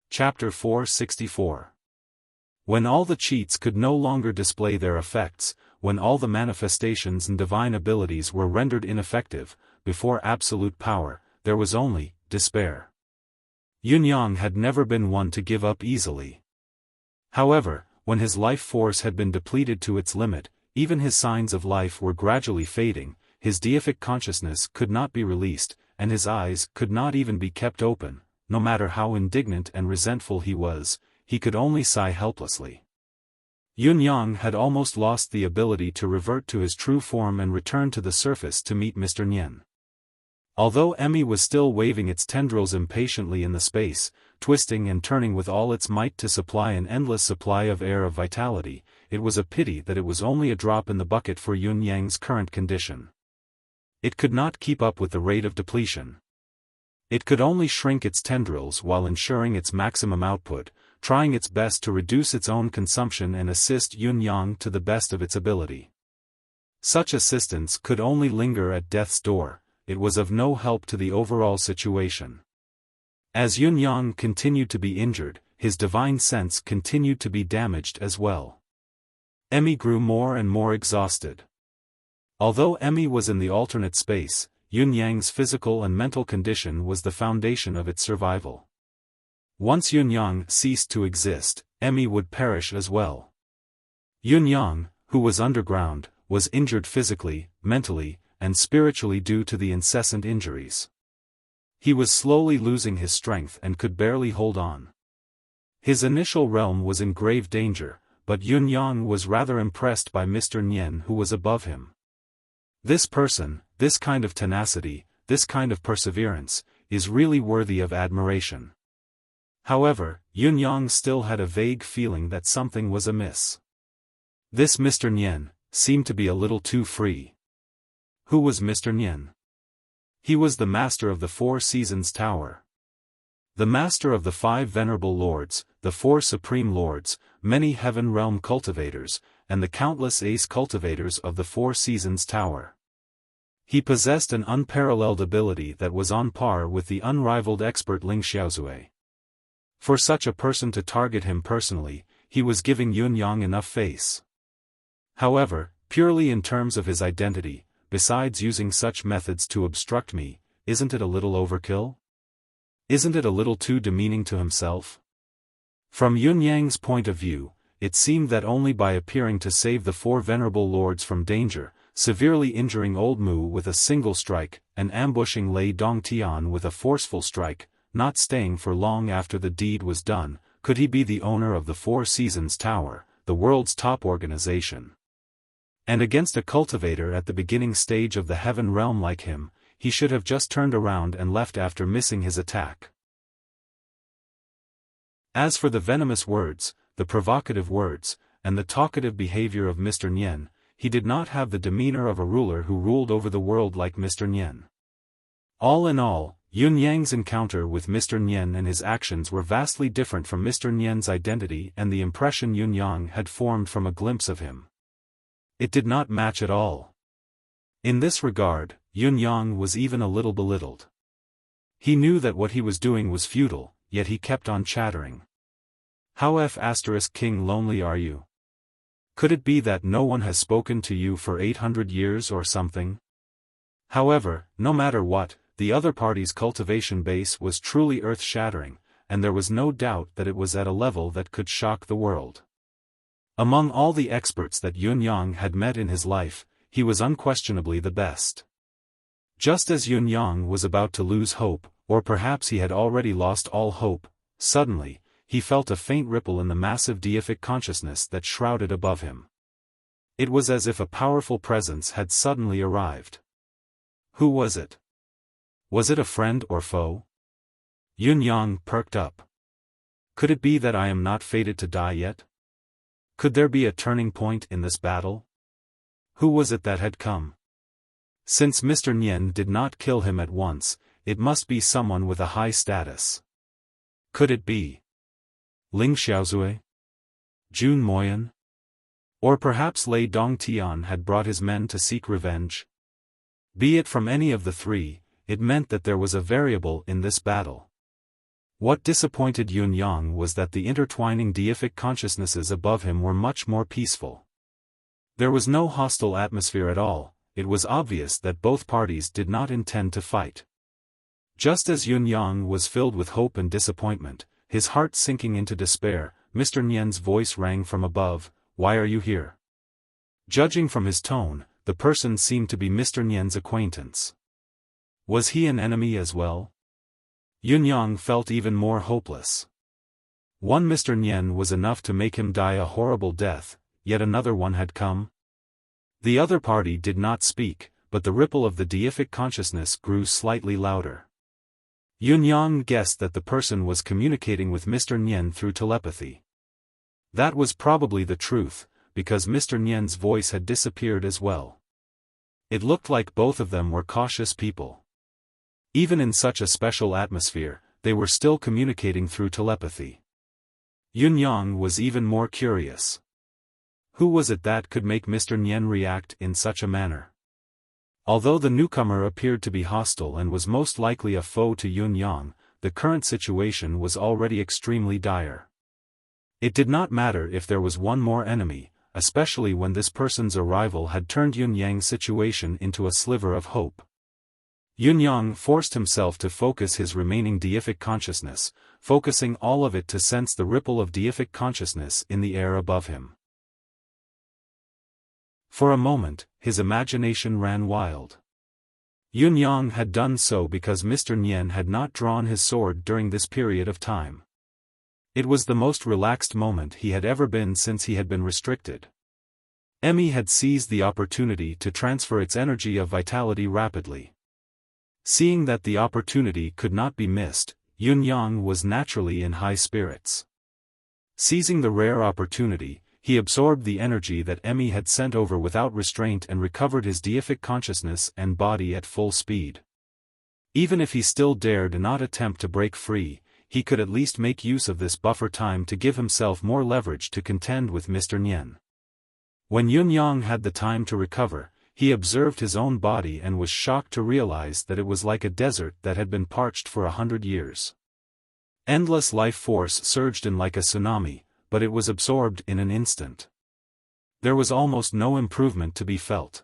Chapter 464. When all the cheats could no longer display their effects, when all the manifestations and divine abilities were rendered ineffective, before absolute power, there was only despair. Yun Yang had never been one to give up easily. However, when his life force had been depleted to its limit, even his signs of life were gradually fading, his deific consciousness could not be released, and his eyes could not even be kept open. No matter how indignant and resentful he was, he could only sigh helplessly. Yun Yang had almost lost the ability to revert to his true form and return to the surface to meet Mr. Nian. Although Emmy was still waving its tendrils impatiently in the space, twisting and turning with all its might to supply an endless supply of air of vitality, it was a pity that it was only a drop in the bucket for Yun Yang's current condition. It could not keep up with the rate of depletion. It could only shrink its tendrils while ensuring its maximum output, trying its best to reduce its own consumption and assist Yun Yang to the best of its ability. Such assistance could only linger at death's door, it was of no help to the overall situation. As Yun Yang continued to be injured, his divine sense continued to be damaged as well. Emmy grew more and more exhausted. Although Emmy was in the alternate space, Yun Yang's physical and mental condition was the foundation of its survival. Once Yun Yang ceased to exist, Emmy would perish as well. Yun Yang, who was underground, was injured physically, mentally, and spiritually due to the incessant injuries. He was slowly losing his strength and could barely hold on. His initial realm was in grave danger, but Yun Yang was rather impressed by Mr. Nian, who was above him. This person, this kind of tenacity, this kind of perseverance, is really worthy of admiration. However, Yun Yang still had a vague feeling that something was amiss. This Mr. Nian seemed to be a little too free. Who was Mr. Nian? He was the master of the Four Seasons Tower. The master of the 5 venerable lords, the 4 supreme lords, many heaven realm cultivators, and the countless ace cultivators of the Four Seasons Tower. He possessed an unparalleled ability that was on par with the unrivaled expert Ling Xiaozue. For such a person to target him personally, he was giving Yun Yang enough face. However, purely in terms of his identity, besides using such methods to obstruct me, isn't it a little overkill? Isn't it a little too demeaning to himself? From Yun Yang's point of view, it seemed that only by appearing to save the 4 venerable lords from danger, severely injuring Old Mu with a single strike, and ambushing Lei Dongtian with a forceful strike, not staying for long after the deed was done, could he be the owner of the Four Seasons Tower, the world's top organization. And against a cultivator at the beginning stage of the heaven realm like him, he should have just turned around and left after missing his attack. As for the venomous words, the provocative words, and the talkative behavior of Mr. Nian, he did not have the demeanor of a ruler who ruled over the world like Mr. Nian. All in all, Yun Yang's encounter with Mr. Nian and his actions were vastly different from Mr. Nian's identity and the impression Yun Yang had formed from a glimpse of him. It did not match at all. In this regard, Yun Yang was even a little belittled. He knew that what he was doing was futile, yet he kept on chattering. How King lonely are you? Could it be that no one has spoken to you for 800 years or something? However, no matter what, the other party's cultivation base was truly earth-shattering, and there was no doubt that it was at a level that could shock the world. Among all the experts that Yun Yang had met in his life, he was unquestionably the best. Just as Yun Yang was about to lose hope, or perhaps he had already lost all hope, suddenly, he felt a faint ripple in the massive deific consciousness that shrouded above him. It was as if a powerful presence had suddenly arrived. Who was it? Was it a friend or foe? Yun Yang perked up. Could it be that I am not fated to die yet? Could there be a turning point in this battle? Who was it that had come? Since Mr. Nian did not kill him at once, it must be someone with a high status. Could it be Ling Xiaozue? Jun Moyan? Or perhaps Lei Dongtian had brought his men to seek revenge? Be it from any of the three, it meant that there was a variable in this battle. What disappointed Yun Yang was that the intertwining deific consciousnesses above him were much more peaceful. There was no hostile atmosphere at all. It was obvious that both parties did not intend to fight. Just as Yun Yang was filled with hope and disappointment, his heart sinking into despair, Mr. Nian's voice rang from above, "Why are you here?" Judging from his tone, the person seemed to be Mr. Nian's acquaintance. Was he an enemy as well? Yun Yang felt even more hopeless. One Mr. Nian was enough to make him die a horrible death, yet another one had come. The other party did not speak, but the ripple of the deific consciousness grew slightly louder. Yun Yang guessed that the person was communicating with Mr. Nian through telepathy. That was probably the truth, because Mr. Nian's voice had disappeared as well. It looked like both of them were cautious people. Even in such a special atmosphere, they were still communicating through telepathy. Yun Yang was even more curious. Who was it that could make Mr. Nian react in such a manner? Although the newcomer appeared to be hostile and was most likely a foe to Yun Yang, the current situation was already extremely dire. It did not matter if there was one more enemy, especially when this person's arrival had turned Yun Yang's situation into a sliver of hope. Yun Yang forced himself to focus his remaining deific consciousness, focusing all of it to sense the ripple of deific consciousness in the air above him. For a moment, his imagination ran wild. Yun Yang had done so because Mr. Nian had not drawn his sword during this period of time. It was the most relaxed moment he had ever been since he had been restricted. Emmy had seized the opportunity to transfer its energy of vitality rapidly. Seeing that the opportunity could not be missed, Yun-Yang was naturally in high spirits. Seizing the rare opportunity, he absorbed the energy that Emmy had sent over without restraint and recovered his deific consciousness and body at full speed. Even if he still dared not attempt to break free, he could at least make use of this buffer time to give himself more leverage to contend with Mr. Nian. When Yun-Yang had the time to recover, he observed his own body and was shocked to realize that it was like a desert that had been parched for 100 years. Endless life force surged in like a tsunami, but it was absorbed in an instant. There was almost no improvement to be felt.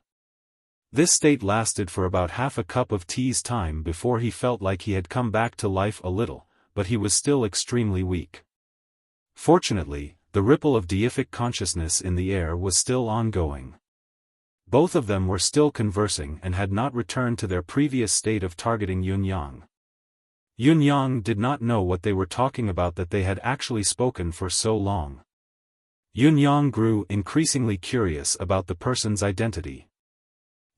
This state lasted for about half a cup of tea's time before he felt like he had come back to life a little, but he was still extremely weak. Fortunately, the ripple of deific consciousness in the air was still ongoing. Both of them were still conversing and had not returned to their previous state of targeting Yun-Yang. Yun-Yang did not know what they were talking about, that they had actually spoken for so long. Yun-Yang grew increasingly curious about the person's identity.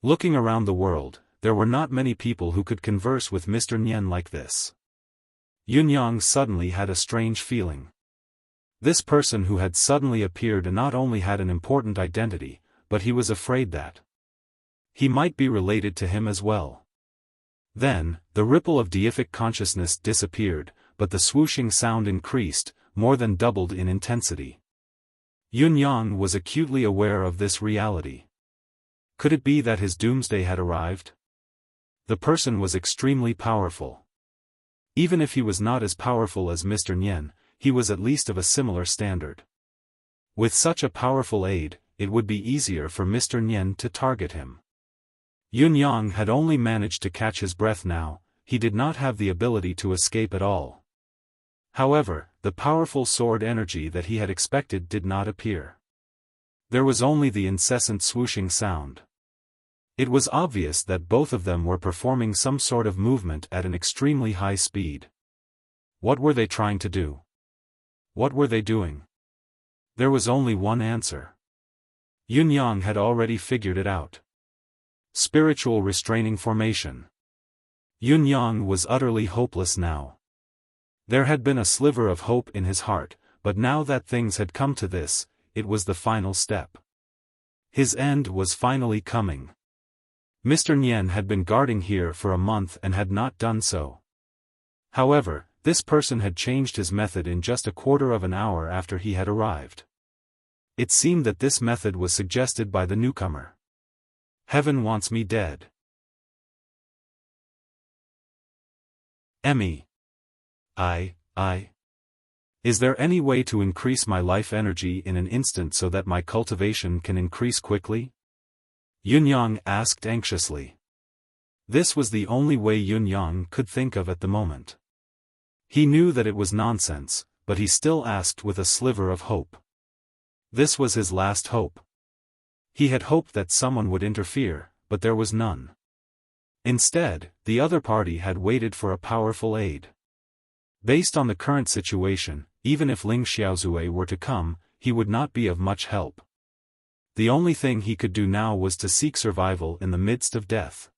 Looking around the world, there were not many people who could converse with Mr. Nian like this. Yun-Yang suddenly had a strange feeling. This person who had suddenly appeared not only had an important identity, but he was afraid that he might be related to him as well. Then, the ripple of deific consciousness disappeared, but the swooshing sound increased, more than doubled in intensity. Yun-Yang was acutely aware of this reality. Could it be that his doomsday had arrived? The person was extremely powerful. Even if he was not as powerful as Mr. Nian, he was at least of a similar standard. With such a powerful aid, it would be easier for Mr. Nian to target him. Yun-Yang had only managed to catch his breath now, he did not have the ability to escape at all. However, the powerful sword energy that he had expected did not appear. There was only the incessant swooshing sound. It was obvious that both of them were performing some sort of movement at an extremely high speed. What were they trying to do? What were they doing? There was only one answer. Yun-Yang had already figured it out. Spiritual restraining formation. Yun-Yang was utterly hopeless now. There had been a sliver of hope in his heart, but now that things had come to this, it was the final step. His end was finally coming. Mr. Nian had been guarding here for a month and had not done so. However, this person had changed his method in just a quarter of an hour after he had arrived. It seemed that this method was suggested by the newcomer. Heaven wants me dead. Emmy. Is there any way to increase my life energy in an instant so that my cultivation can increase quickly? Yun-Yang asked anxiously. This was the only way Yun-Yang could think of at the moment. He knew that it was nonsense, but he still asked with a sliver of hope. This was his last hope. He had hoped that someone would interfere, but there was none. Instead, the other party had waited for a powerful aid. Based on the current situation, even if Ling Xiaozue were to come, he would not be of much help. The only thing he could do now was to seek survival in the midst of death.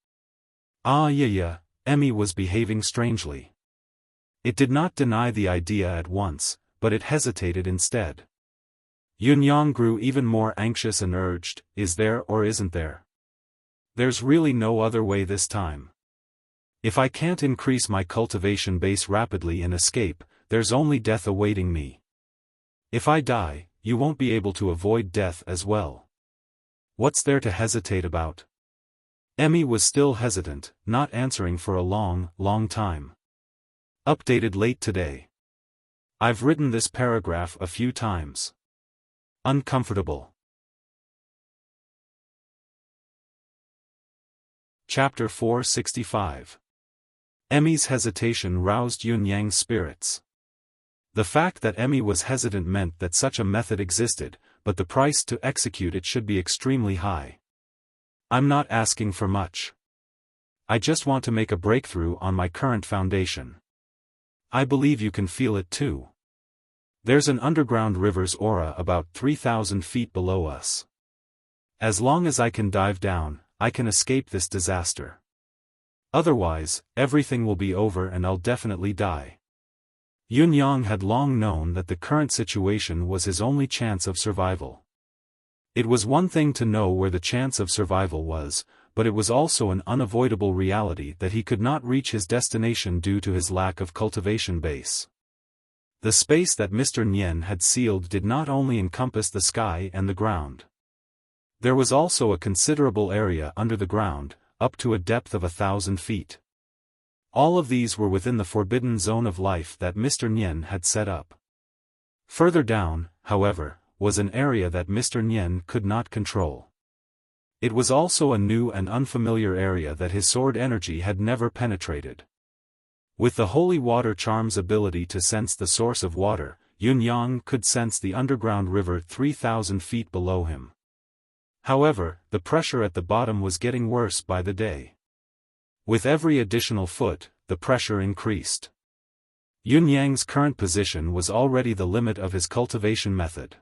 Emmy was behaving strangely. It did not deny the idea at once, but it hesitated instead. Yun-Yang grew even more anxious and urged, is there or isn't there? There's really no other way this time. If I can't increase my cultivation base rapidly and escape, there's only death awaiting me. If I die, you won't be able to avoid death as well. What's there to hesitate about? Emmy was still hesitant, not answering for a long time. Updated late today. I've written this paragraph a few times. Uncomfortable. Chapter 465. Emmy's hesitation roused Yun-Yang's spirits. The fact that Emmy was hesitant meant that such a method existed, but the price to execute it should be extremely high. I'm not asking for much. I just want to make a breakthrough on my current foundation. I believe you can feel it too. There's an underground river's aura about 3,000 feet below us. As long as I can dive down, I can escape this disaster. Otherwise, everything will be over and I'll definitely die. Yun Yang had long known that the current situation was his only chance of survival. It was one thing to know where the chance of survival was, but it was also an unavoidable reality that he could not reach his destination due to his lack of cultivation base. The space that Mr. Nian had sealed did not only encompass the sky and the ground. There was also a considerable area under the ground, up to a depth of 1,000 feet. All of these were within the forbidden zone of life that Mr. Nian had set up. Further down, however, was an area that Mr. Nian could not control. It was also a new and unfamiliar area that his sword energy had never penetrated. With the holy water charm's ability to sense the source of water, Yun Yang could sense the underground river 3,000 feet below him. However, the pressure at the bottom was getting worse by the day. With every additional foot, the pressure increased. Yun Yang's current position was already the limit of his cultivation method.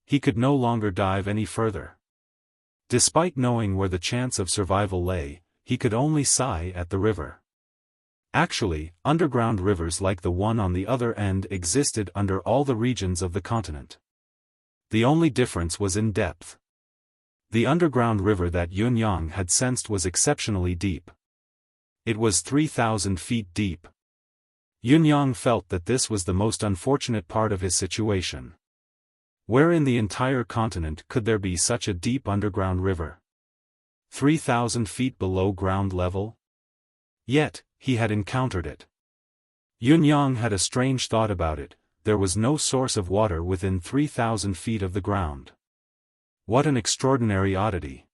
He could no longer dive any further. Despite knowing where the chance of survival lay, he could only sigh at the river. Actually, underground rivers like the one on the other end existed under all the regions of the continent. The only difference was in depth. The underground river that Yun Yang had sensed was exceptionally deep. It was 3,000 feet deep. Yun Yang felt that this was the most unfortunate part of his situation. Where in the entire continent could there be such a deep underground river? 3,000 feet below ground level? Yet, he had encountered it. Yun Yang had a strange thought about it: there was no source of water within 3,000 feet of the ground. What an extraordinary oddity.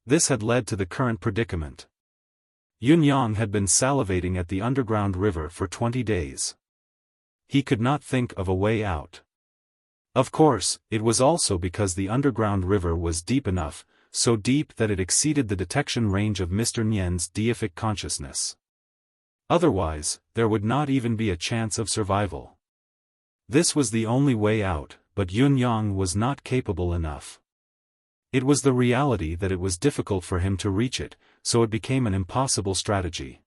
This had led to the current predicament. Yun Yang had been salivating at the underground river for 20 days. He could not think of a way out. Of course, it was also because the underground river was deep enough, so deep that it exceeded the detection range of Mr. Nian's deific consciousness. Otherwise, there would not even be a chance of survival. This was the only way out, but Yun Yang was not capable enough. It was the reality that it was difficult for him to reach it, so it became an impossible strategy.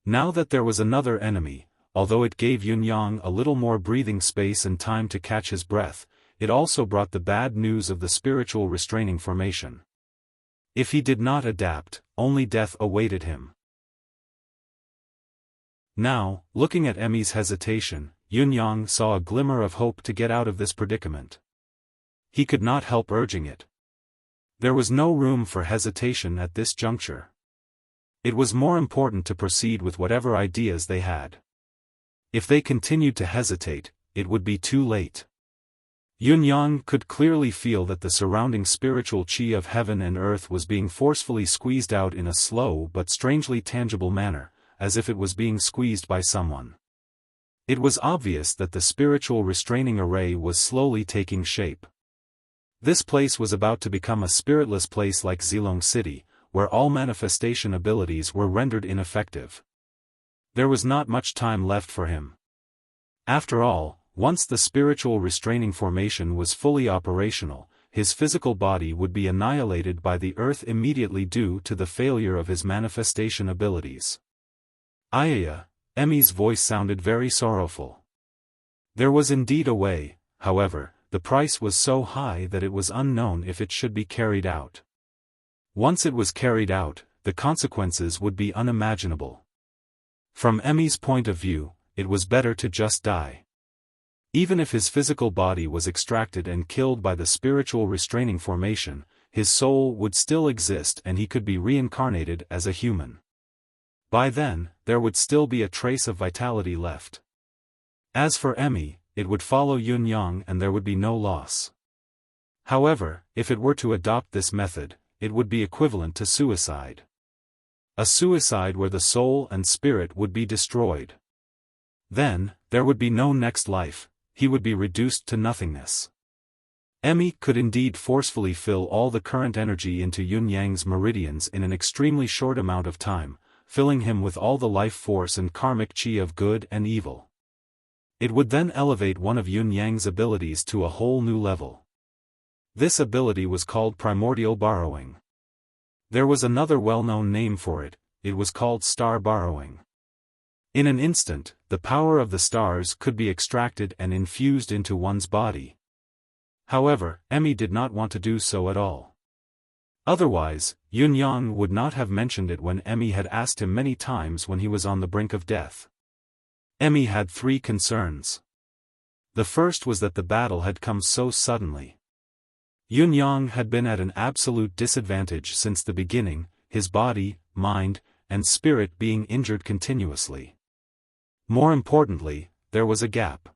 Now that there was another enemy, although it gave Yun Yang a little more breathing space and time to catch his breath, it also brought the bad news of the spiritual restraining formation. If he did not adapt, only death awaited him. Now, looking at Emmy's hesitation, Yun Yang saw a glimmer of hope to get out of this predicament. He could not help urging it. There was no room for hesitation at this juncture. It was more important to proceed with whatever ideas they had. If they continued to hesitate, it would be too late. Yun Yang could clearly feel that the surrounding spiritual qi of heaven and earth was being forcefully squeezed out in a slow but strangely tangible manner, as if it was being squeezed by someone. It was obvious that the spiritual restraining array was slowly taking shape. This place was about to become a spiritless place like Zilong City, where all manifestation abilities were rendered ineffective. There was not much time left for him. After all, once the spiritual restraining formation was fully operational, his physical body would be annihilated by the earth immediately due to the failure of his manifestation abilities. Ayaya, Emmy's voice sounded very sorrowful. There was indeed a way, however. The price was so high that it was unknown if it should be carried out. Once it was carried out, the consequences would be unimaginable. From Emmy's point of view, it was better to just die. Even if his physical body was extracted and killed by the spiritual restraining formation, his soul would still exist and he could be reincarnated as a human. By then, there would still be a trace of vitality left. As for Emmy, it would follow Yun Yang and there would be no loss. However, if it were to adopt this method, it would be equivalent to suicide. A suicide where the soul and spirit would be destroyed. Then, there would be no next life, he would be reduced to nothingness. Emmy could indeed forcefully fill all the current energy into Yun Yang's meridians in an extremely short amount of time, filling him with all the life force and karmic chi of good and evil. It would then elevate one of Yun Yang's abilities to a whole new level. This ability was called primordial borrowing. There was another well-known name for it, it was called star borrowing. In an instant, the power of the stars could be extracted and infused into one's body. However, Emmy did not want to do so at all. Otherwise, Yun Yang would not have mentioned it when Emmy had asked him many times when he was on the brink of death. Emmy had 3 concerns. The first was that the battle had come so suddenly. Yun Yang had been at an absolute disadvantage since the beginning, his body, mind, and spirit being injured continuously. More importantly, there was a gap.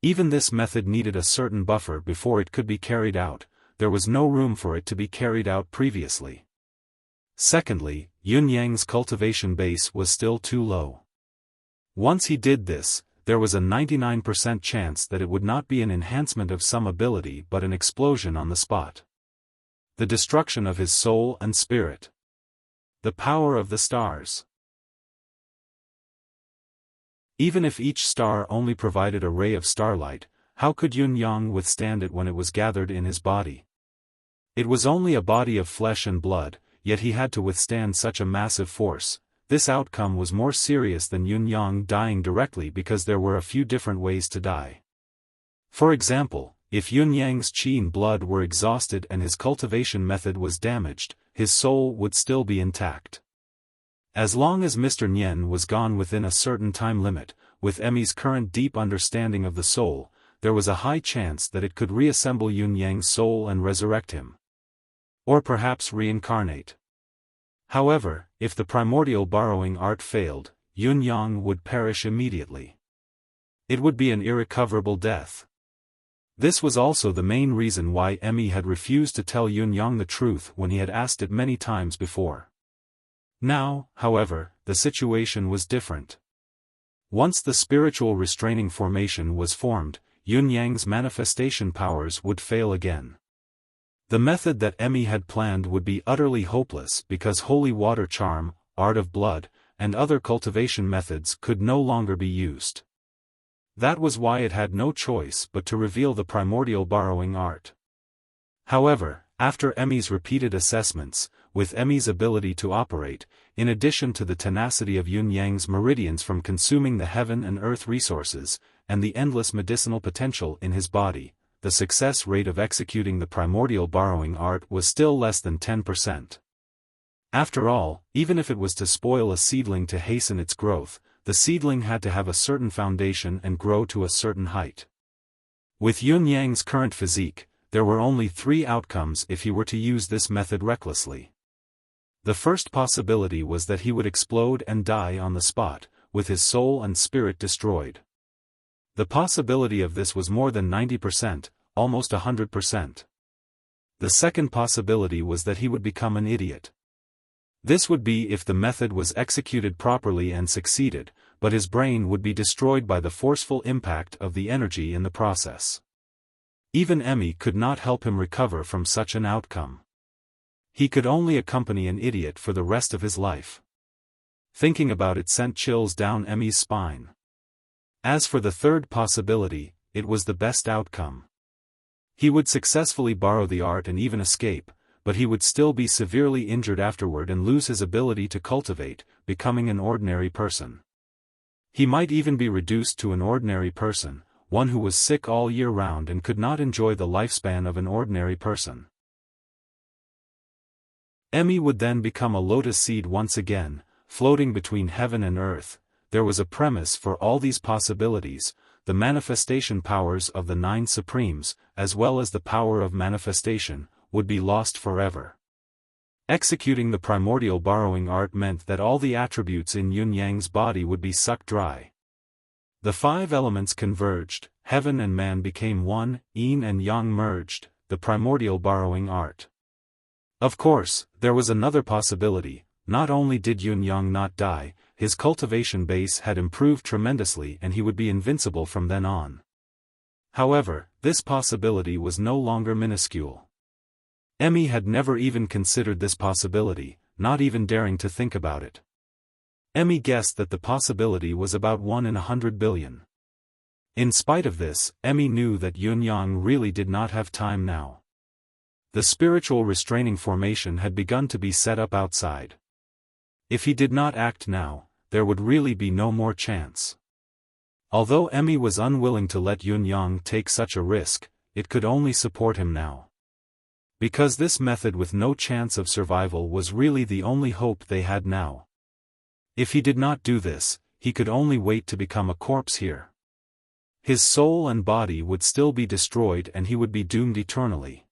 Even this method needed a certain buffer before it could be carried out, there was no room for it to be carried out previously. Secondly, Yun Yang's cultivation base was still too low. Once he did this, there was a 99% chance that it would not be an enhancement of some ability but an explosion on the spot. The destruction of his soul and spirit. The power of the stars. Even if each star only provided a ray of starlight, how could Yun Yang withstand it when it was gathered in his body? It was only a body of flesh and blood, yet he had to withstand such a massive force. This outcome was more serious than Yun Yang dying directly because there were a few different ways to die. For example, if Yun Yang's qi and blood were exhausted and his cultivation method was damaged, his soul would still be intact. As long as Mr. Nian was gone within a certain time limit, with Emmy's current deep understanding of the soul, there was a high chance that it could reassemble Yun Yang's soul and resurrect him. Or perhaps reincarnate. However, if the primordial borrowing art failed, Yun Yang would perish immediately. It would be an irrecoverable death. This was also the main reason why Emmy had refused to tell Yun Yang the truth when he had asked it many times before. Now, however, the situation was different. Once the spiritual restraining formation was formed, Yun Yang's manifestation powers would fail again. The method that Emmy had planned would be utterly hopeless because holy water charm, art of blood, and other cultivation methods could no longer be used. That was why it had no choice but to reveal the primordial borrowing art. However, after Emmy's repeated assessments, with Emmy's ability to operate, in addition to the tenacity of Yun Yang's meridians from consuming the heaven and earth resources, and the endless medicinal potential in his body, the success rate of executing the primordial borrowing art was still less than 10%. After all, even if it was to spoil a seedling to hasten its growth, the seedling had to have a certain foundation and grow to a certain height. With Yun Yang's current physique, there were only 3 outcomes if he were to use this method recklessly. The first possibility was that he would explode and die on the spot, with his soul and spirit destroyed. The possibility of this was more than 90%, almost 100%. The second possibility was that he would become an idiot. This would be if the method was executed properly and succeeded, but his brain would be destroyed by the forceful impact of the energy in the process. Even Emmy could not help him recover from such an outcome. He could only accompany an idiot for the rest of his life. Thinking about it sent chills down Emmy's spine. As for the third possibility, it was the best outcome. He would successfully borrow the art and even escape, but he would still be severely injured afterward and lose his ability to cultivate, becoming an ordinary person. He might even be reduced to an ordinary person, one who was sick all year round and could not enjoy the lifespan of an ordinary person. Emmy would then become a lotus seed once again, floating between heaven and earth. There was a premise for all these possibilities: the manifestation powers of the 9 Supremes, as well as the power of manifestation, would be lost forever. Executing the primordial borrowing art meant that all the attributes in Yun Yang's body would be sucked dry. The 5 elements converged, heaven and man became one, yin and yang merged, the primordial borrowing art. Of course, there was another possibility: not only did Yun Yang not die, his cultivation base had improved tremendously and he would be invincible from then on. However, this possibility was no longer minuscule. Emmy had never even considered this possibility, not even daring to think about it. Emmy guessed that the possibility was about 1 in 100 billion. In spite of this, Emmy knew that Yunyang really did not have time now. The spiritual restraining formation had begun to be set up outside. If he did not act now, there would really be no more chance. Although Emmy was unwilling to let Yunyang take such a risk, it could only support him now. Because this method with no chance of survival was really the only hope they had now. If he did not do this, he could only wait to become a corpse here. His soul and body would still be destroyed and he would be doomed eternally.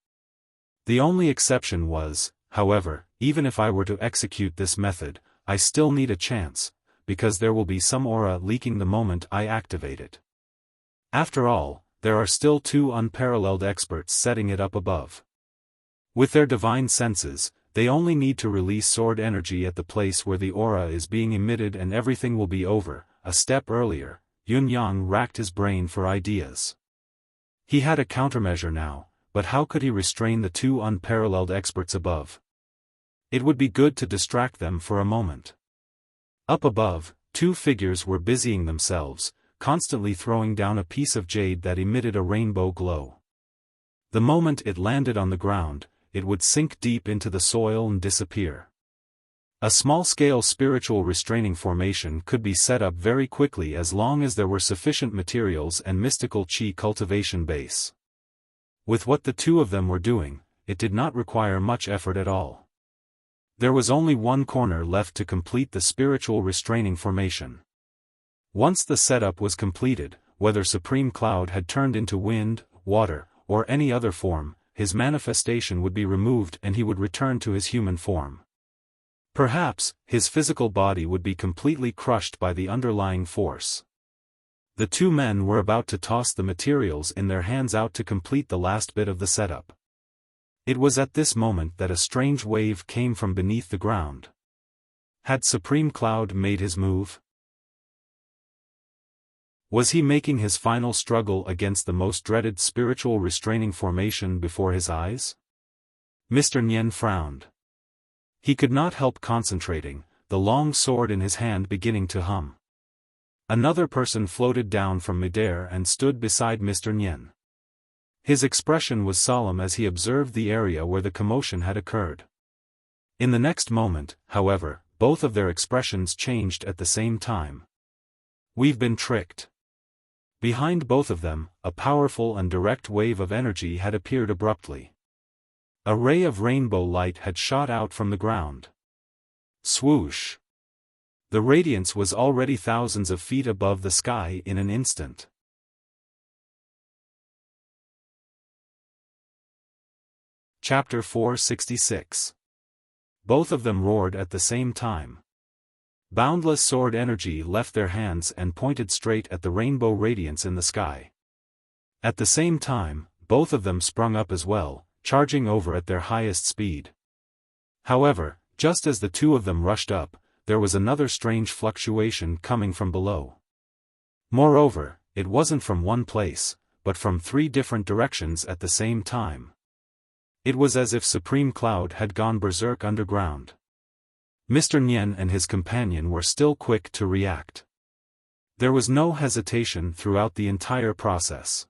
The only exception was, however, even if I were to execute this method, I still need a chance, because there will be some aura leaking the moment I activate it. After all, there are still two unparalleled experts setting it up above. With their divine senses, they only need to release sword energy at the place where the aura is being emitted and everything will be over. A step earlier, Yunyang racked his brain for ideas. He had a countermeasure now, but how could he restrain the two unparalleled experts above? It would be good to distract them for a moment. Up above, two figures were busying themselves, constantly throwing down a piece of jade that emitted a rainbow glow. The moment it landed on the ground, it would sink deep into the soil and disappear. A small-scale spiritual restraining formation could be set up very quickly as long as there were sufficient materials and mystical chi cultivation base. With what the two of them were doing, it did not require much effort at all. There was only one corner left to complete the spiritual restraining formation. Once the setup was completed, whether Supreme Cloud had turned into wind, water, or any other form, his manifestation would be removed and he would return to his human form. Perhaps, his physical body would be completely crushed by the underlying force. The two men were about to toss the materials in their hands out to complete the last bit of the setup. It was at this moment that a strange wave came from beneath the ground. Had Supreme Cloud made his move? Was he making his final struggle against the most dreaded spiritual restraining formation before his eyes? Mr. Nian frowned. He could not help concentrating, the long sword in his hand beginning to hum. Another person floated down from midair and stood beside Mr. Nian. His expression was solemn as he observed the area where the commotion had occurred. In the next moment, however, both of their expressions changed at the same time. We've been tricked. Behind both of them, a powerful and direct wave of energy had appeared abruptly. A ray of rainbow light had shot out from the ground. Swoosh! The radiance was already thousands of feet above the sky in an instant. Chapter 466. Both of them roared at the same time. Boundless sword energy left their hands and pointed straight at the rainbow radiance in the sky. At the same time, both of them sprung up as well, charging over at their highest speed. However, just as the two of them rushed up, there was another strange fluctuation coming from below. Moreover, it wasn't from one place, but from three different directions at the same time. It was as if Supreme Cloud had gone berserk underground. Mr. Nian and his companion were still quick to react. There was no hesitation throughout the entire process.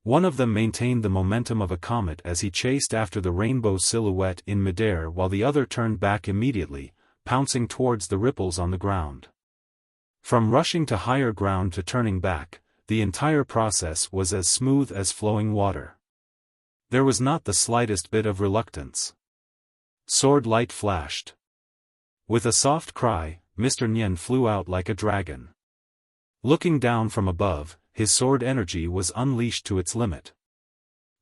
One of them maintained the momentum of a comet as he chased after the rainbow silhouette in midair while the other turned back immediately, pouncing towards the ripples on the ground. From rushing to higher ground to turning back, the entire process was as smooth as flowing water. There was not the slightest bit of reluctance. Sword light flashed. With a soft cry, Mr. Nian flew out like a dragon. Looking down from above, his sword energy was unleashed to its limit.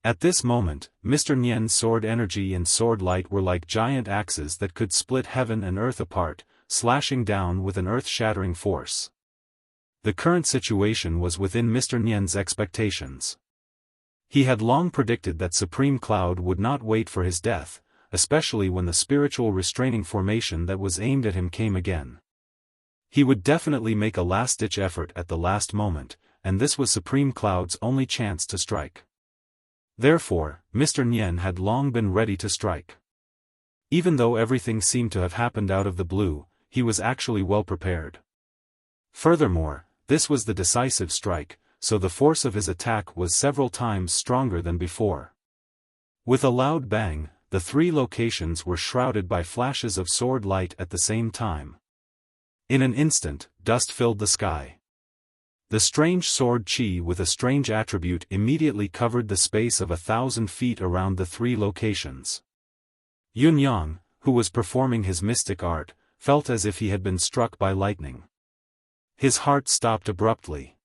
At this moment, Mr. Nian's sword energy and sword light were like giant axes that could split heaven and earth apart, slashing down with an earth-shattering force. The current situation was within Mr. Nian's expectations. He had long predicted that Supreme Cloud would not wait for his death, especially when the spiritual restraining formation that was aimed at him came again. He would definitely make a last-ditch effort at the last moment, and this was Supreme Cloud's only chance to strike. Therefore, Mr. Nian had long been ready to strike. Even though everything seemed to have happened out of the blue, he was actually well prepared. Furthermore, this was the decisive strike, so the force of his attack was several times stronger than before. With a loud bang, the three locations were shrouded by flashes of sword light at the same time. In an instant, dust filled the sky. The strange sword chi with a strange attribute immediately covered the space of 1,000 feet around the three locations. Yun Yang, who was performing his mystic art, felt as if he had been struck by lightning. His heart stopped abruptly.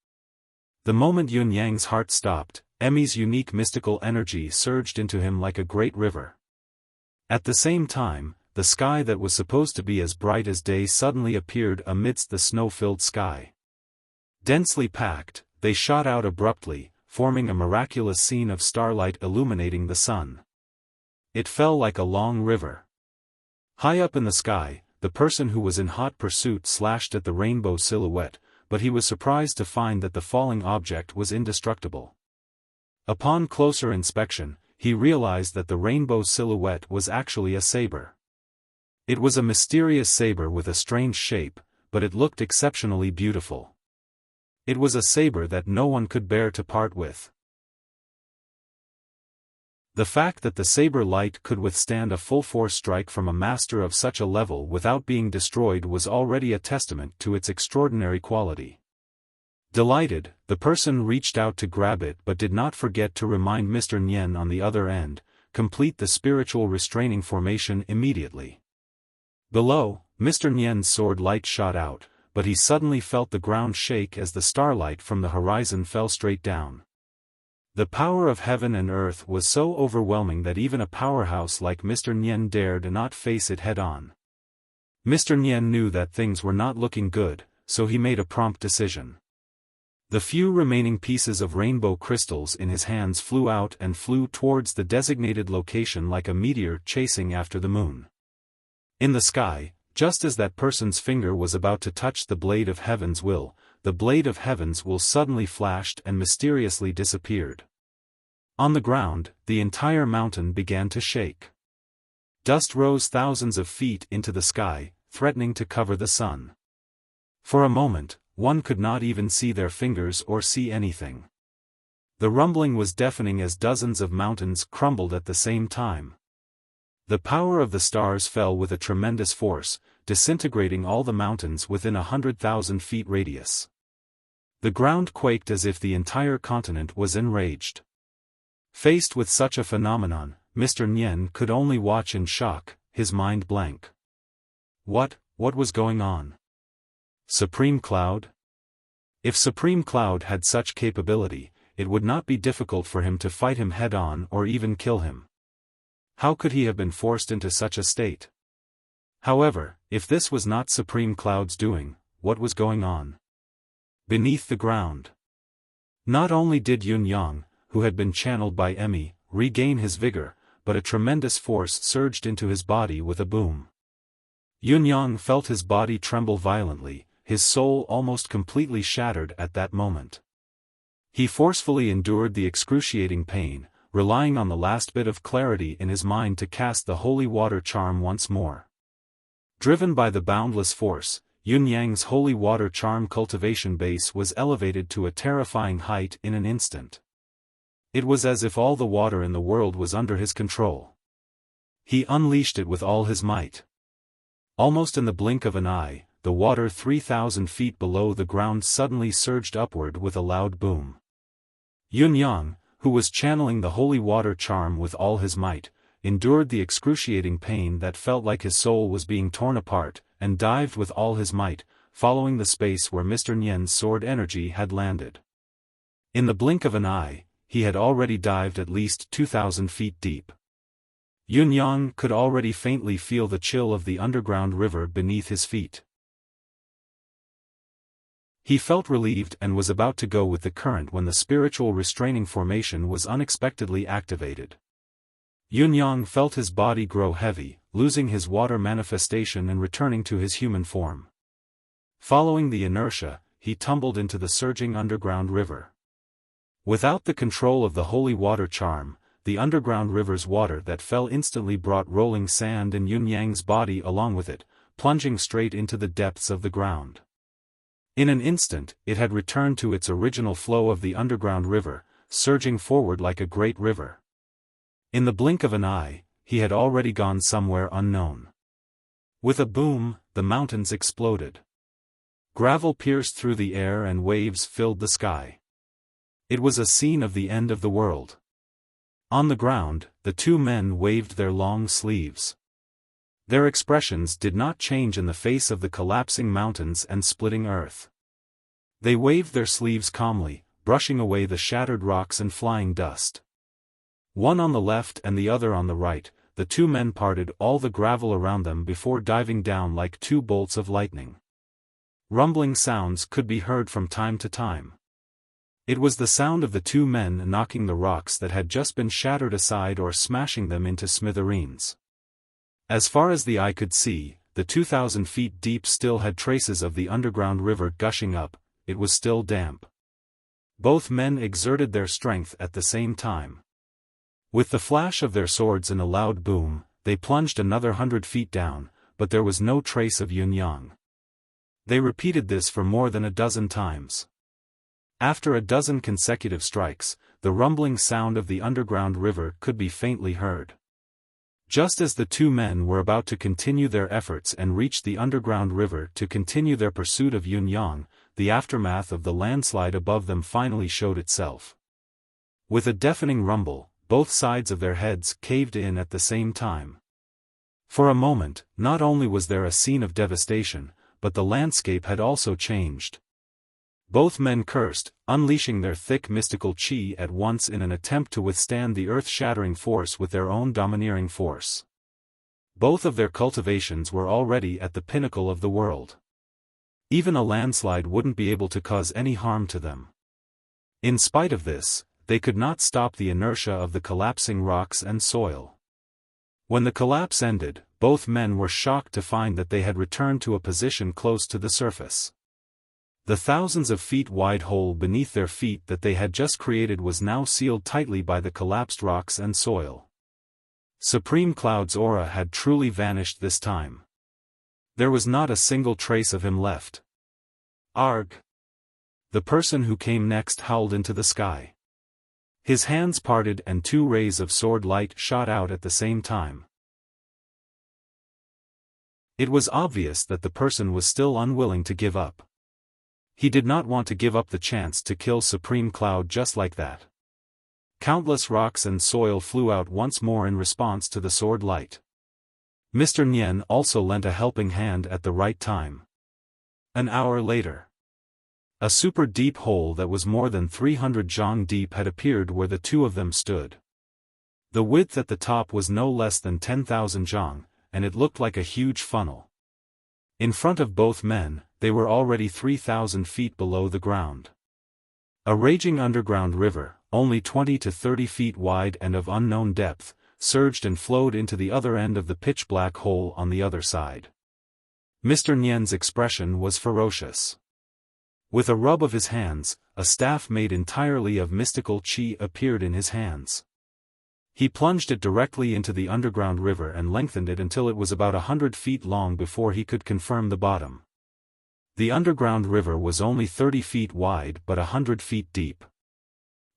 The moment Yun Yang's heart stopped, Emmy's unique mystical energy surged into him like a great river. At the same time, the sky that was supposed to be as bright as day suddenly appeared amidst the snow-filled sky. Densely packed, they shot out abruptly, forming a miraculous scene of starlight illuminating the sun. It fell like a long river. High up in the sky, the person who was in hot pursuit slashed at the rainbow silhouette, but he was surprised to find that the falling object was indestructible. Upon closer inspection, he realized that the rainbow silhouette was actually a saber. It was a mysterious saber with a strange shape, but it looked exceptionally beautiful. It was a saber that no one could bear to part with. The fact that the saber light could withstand a full-force strike from a master of such a level without being destroyed was already a testament to its extraordinary quality. Delighted, the person reached out to grab it but did not forget to remind Mr. Nian on the other end, complete the spiritual restraining formation immediately. Below, Mr. Nian's sword light shot out, but he suddenly felt the ground shake as the starlight from the horizon fell straight down. The power of heaven and earth was so overwhelming that even a powerhouse like Mr. Nian dared not face it head-on. Mr. Nian knew that things were not looking good, so he made a prompt decision. The few remaining pieces of rainbow crystals in his hands flew out and flew towards the designated location like a meteor chasing after the moon. In the sky, just as that person's finger was about to touch the blade of heaven's will, the blade of heaven's will suddenly flashed and mysteriously disappeared. On the ground, the entire mountain began to shake. Dust rose thousands of feet into the sky, threatening to cover the sun. For a moment, one could not even see their fingers or see anything. The rumbling was deafening as dozens of mountains crumbled at the same time. The power of the stars fell with a tremendous force, disintegrating all the mountains within 100,000 feet radius. The ground quaked as if the entire continent was enraged. Faced with such a phenomenon, Mr. Nian could only watch in shock, his mind blank. What was going on? Supreme Cloud? If Supreme Cloud had such capability, it would not be difficult for him to fight him head-on or even kill him. How could he have been forced into such a state? However, if this was not Supreme Cloud's doing, what was going on? Beneath the ground. Not only did Yun Yang, who had been channeled by Emmy, regain his vigor, but a tremendous force surged into his body with a boom. Yun Yang felt his body tremble violently, his soul almost completely shattered at that moment. He forcefully endured the excruciating pain, relying on the last bit of clarity in his mind to cast the holy water charm once more. Driven by the boundless force, Yun Yang's holy water charm cultivation base was elevated to a terrifying height in an instant. It was as if all the water in the world was under his control. He unleashed it with all his might. Almost in the blink of an eye, the water 3,000 feet below the ground suddenly surged upward with a loud boom. Yun Yang, who was channeling the holy water charm with all his might, endured the excruciating pain that felt like his soul was being torn apart, and dived with all his might, following the space where Mr. Nian's sword energy had landed. In the blink of an eye, he had already dived at least 2,000 feet deep. Yun Yang could already faintly feel the chill of the underground river beneath his feet. He felt relieved and was about to go with the current when the spiritual restraining formation was unexpectedly activated. Yun Yang felt his body grow heavy, losing his water manifestation and returning to his human form. Following the inertia, he tumbled into the surging underground river. Without the control of the holy water charm, the underground river's water that fell instantly brought rolling sand and Yun Yang's body along with it, plunging straight into the depths of the ground. In an instant, it had returned to its original flow of the underground river, surging forward like a great river. In the blink of an eye, he had already gone somewhere unknown. With a boom, the mountains exploded. Gravel pierced through the air and waves filled the sky. It was a scene of the end of the world. On the ground, the two men waved their long sleeves. Their expressions did not change in the face of the collapsing mountains and splitting earth. They waved their sleeves calmly, brushing away the shattered rocks and flying dust. One on the left and the other on the right, the two men parted all the gravel around them before diving down like two bolts of lightning. Rumbling sounds could be heard from time to time. It was the sound of the two men knocking the rocks that had just been shattered aside or smashing them into smithereens. As far as the eye could see, the 2,000 feet deep still had traces of the underground river gushing up. It was still damp. Both men exerted their strength at the same time. With the flash of their swords and a loud boom, they plunged another 100 feet down, but there was no trace of Yunyang. They repeated this for more than a dozen times. After a dozen consecutive strikes, the rumbling sound of the underground river could be faintly heard. Just as the two men were about to continue their efforts and reach the underground river to continue their pursuit of Yunyang, the aftermath of the landslide above them finally showed itself. With a deafening rumble, both sides of their heads caved in at the same time. For a moment, not only was there a scene of devastation, but the landscape had also changed. Both men cursed, unleashing their thick mystical chi at once in an attempt to withstand the earth-shattering force with their own domineering force. Both of their cultivations were already at the pinnacle of the world. Even a landslide wouldn't be able to cause any harm to them. In spite of this, they could not stop the inertia of the collapsing rocks and soil. When the collapse ended, both men were shocked to find that they had returned to a position close to the surface. The thousands of feet wide hole beneath their feet that they had just created was now sealed tightly by the collapsed rocks and soil. Supreme Cloud's aura had truly vanished this time. There was not a single trace of him left. Arg! The person who came next howled into the sky. His hands parted and two rays of sword light shot out at the same time. It was obvious that the person was still unwilling to give up. He did not want to give up the chance to kill Supreme Cloud just like that. Countless rocks and soil flew out once more in response to the sword light. Mr. Nian also lent a helping hand at the right time. An hour later, a super deep hole that was more than 300 zhang deep had appeared where the two of them stood. The width at the top was no less than 10,000 zhang, and it looked like a huge funnel. In front of both men, they were already 3,000 feet below the ground. A raging underground river, only 20 to 30 feet wide and of unknown depth, surged and flowed into the other end of the pitch-black hole on the other side. Mr. Nian's expression was ferocious. With a rub of his hands, a staff made entirely of mystical chi appeared in his hands. He plunged it directly into the underground river and lengthened it until it was about 100 feet long before he could confirm the bottom. The underground river was only 30 feet wide but 100 feet deep.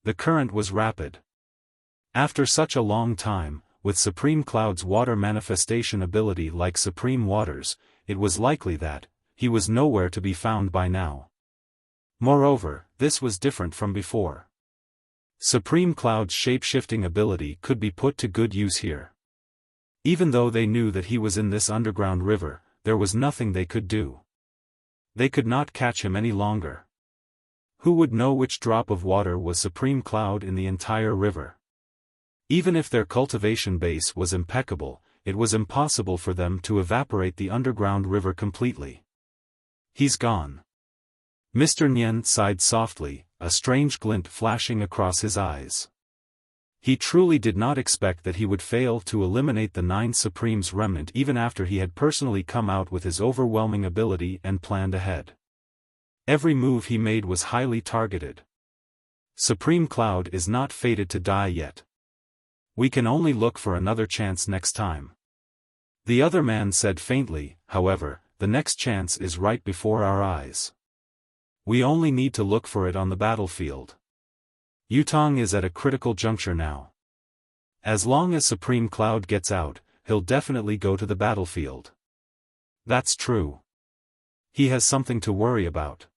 The current was rapid. After such a long time, with Supreme Cloud's water manifestation ability like Supreme Waters, it was likely that he was nowhere to be found by now. Moreover, this was different from before. Supreme Cloud's shape-shifting ability could be put to good use here. Even though they knew that he was in this underground river, there was nothing they could do. They could not catch him any longer. Who would know which drop of water was Supreme Cloud in the entire river? Even if their cultivation base was impeccable, it was impossible for them to evaporate the underground river completely. He's gone. Mr. Nian sighed softly, a strange glint flashing across his eyes. He truly did not expect that he would fail to eliminate the 9 Supremes remnant even after he had personally come out with his overwhelming ability and planned ahead. Every move he made was highly targeted. Supreme Cloud is not fated to die yet. We can only look for another chance next time. The other man said faintly, however, the next chance is right before our eyes. We only need to look for it on the battlefield. Yutong is at a critical juncture now. As long as Supreme Cloud gets out, he'll definitely go to the battlefield. That's true. He has something to worry about.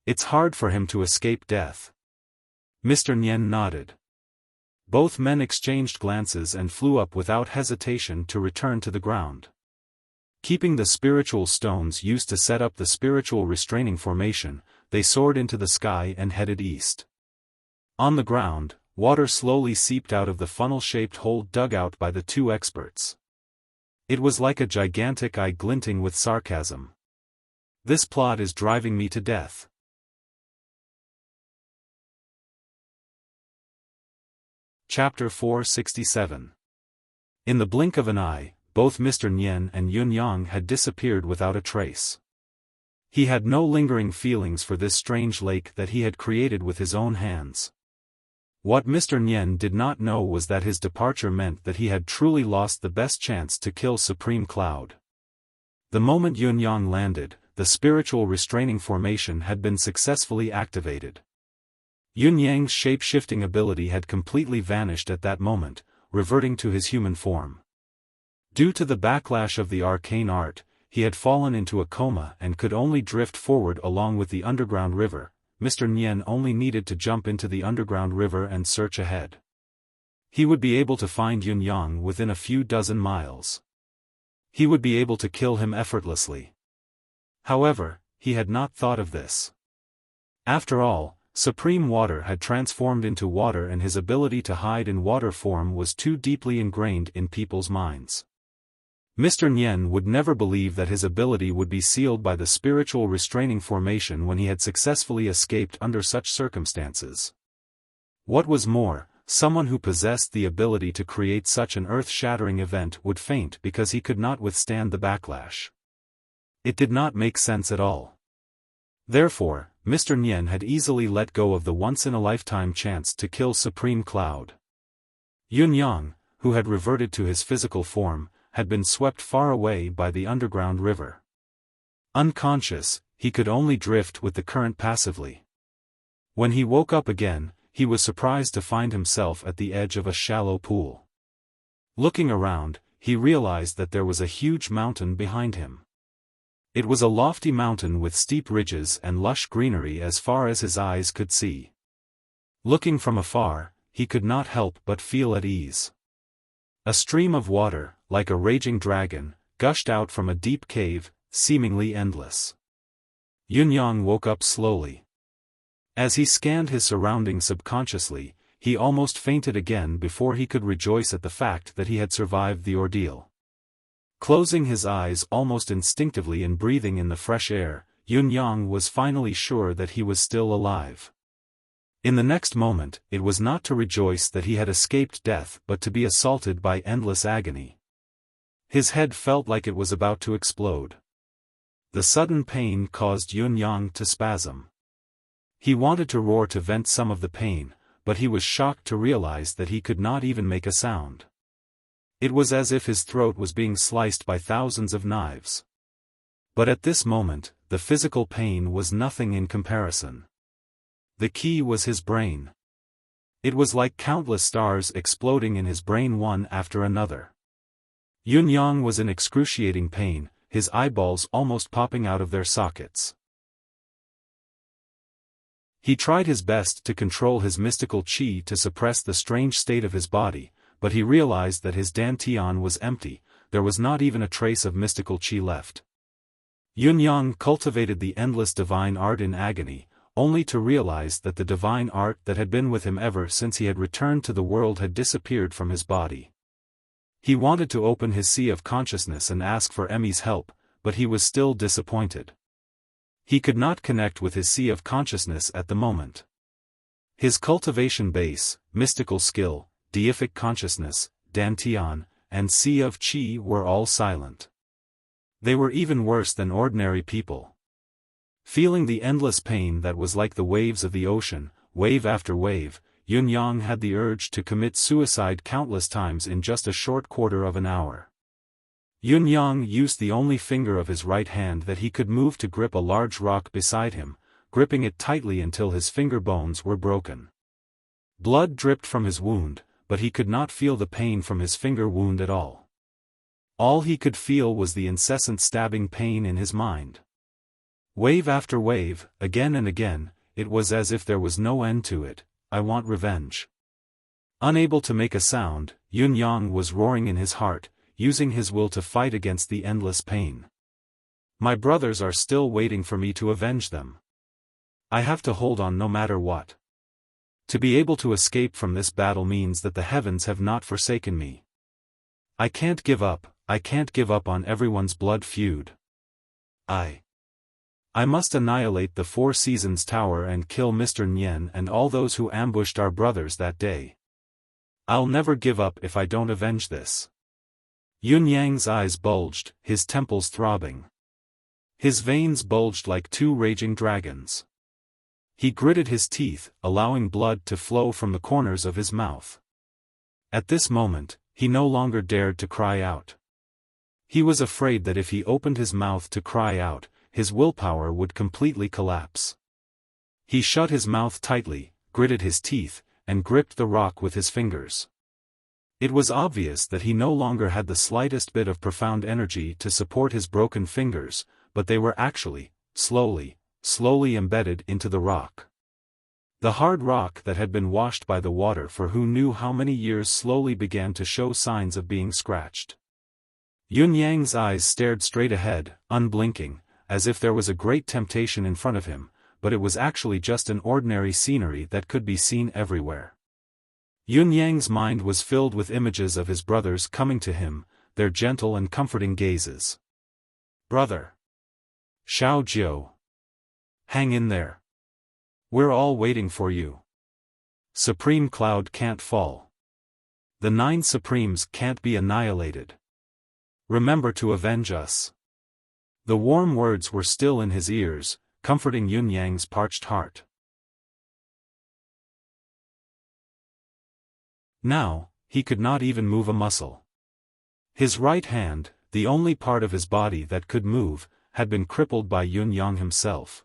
It's hard for him to escape death. Mr. Nian nodded. Both men exchanged glances and flew up without hesitation to return to the ground. Keeping the spiritual stones used to set up the spiritual restraining formation, they soared into the sky and headed east. On the ground, water slowly seeped out of the funnel-shaped hole dug out by the two experts. It was like a gigantic eye glinting with sarcasm. This plot is driving me to death. Chapter 467. In the blink of an eye, both Mr. Nian and Yun Yang had disappeared without a trace. He had no lingering feelings for this strange lake that he had created with his own hands. What Mr. Nian did not know was that his departure meant that he had truly lost the best chance to kill Supreme Cloud. The moment Yun Yang landed, the spiritual restraining formation had been successfully activated. Yun Yang's shape-shifting ability had completely vanished at that moment, reverting to his human form. Due to the backlash of the arcane art, he had fallen into a coma and could only drift forward along with the underground river. Mr. Nian only needed to jump into the underground river and search ahead. He would be able to find Yun Yang within a few dozen miles. He would be able to kill him effortlessly. However, he had not thought of this. After all, Supreme Water had transformed into water, and his ability to hide in water form was too deeply ingrained in people's minds. Mr. Nian would never believe that his ability would be sealed by the spiritual restraining formation when he had successfully escaped under such circumstances. What was more, someone who possessed the ability to create such an earth-shattering event would faint because he could not withstand the backlash. It did not make sense at all. Therefore, Mr. Nian had easily let go of the once-in-a-lifetime chance to kill Supreme Cloud. Yun Yang, who had reverted to his physical form, had been swept far away by the underground river. Unconscious, he could only drift with the current passively. When he woke up again, he was surprised to find himself at the edge of a shallow pool. Looking around, he realized that there was a huge mountain behind him. It was a lofty mountain with steep ridges and lush greenery as far as his eyes could see. Looking from afar, he could not help but feel at ease. A stream of water, like a raging dragon, gushed out from a deep cave, seemingly endless. Yun Yang woke up slowly. As he scanned his surroundings subconsciously, he almost fainted again before he could rejoice at the fact that he had survived the ordeal. Closing his eyes almost instinctively and breathing in the fresh air, Yun Yang was finally sure that he was still alive. In the next moment, it was not to rejoice that he had escaped death but to be assaulted by endless agony. His head felt like it was about to explode. The sudden pain caused Yun Yang to spasm. He wanted to roar to vent some of the pain, but he was shocked to realize that he could not even make a sound. It was as if his throat was being sliced by thousands of knives. But at this moment, the physical pain was nothing in comparison. The key was his brain. It was like countless stars exploding in his brain one after another. Yun Yang was in excruciating pain, his eyeballs almost popping out of their sockets. He tried his best to control his mystical qi to suppress the strange state of his body, but he realized that his dantian was empty, there was not even a trace of mystical qi left. Yun Yang cultivated the endless divine art in agony, only to realize that the divine art that had been with him ever since he had returned to the world had disappeared from his body. He wanted to open his sea of consciousness and ask for Emmy's help, but he was still disappointed. He could not connect with his sea of consciousness at the moment. His cultivation base, mystical skill, deific consciousness, dantian, and sea of qi were all silent. They were even worse than ordinary people. Feeling the endless pain that was like the waves of the ocean, wave after wave, Yun Yang had the urge to commit suicide countless times in just a short quarter of an hour. Yun Yang used the only finger of his right hand that he could move to grip a large rock beside him, gripping it tightly until his finger bones were broken. Blood dripped from his wound, but he could not feel the pain from his finger wound at all. All he could feel was the incessant stabbing pain in his mind. Wave after wave, again and again, it was as if there was no end to it. I want revenge. Unable to make a sound, Yun Yang was roaring in his heart, using his will to fight against the endless pain. My brothers are still waiting for me to avenge them. I have to hold on no matter what. To be able to escape from this battle means that the heavens have not forsaken me. I can't give up on everyone's blood feud. I must annihilate the Four Seasons Tower and kill Mr. Nian and all those who ambushed our brothers that day. I'll never give up if I don't avenge this. Yun Yang's eyes bulged, his temples throbbing. His veins bulged like two raging dragons. He gritted his teeth, allowing blood to flow from the corners of his mouth. At this moment, he no longer dared to cry out. He was afraid that if he opened his mouth to cry out, his willpower would completely collapse. He shut his mouth tightly, gritted his teeth, and gripped the rock with his fingers. It was obvious that he no longer had the slightest bit of profound energy to support his broken fingers, but they were actually, slowly embedded into the rock. The hard rock that had been washed by the water for who knew how many years slowly began to show signs of being scratched. Yun Yang's eyes stared straight ahead, unblinking, as if there was a great temptation in front of him, but it was actually just an ordinary scenery that could be seen everywhere. Yun Yang's mind was filled with images of his brothers coming to him, their gentle and comforting gazes. Brother! Xiao Jiu! Hang in there. We're all waiting for you. Supreme Cloud can't fall. The 9 Supremes can't be annihilated. Remember to avenge us. The warm words were still in his ears, comforting Yun Yang's parched heart. Now, he could not even move a muscle. His right hand, the only part of his body that could move, had been crippled by Yun Yang himself.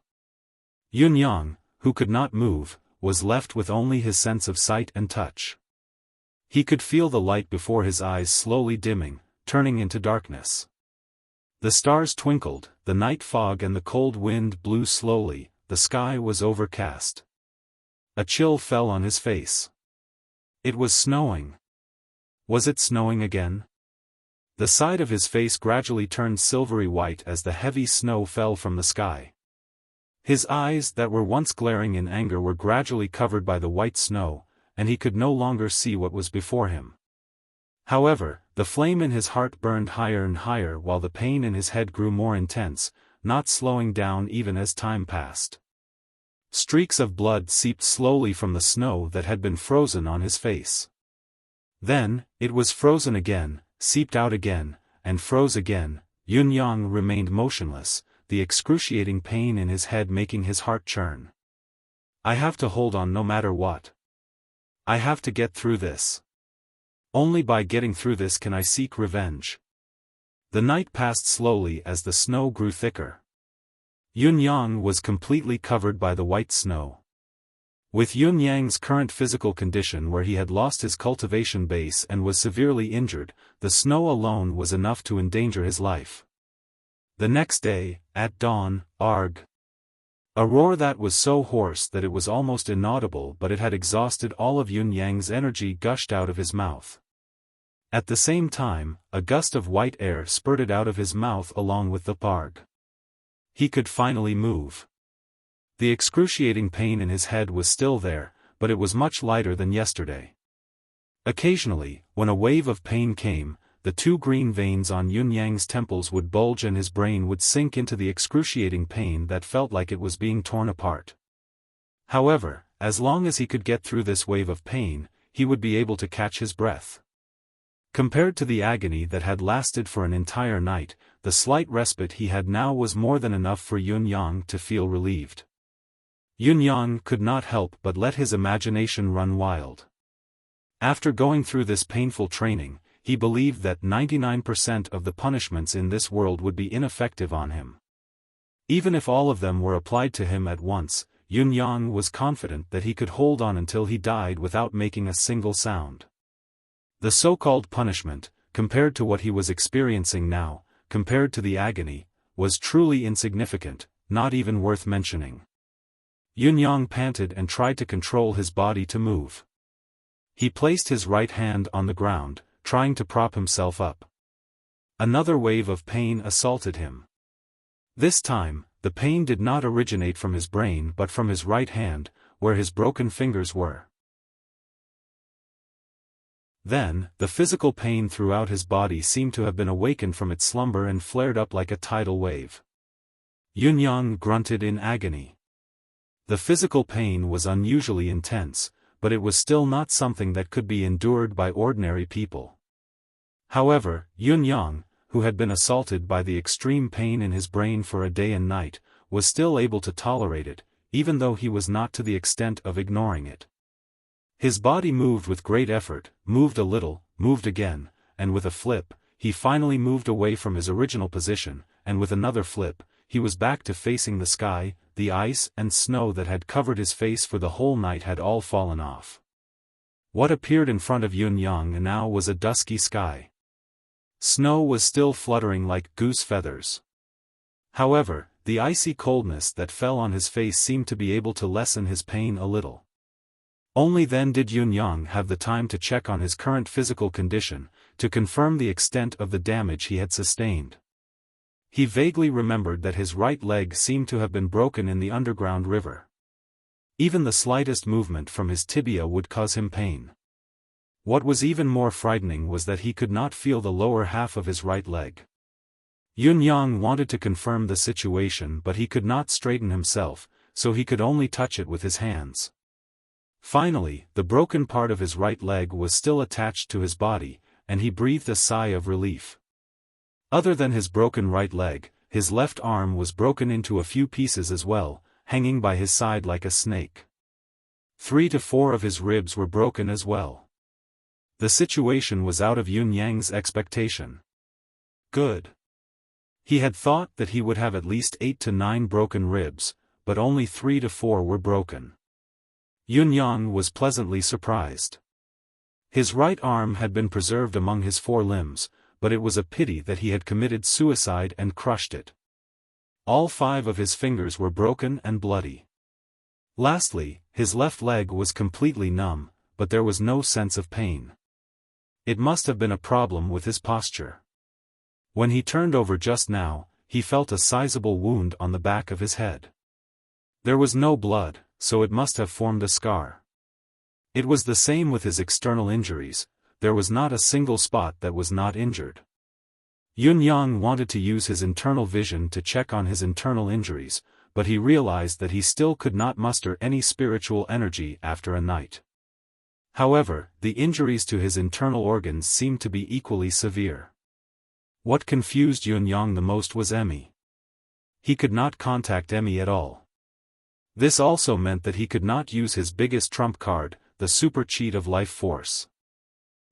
Yun Yang, who could not move, was left with only his sense of sight and touch. He could feel the light before his eyes slowly dimming, turning into darkness. The stars twinkled, the night fog and the cold wind blew slowly, the sky was overcast. A chill fell on his face. It was snowing. Was it snowing again? The side of his face gradually turned silvery white as the heavy snow fell from the sky. His eyes that were once glaring in anger were gradually covered by the white snow, and he could no longer see what was before him. However, the flame in his heart burned higher and higher while the pain in his head grew more intense, not slowing down even as time passed. Streaks of blood seeped slowly from the snow that had been frozen on his face. Then, it was frozen again, seeped out again, and froze again. Yun Yang remained motionless, the excruciating pain in his head making his heart churn. I have to hold on no matter what. I have to get through this. Only by getting through this can I seek revenge. The night passed slowly as the snow grew thicker. Yun Yang was completely covered by the white snow. With Yun Yang's current physical condition where he had lost his cultivation base and was severely injured, the snow alone was enough to endanger his life. The next day, at dawn, arg! A roar that was so hoarse that it was almost inaudible, but it had exhausted all of Yun Yang's energy gushed out of his mouth. At the same time, a gust of white air spurted out of his mouth along with the parg. He could finally move. The excruciating pain in his head was still there, but it was much lighter than yesterday. Occasionally, when a wave of pain came, the 2 green veins on Yun Yang's temples would bulge and his brain would sink into the excruciating pain that felt like it was being torn apart. However, as long as he could get through this wave of pain, he would be able to catch his breath. Compared to the agony that had lasted for an entire night, the slight respite he had now was more than enough for Yun Yang to feel relieved. Yun Yang could not help but let his imagination run wild. After going through this painful training, he believed that 99% of the punishments in this world would be ineffective on him. Even if all of them were applied to him at once, Yun Yang was confident that he could hold on until he died without making a single sound. The so-called punishment, compared to what he was experiencing now, compared to the agony, was truly insignificant, not even worth mentioning. Yun Yang panted and tried to control his body to move. He placed his right hand on the ground, trying to prop himself up. Another wave of pain assaulted him. This time, the pain did not originate from his brain but from his right hand, where his broken fingers were. Then, the physical pain throughout his body seemed to have been awakened from its slumber and flared up like a tidal wave. Yun Yang grunted in agony. The physical pain was unusually intense, but it was still not something that could be endured by ordinary people. However, Yun Yang, who had been assaulted by the extreme pain in his brain for a day and night, was still able to tolerate it, even though he was not to the extent of ignoring it. His body moved with great effort, moved a little, moved again, and with a flip, he finally moved away from his original position, and with another flip, he was back to facing the sky. The ice and snow that had covered his face for the whole night had all fallen off. What appeared in front of Yun Yang now was a dusky sky. Snow was still fluttering like goose feathers. However, the icy coldness that fell on his face seemed to be able to lessen his pain a little. Only then did Yun Yang have the time to check on his current physical condition, to confirm the extent of the damage he had sustained. He vaguely remembered that his right leg seemed to have been broken in the underground river. Even the slightest movement from his tibia would cause him pain. What was even more frightening was that he could not feel the lower half of his right leg. Yun Yang wanted to confirm the situation but he could not straighten himself, so he could only touch it with his hands. Finally, the broken part of his right leg was still attached to his body, and he breathed a sigh of relief. Other than his broken right leg, his left arm was broken into a few pieces as well, hanging by his side like a snake. 3 to 4 of his ribs were broken as well. The situation was out of Yun Yang's expectation. Good. He had thought that he would have at least 8 to 9 broken ribs, but only 3 to 4 were broken. Yun Yang was pleasantly surprised. His right arm had been preserved among his 4 limbs, but it was a pity that he had committed suicide and crushed it. All 5 of his fingers were broken and bloody. Lastly, his left leg was completely numb, but there was no sense of pain. It must have been a problem with his posture. When he turned over just now, he felt a sizable wound on the back of his head. There was no blood, so it must have formed a scar. It was the same with his external injuries. There was not a single spot that was not injured. Yun Yang wanted to use his internal vision to check on his internal injuries, but he realized that he still could not muster any spiritual energy after a night. However, the injuries to his internal organs seemed to be equally severe. What confused Yun Yang the most was Emmy. He could not contact Emmy at all. This also meant that he could not use his biggest trump card, the super cheat of life force.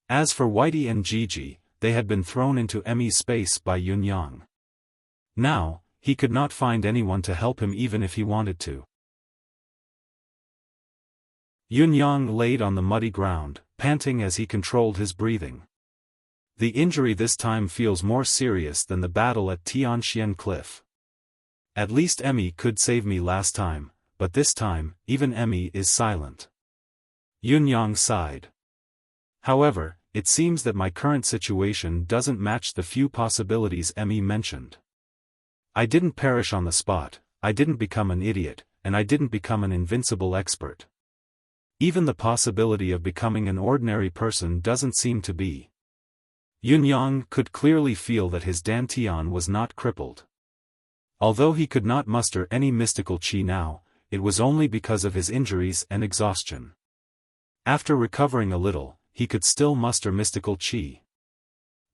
As for Whitey and Gigi, they had been thrown into Emmy's space by Yun Yang. Now, he could not find anyone to help him even if he wanted to. Yun Yang laid on the muddy ground, panting as he controlled his breathing. The injury this time feels more serious than the battle at Tianxian Cliff. At least Emmy could save me last time, but this time, even Emmy is silent. Yun Yang sighed. However, it seems that my current situation doesn't match the few possibilities Emmy mentioned. I didn't perish on the spot, I didn't become an idiot, and I didn't become an invincible expert. Even the possibility of becoming an ordinary person doesn't seem to be. Yun Yang could clearly feel that his dantian was not crippled. Although he could not muster any mystical qi now, it was only because of his injuries and exhaustion. After recovering a little, he could still muster mystical qi.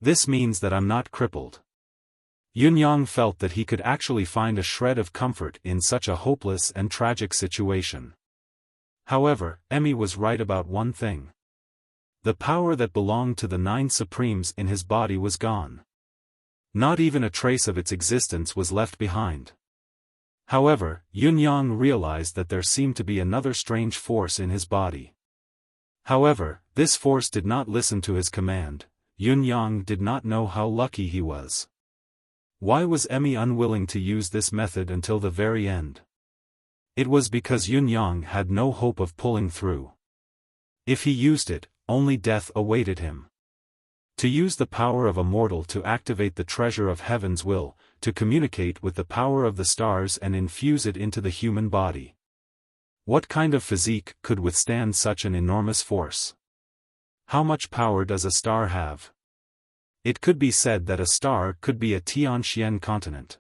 This means that I'm not crippled. Yun Yang felt that he could actually find a shred of comfort in such a hopeless and tragic situation. However, Emmy was right about one thing. The power that belonged to the 9 Supremes in his body was gone. Not even a trace of its existence was left behind. However, Yun-yang realized that there seemed to be another strange force in his body. However, this force did not listen to his command. Yun-yang did not know how lucky he was. Why was Emmy unwilling to use this method until the very end? It was because Yun-yang had no hope of pulling through. If he used it, only death awaited him. To use the power of a mortal to activate the treasure of heaven's will, to communicate with the power of the stars and infuse it into the human body. What kind of physique could withstand such an enormous force? How much power does a star have? It could be said that a star could be a Tianxian continent.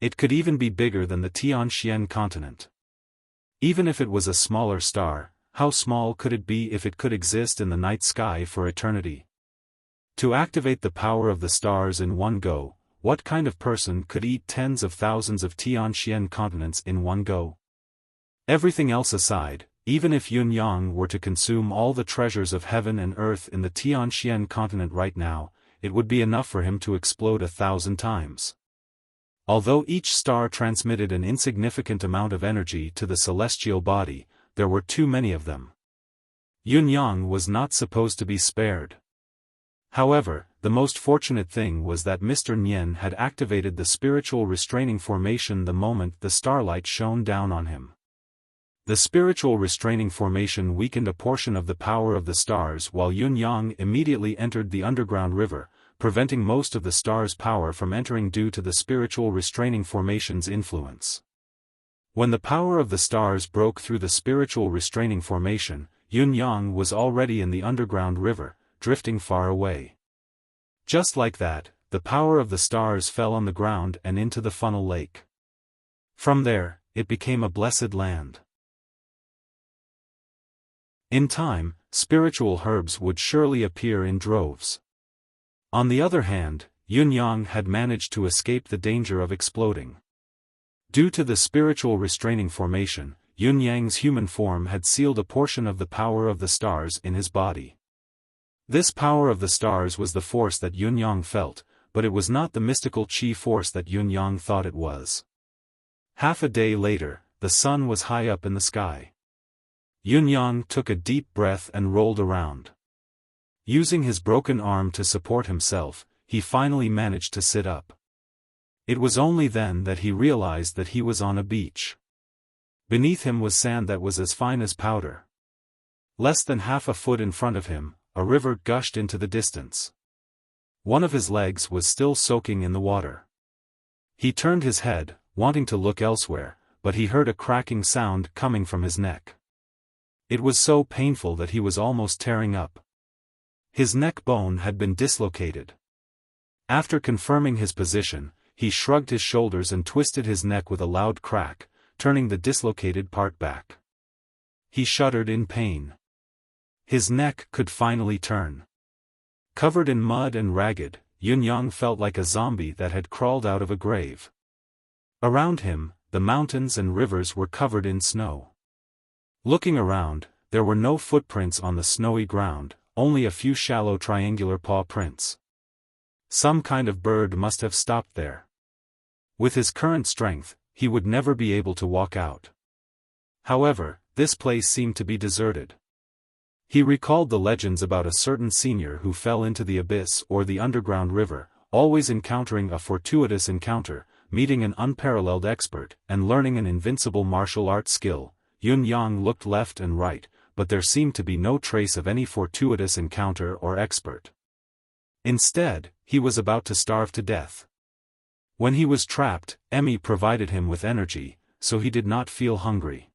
It could even be bigger than the Tianxian continent. Even if it was a smaller star, how small could it be if it could exist in the night sky for eternity? To activate the power of the stars in one go, what kind of person could eat tens of thousands of Tianxian continents in one go? Everything else aside, even if Yun-yang were to consume all the treasures of heaven and earth in the Tianxian continent right now, it would be enough for him to explode 1,000 times. Although each star transmitted an insignificant amount of energy to the celestial body, there were too many of them. Yun-yang was not supposed to be spared. However, the most fortunate thing was that Mr. Nian had activated the spiritual restraining formation the moment the starlight shone down on him. The spiritual restraining formation weakened a portion of the power of the stars while Yun-yang immediately entered the underground river, preventing most of the stars' power from entering due to the spiritual restraining formation's influence. When the power of the stars broke through the spiritual restraining formation, Yun-yang was already in the underground river, drifting far away. Just like that, the power of the stars fell on the ground and into the funnel lake. From there, it became a blessed land. In time, spiritual herbs would surely appear in droves. On the other hand, Yun-yang had managed to escape the danger of exploding. Due to the spiritual restraining formation, Yun-yang's human form had sealed a portion of the power of the stars in his body. This power of the stars was the force that Yun-yang felt, but it was not the mystical chi force that Yun-yang thought it was. Half a day later, the sun was high up in the sky. Yun-yang took a deep breath and rolled around. Using his broken arm to support himself, he finally managed to sit up. It was only then that he realized that he was on a beach. Beneath him was sand that was as fine as powder. Less than half a foot in front of him, a river gushed into the distance. One of his legs was still soaking in the water. He turned his head, wanting to look elsewhere, but he heard a cracking sound coming from his neck. It was so painful that he was almost tearing up. His neck bone had been dislocated. After confirming his position, he shrugged his shoulders and twisted his neck with a loud crack, turning the dislocated part back. He shuddered in pain. His neck could finally turn. Covered in mud and ragged, Yun-yang felt like a zombie that had crawled out of a grave. Around him, the mountains and rivers were covered in snow. Looking around, there were no footprints on the snowy ground, only a few shallow triangular paw prints. Some kind of bird must have stopped there. With his current strength, he would never be able to walk out. However, this place seemed to be deserted. He recalled the legends about a certain senior who fell into the abyss or the underground river, always encountering a fortuitous encounter, meeting an unparalleled expert, and learning an invincible martial arts skill. Yun-yang looked left and right, but there seemed to be no trace of any fortuitous encounter or expert. Instead, he was about to starve to death. When he was trapped, Emmy provided him with energy, so he did not feel hungry.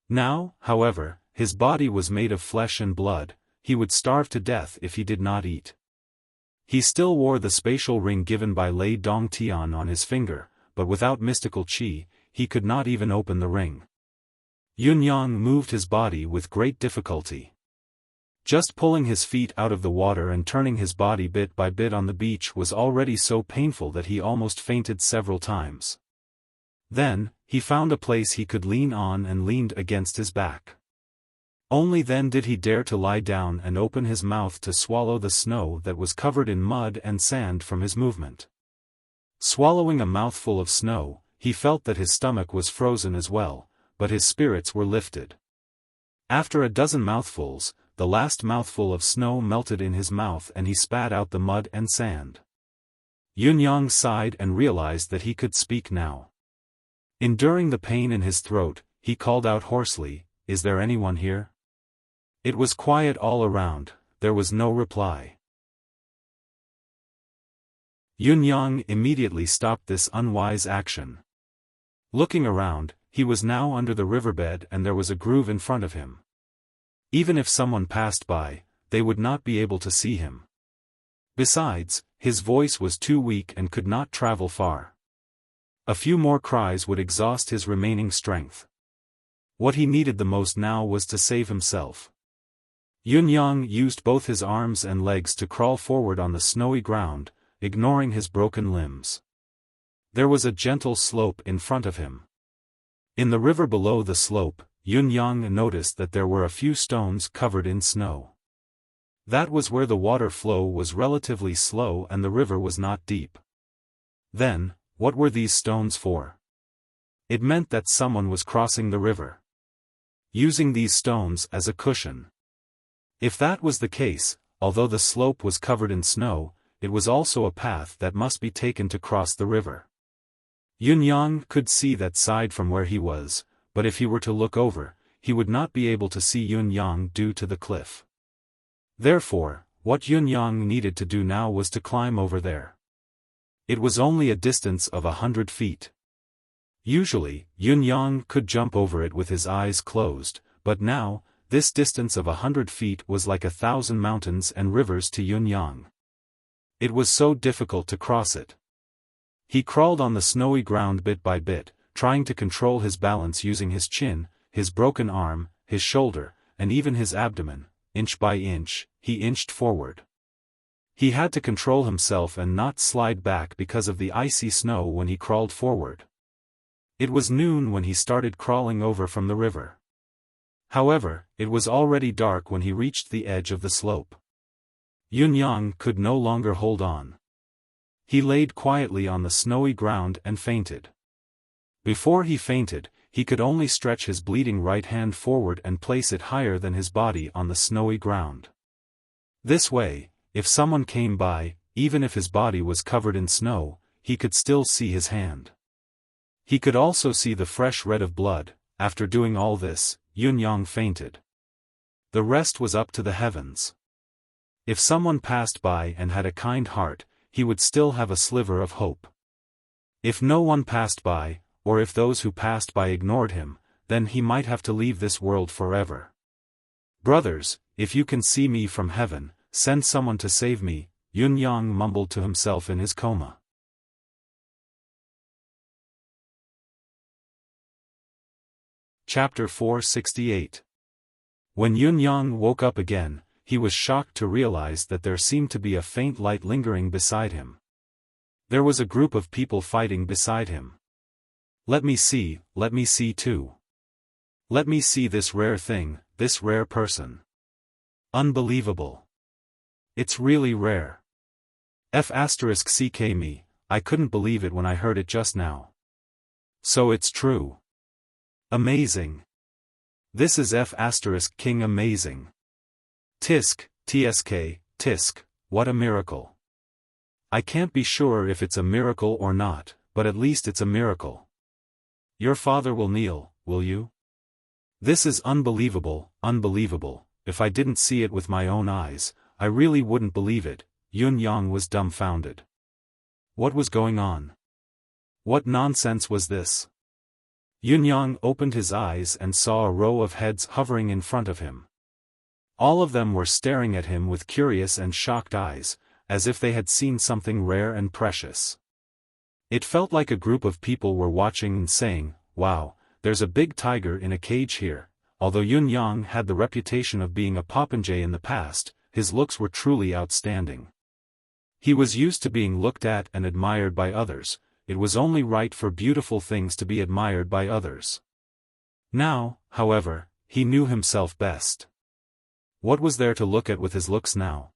Now, however, his body was made of flesh and blood, he would starve to death if he did not eat. He still wore the spatial ring given by Lei Dongtian on his finger, but without mystical qi, he could not even open the ring. Yun-yang moved his body with great difficulty. Just pulling his feet out of the water and turning his body bit by bit on the beach was already so painful that he almost fainted several times. Then, he found a place he could lean on and leaned against his back. Only then did he dare to lie down and open his mouth to swallow the snow that was covered in mud and sand from his movement. Swallowing a mouthful of snow, he felt that his stomach was frozen as well, but his spirits were lifted. After a dozen mouthfuls, the last mouthful of snow melted in his mouth and he spat out the mud and sand. Yunyang sighed and realized that he could speak now. Enduring the pain in his throat, he called out hoarsely, "Is there anyone here?" It was quiet all around, there was no reply. Yunyang immediately stopped this unwise action. Looking around, he was now under the riverbed and there was a groove in front of him. Even if someone passed by, they would not be able to see him. Besides, his voice was too weak and could not travel far. A few more cries would exhaust his remaining strength. What he needed the most now was to save himself. Yunyang used both his arms and legs to crawl forward on the snowy ground, ignoring his broken limbs. There was a gentle slope in front of him. In the river below the slope, Yunyang noticed that there were a few stones covered in snow. That was where the water flow was relatively slow and the river was not deep. Then, what were these stones for? It meant that someone was crossing the river, using these stones as a cushion. If that was the case, although the slope was covered in snow, it was also a path that must be taken to cross the river. Yunyang could see that side from where he was, but if he were to look over, he would not be able to see Yunyang due to the cliff. Therefore, what Yunyang needed to do now was to climb over there. It was only a distance of 100 feet. Usually, Yunyang could jump over it with his eyes closed, but now, this distance of 100 feet was like 1,000 mountains and rivers to Yunyang. It was so difficult to cross it. He crawled on the snowy ground bit by bit, trying to control his balance using his chin, his broken arm, his shoulder, and even his abdomen. Inch by inch, he inched forward. He had to control himself and not slide back because of the icy snow when he crawled forward. It was noon when he started crawling over from the river. However, it was already dark when he reached the edge of the slope. Yunyang could no longer hold on. He laid quietly on the snowy ground and fainted. Before he fainted, he could only stretch his bleeding right hand forward and place it higher than his body on the snowy ground. This way, if someone came by, even if his body was covered in snow, he could still see his hand. He could also see the fresh red of blood. After doing all this, Yunyang fainted. The rest was up to the heavens. If someone passed by and had a kind heart, he would still have a sliver of hope. If no one passed by, or if those who passed by ignored him, then he might have to leave this world forever. "Brothers, if you can see me from heaven, send someone to save me," Yunyang mumbled to himself in his coma. Chapter 468. When Yunyang woke up again, he was shocked to realize that there seemed to be a faint light lingering beside him. There was a group of people fighting beside him. Let me see too. Let me see this rare thing, this rare person. Unbelievable. It's really rare. F***ck me, I couldn't believe it when I heard it just now. So it's true. Amazing. This is F***king amazing. Tisk, tisk, what a miracle. I can't be sure if it's a miracle or not, but at least it's a miracle. Your father will kneel, will you? This is unbelievable, unbelievable. If I didn't see it with my own eyes, I really wouldn't believe it. Yunyang was dumbfounded. What was going on? What nonsense was this? Yunyang opened his eyes and saw a row of heads hovering in front of him. All of them were staring at him with curious and shocked eyes, as if they had seen something rare and precious. It felt like a group of people were watching and saying, "Wow, there's a big tiger in a cage here." Although Yunyang had the reputation of being a popinjay in the past, his looks were truly outstanding. He was used to being looked at and admired by others. It was only right for beautiful things to be admired by others. Now, however, he knew himself best. What was there to look at with his looks now?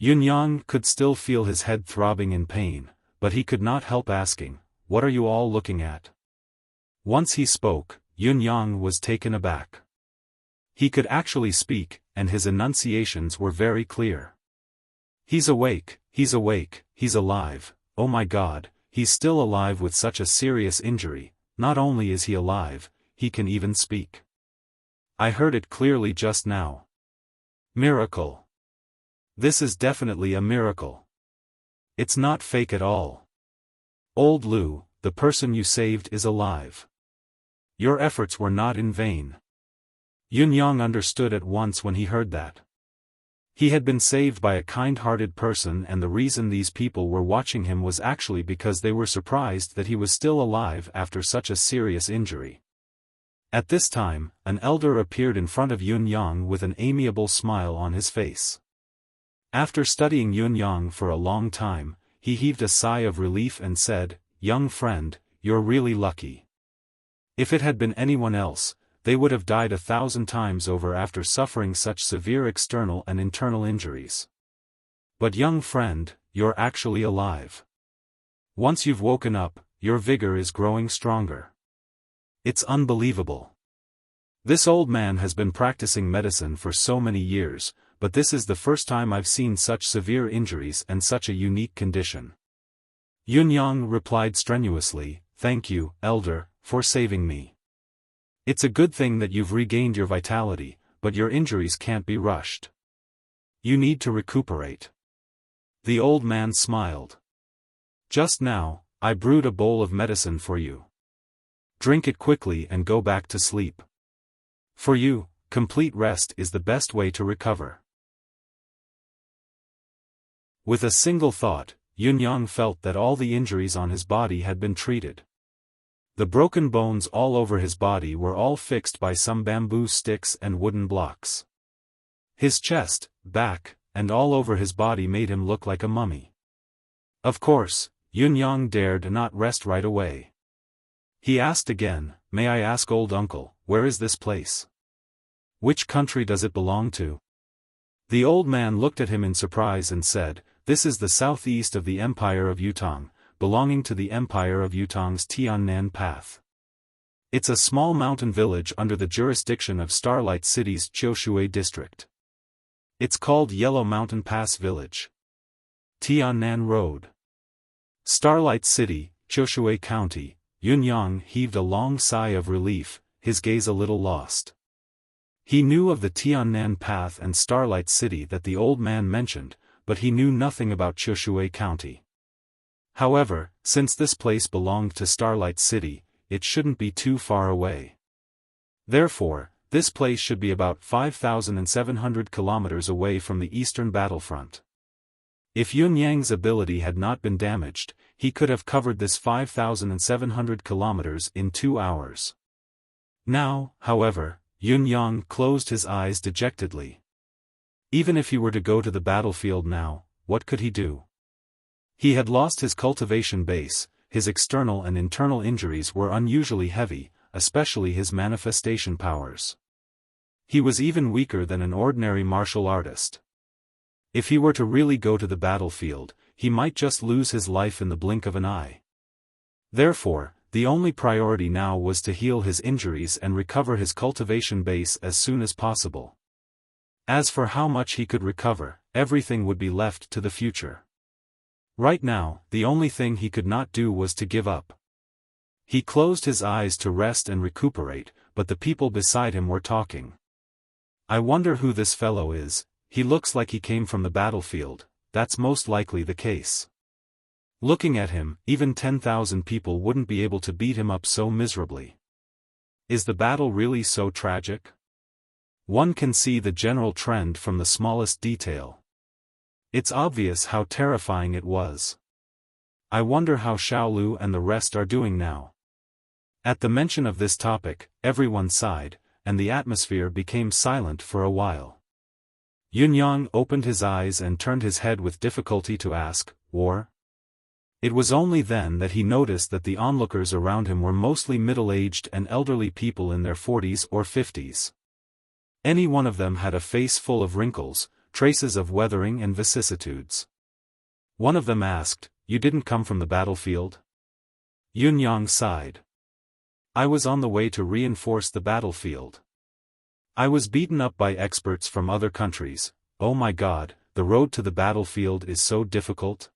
Yunyang could still feel his head throbbing in pain, but he could not help asking, what are you all looking at? Once he spoke, Yun Yang was taken aback. He could actually speak, and his enunciations were very clear. He's awake, he's awake, he's alive, oh my God, he's still alive with such a serious injury. Not only is he alive, he can even speak. I heard it clearly just now. Miracle. This is definitely a miracle. It's not fake at all. Old Lu, the person you saved is alive. Your efforts were not in vain. Yun Yang understood at once when he heard that. He had been saved by a kind-hearted person, and the reason these people were watching him was actually because they were surprised that he was still alive after such a serious injury. At this time, an elder appeared in front of Yun Yang with an amiable smile on his face. After studying Yun Yang for a long time, he heaved a sigh of relief and said, "Young friend, you're really lucky. If it had been anyone else, they would have died 1,000 times over after suffering such severe external and internal injuries. But young friend, you're actually alive. Once you've woken up, your vigor is growing stronger. It's unbelievable. This old man has been practicing medicine for so many years, but this is the first time I've seen such severe injuries and such a unique condition." Yun Yang replied strenuously, "Thank you, elder, for saving me. It's a good thing that you've regained your vitality, but your injuries can't be rushed. You need to recuperate." The old man smiled. "Just now, I brewed a bowl of medicine for you. Drink it quickly and go back to sleep. For you, complete rest is the best way to recover." With a single thought, Yun Yang felt that all the injuries on his body had been treated. The broken bones all over his body were all fixed by some bamboo sticks and wooden blocks. His chest, back, and all over his body made him look like a mummy. Of course, Yun Yang dared not rest right away. He asked again, "May I ask, old uncle, where is this place? Which country does it belong to?" The old man looked at him in surprise and said, "This is the southeast of the Empire of Yutong, belonging to the Empire of Yutong's Tiannan Path. It's a small mountain village under the jurisdiction of Starlight City's Qiushui district. It's called Yellow Mountain Pass Village. Tiannan Road. Starlight City, Qiushui County." Yun Yang heaved a long sigh of relief, his gaze a little lost. He knew of the Tiannan Path and Starlight City that the old man mentioned, but he knew nothing about Qiushui County. However, since this place belonged to Starlight City, it shouldn't be too far away. Therefore, this place should be about 5,700 kilometers away from the eastern battlefront. If Yun Yang's ability had not been damaged, he could have covered this 5,700 kilometers in 2 hours. Now, however, Yun Yang closed his eyes dejectedly. Even if he were to go to the battlefield now, what could he do? He had lost his cultivation base, his external and internal injuries were unusually heavy, especially his manifestation powers. He was even weaker than an ordinary martial artist. If he were to really go to the battlefield, he might just lose his life in the blink of an eye. Therefore, the only priority now was to heal his injuries and recover his cultivation base as soon as possible. As for how much he could recover, everything would be left to the future. Right now, the only thing he could not do was to give up. He closed his eyes to rest and recuperate, but the people beside him were talking. "I wonder who this fellow is. He looks like he came from the battlefield." That's most likely the case. Looking at him, even 10,000 people wouldn't be able to beat him up so miserably. Is the battle really so tragic? One can see the general trend from the smallest detail. It's obvious how terrifying it was. I wonder how Xiaolu and the rest are doing now. At the mention of this topic, everyone sighed, and the atmosphere became silent for a while. Yun Yang opened his eyes and turned his head with difficulty to ask, "War?" It was only then that he noticed that the onlookers around him were mostly middle-aged and elderly people in their 40s or 50s. Any one of them had a face full of wrinkles, traces of weathering and vicissitudes. One of them asked, "You didn't come from the battlefield?" Yunyang sighed. I was on the way to reinforce the battlefield. I was beaten up by experts from other countries. Oh my God, the road to the battlefield is so difficult.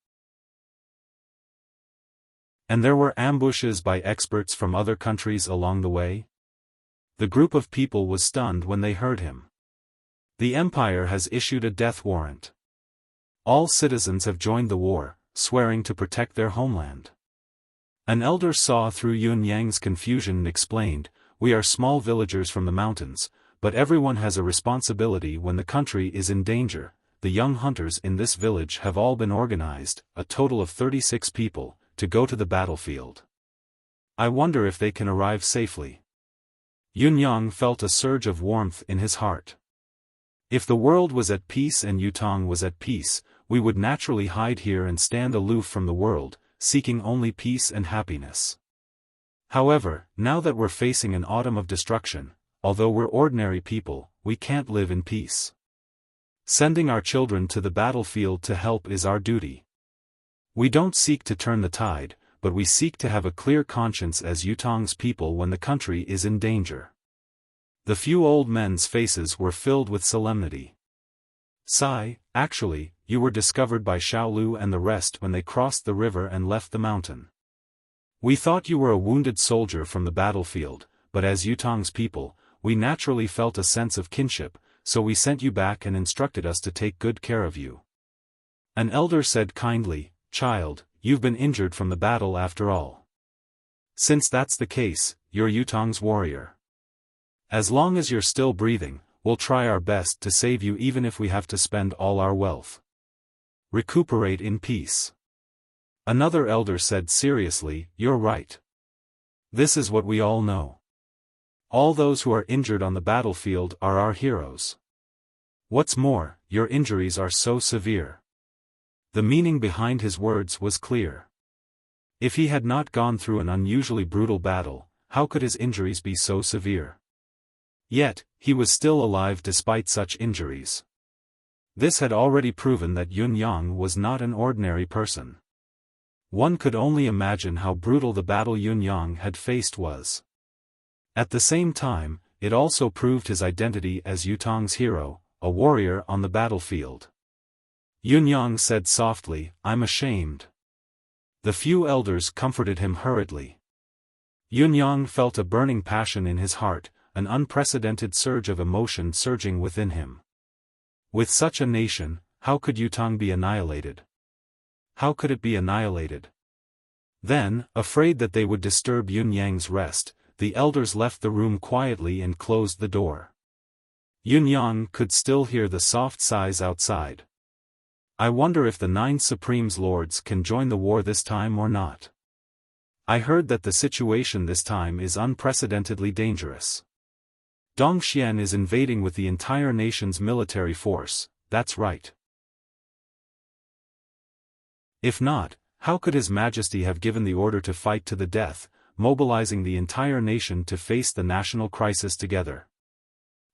And there were ambushes by experts from other countries along the way? The group of people was stunned when they heard him. The empire has issued a death warrant. All citizens have joined the war, swearing to protect their homeland. An elder saw through Yunyang's confusion and explained, we are small villagers from the mountains, but everyone has a responsibility when the country is in danger. The young hunters in this village have all been organized, a total of 36 people, to go to the battlefield. I wonder if they can arrive safely. Yunyang felt a surge of warmth in his heart. If the world was at peace and Yutong was at peace, we would naturally hide here and stand aloof from the world, seeking only peace and happiness. However, now that we're facing an autumn of destruction, although we're ordinary people, we can't live in peace. Sending our children to the battlefield to help is our duty. We don't seek to turn the tide, but we seek to have a clear conscience as Yutong's people when the country is in danger. The few old men's faces were filled with solemnity. Sai, actually, you were discovered by Xiaolu and the rest when they crossed the river and left the mountain. We thought you were a wounded soldier from the battlefield, but as Yutong's people, we naturally felt a sense of kinship, so we sent you back and instructed us to take good care of you. An elder said kindly, child, you've been injured from the battle after all. Since that's the case, you're Yutong's warrior. As long as you're still breathing, we'll try our best to save you even if we have to spend all our wealth. Recuperate in peace. Another elder said seriously, you're right. This is what we all know. All those who are injured on the battlefield are our heroes. What's more, your injuries are so severe. The meaning behind his words was clear. If he had not gone through an unusually brutal battle, how could his injuries be so severe? Yet, he was still alive despite such injuries. This had already proven that Yunyang was not an ordinary person. One could only imagine how brutal the battle Yunyang had faced was. At the same time, it also proved his identity as Yutong's hero, a warrior on the battlefield. Yunyang said softly, I'm ashamed. The few elders comforted him hurriedly. Yunyang felt a burning passion in his heart, an unprecedented surge of emotion surging within him. With such a nation, how could Yutong be annihilated? How could it be annihilated? Then, afraid that they would disturb Yunyang's rest, the elders left the room quietly and closed the door. Yunyang could still hear the soft sighs outside. I wonder if the 9 Supremes Lords can join the war this time or not. I heard that the situation this time is unprecedentedly dangerous. Dongxian is invading with the entire nation's military force, that's right. If not, how could His Majesty have given the order to fight to the death, mobilizing the entire nation to face the national crisis together?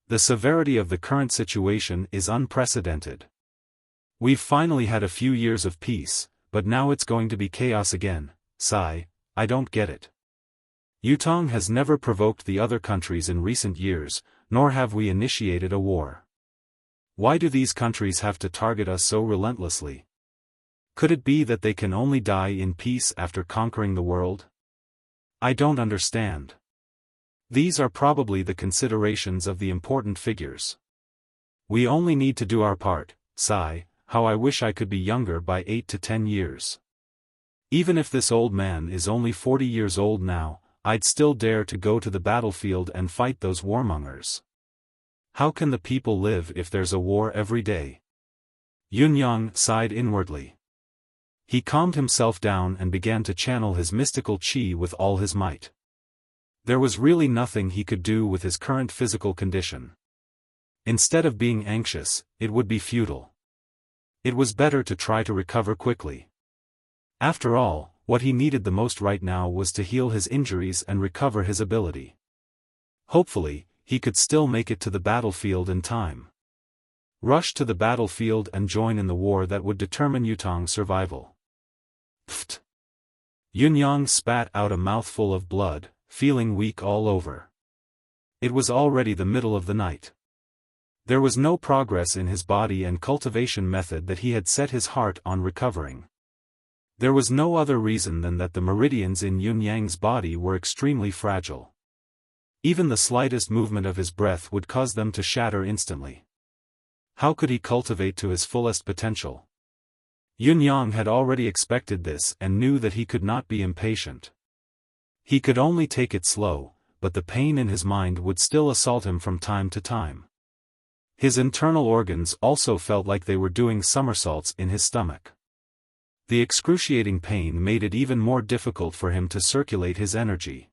The severity of the current situation is unprecedented. We've finally had a few years of peace, but now it's going to be chaos again. Sigh, I don't get it. Yutong has never provoked the other countries in recent years, nor have we initiated a war. Why do these countries have to target us so relentlessly? Could it be that they can only die in peace after conquering the world? I don't understand. These are probably the considerations of the important figures. We only need to do our part. Sigh, how I wish I could be younger by 8 to 10 years. Even if this old man is only 40 years old now, I'd still dare to go to the battlefield and fight those warmongers. How can the people live if there's a war every day? Yunyang sighed inwardly. He calmed himself down and began to channel his mystical qi with all his might. There was really nothing he could do with his current physical condition. Instead of being anxious, it would be futile. It was better to try to recover quickly. After all, what he needed the most right now was to heal his injuries and recover his ability. Hopefully, he could still make it to the battlefield in time. Rush to the battlefield and join in the war that would determine Yutong's survival. Pfft! Yunyang spat out a mouthful of blood, feeling weak all over. It was already the middle of the night. There was no progress in his body and cultivation method that he had set his heart on recovering. There was no other reason than that the meridians in Yunyang's body were extremely fragile. Even the slightest movement of his breath would cause them to shatter instantly. How could he cultivate to his fullest potential? Yunyang had already expected this and knew that he could not be impatient. He could only take it slow, but the pain in his mind would still assault him from time to time. His internal organs also felt like they were doing somersaults in his stomach. The excruciating pain made it even more difficult for him to circulate his energy.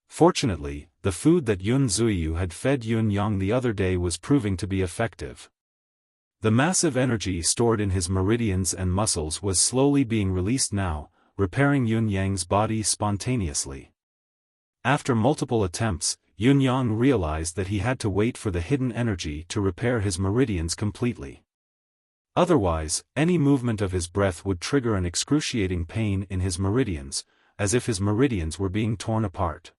Fortunately, the food that Yun Zuiyu had fed Yunyang the other day was proving to be effective. The massive energy stored in his meridians and muscles was slowly being released now, repairing Yunyang's body spontaneously. After multiple attempts, Yunyang realized that he had to wait for the hidden energy to repair his meridians completely. Otherwise, any movement of his breath would trigger an excruciating pain in his meridians, as if his meridians were being torn apart.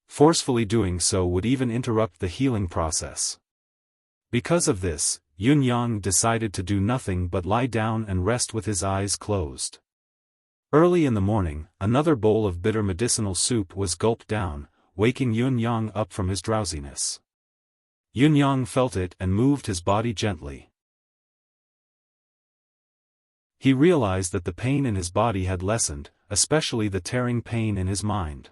Forcefully doing so would even interrupt the healing process. Because of this, Yunyang decided to do nothing but lie down and rest with his eyes closed. Early in the morning, another bowl of bitter medicinal soup was gulped down, waking Yunyang up from his drowsiness. Yunyang felt it and moved his body gently. He realized that the pain in his body had lessened, especially the tearing pain in his mind.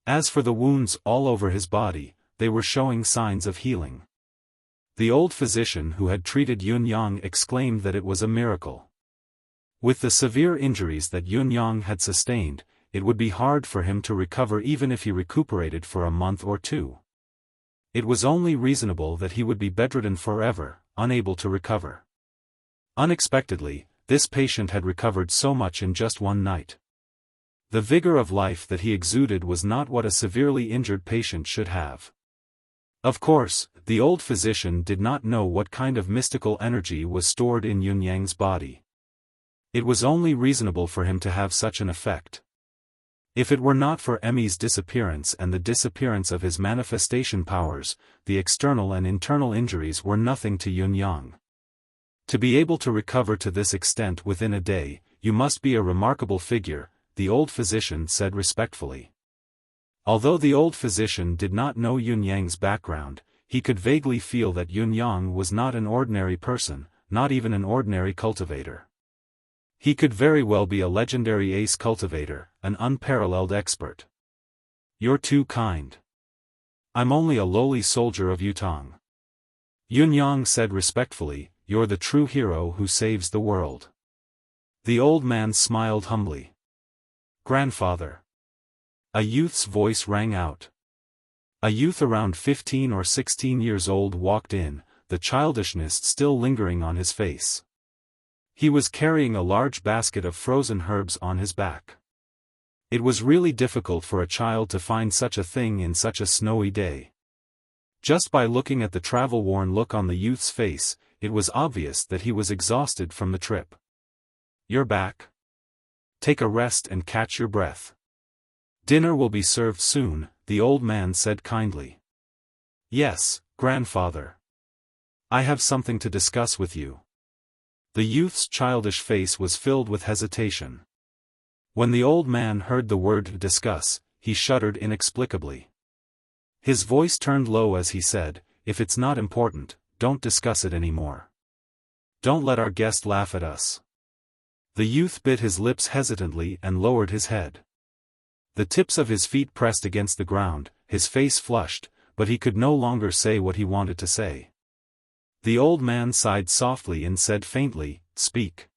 As for the wounds all over his body, they were showing signs of healing. The old physician who had treated Yunyang exclaimed that it was a miracle. With the severe injuries that Yunyang had sustained, it would be hard for him to recover even if he recuperated for a month or two. It was only reasonable that he would be bedridden forever, unable to recover. Unexpectedly, this patient had recovered so much in just one night. The vigor of life that he exuded was not what a severely injured patient should have. Of course, the old physician did not know what kind of mystical energy was stored in Yunyang's body. It was only reasonable for him to have such an effect. If it were not for Emmy's disappearance and the disappearance of his manifestation powers, the external and internal injuries were nothing to Yunyang. To be able to recover to this extent within a day, you must be a remarkable figure, the old physician said respectfully. Although the old physician did not know Yunyang's background, he could vaguely feel that Yunyang was not an ordinary person, not even an ordinary cultivator. He could very well be a legendary ace cultivator, an unparalleled expert. You're too kind. I'm only a lowly soldier of Yutong. Yunyang said respectfully, you're the true hero who saves the world. The old man smiled humbly. Grandfather. A youth's voice rang out. A youth around 15 or 16 years old walked in, the childishness still lingering on his face. He was carrying a large basket of frozen herbs on his back. It was really difficult for a child to find such a thing in such a snowy day. Just by looking at the travel-worn look on the youth's face, it was obvious that he was exhausted from the trip. You're back. Take a rest and catch your breath. Dinner will be served soon, the old man said kindly. Yes, grandfather. I have something to discuss with you. The youth's childish face was filled with hesitation. When the old man heard the word discuss, he shuddered inexplicably. His voice turned low as he said, if it's not important, don't discuss it anymore. Don't let our guest laugh at us. The youth bit his lips hesitantly and lowered his head. The tips of his feet pressed against the ground, his face flushed, but he could no longer say what he wanted to say. The old man sighed softly and said faintly, speak.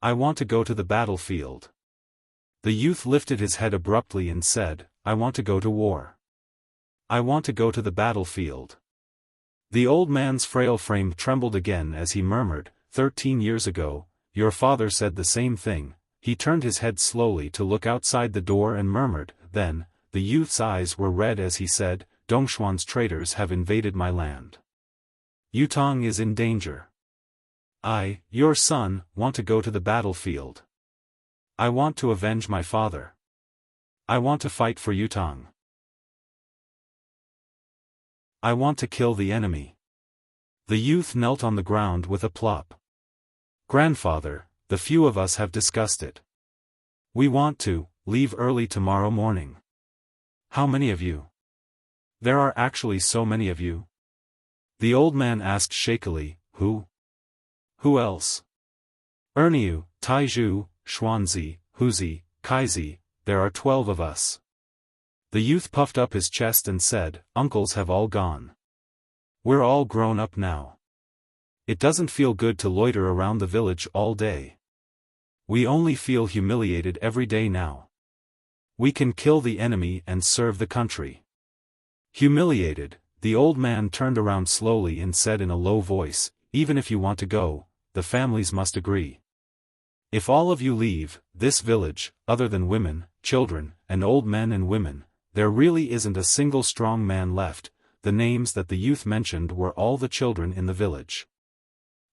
I want to go to the battlefield. The youth lifted his head abruptly and said, I want to go to war. I want to go to the battlefield. The old man's frail frame trembled again as he murmured, 13 years ago, your father said the same thing. He turned his head slowly to look outside the door and murmured, then, the youth's eyes were red as he said, Dongshuan's traitors have invaded my land. Yutong is in danger. I, your son, want to go to the battlefield. I want to avenge my father. I want to fight for Yutang. I want to kill the enemy. The youth knelt on the ground with a plop. Grandfather, the few of us have discussed it. We want to leave early tomorrow morning. How many of you? There are actually so many of you. The old man asked shakily, Who? Who else? Erniu, Taizhu, Xuanzi, Huzi, Kaizi, there are 12 of us. The youth puffed up his chest and said, Uncles have all gone. We're all grown up now. It doesn't feel good to loiter around the village all day. We only feel humiliated every day now. We can kill the enemy and serve the country. Humiliated, the old man turned around slowly and said in a low voice, Even if you want to go, the families must agree. If all of you leave this village, other than women, children, and old men and women, there really isn't a single strong man left. The names that the youth mentioned were all the children in the village.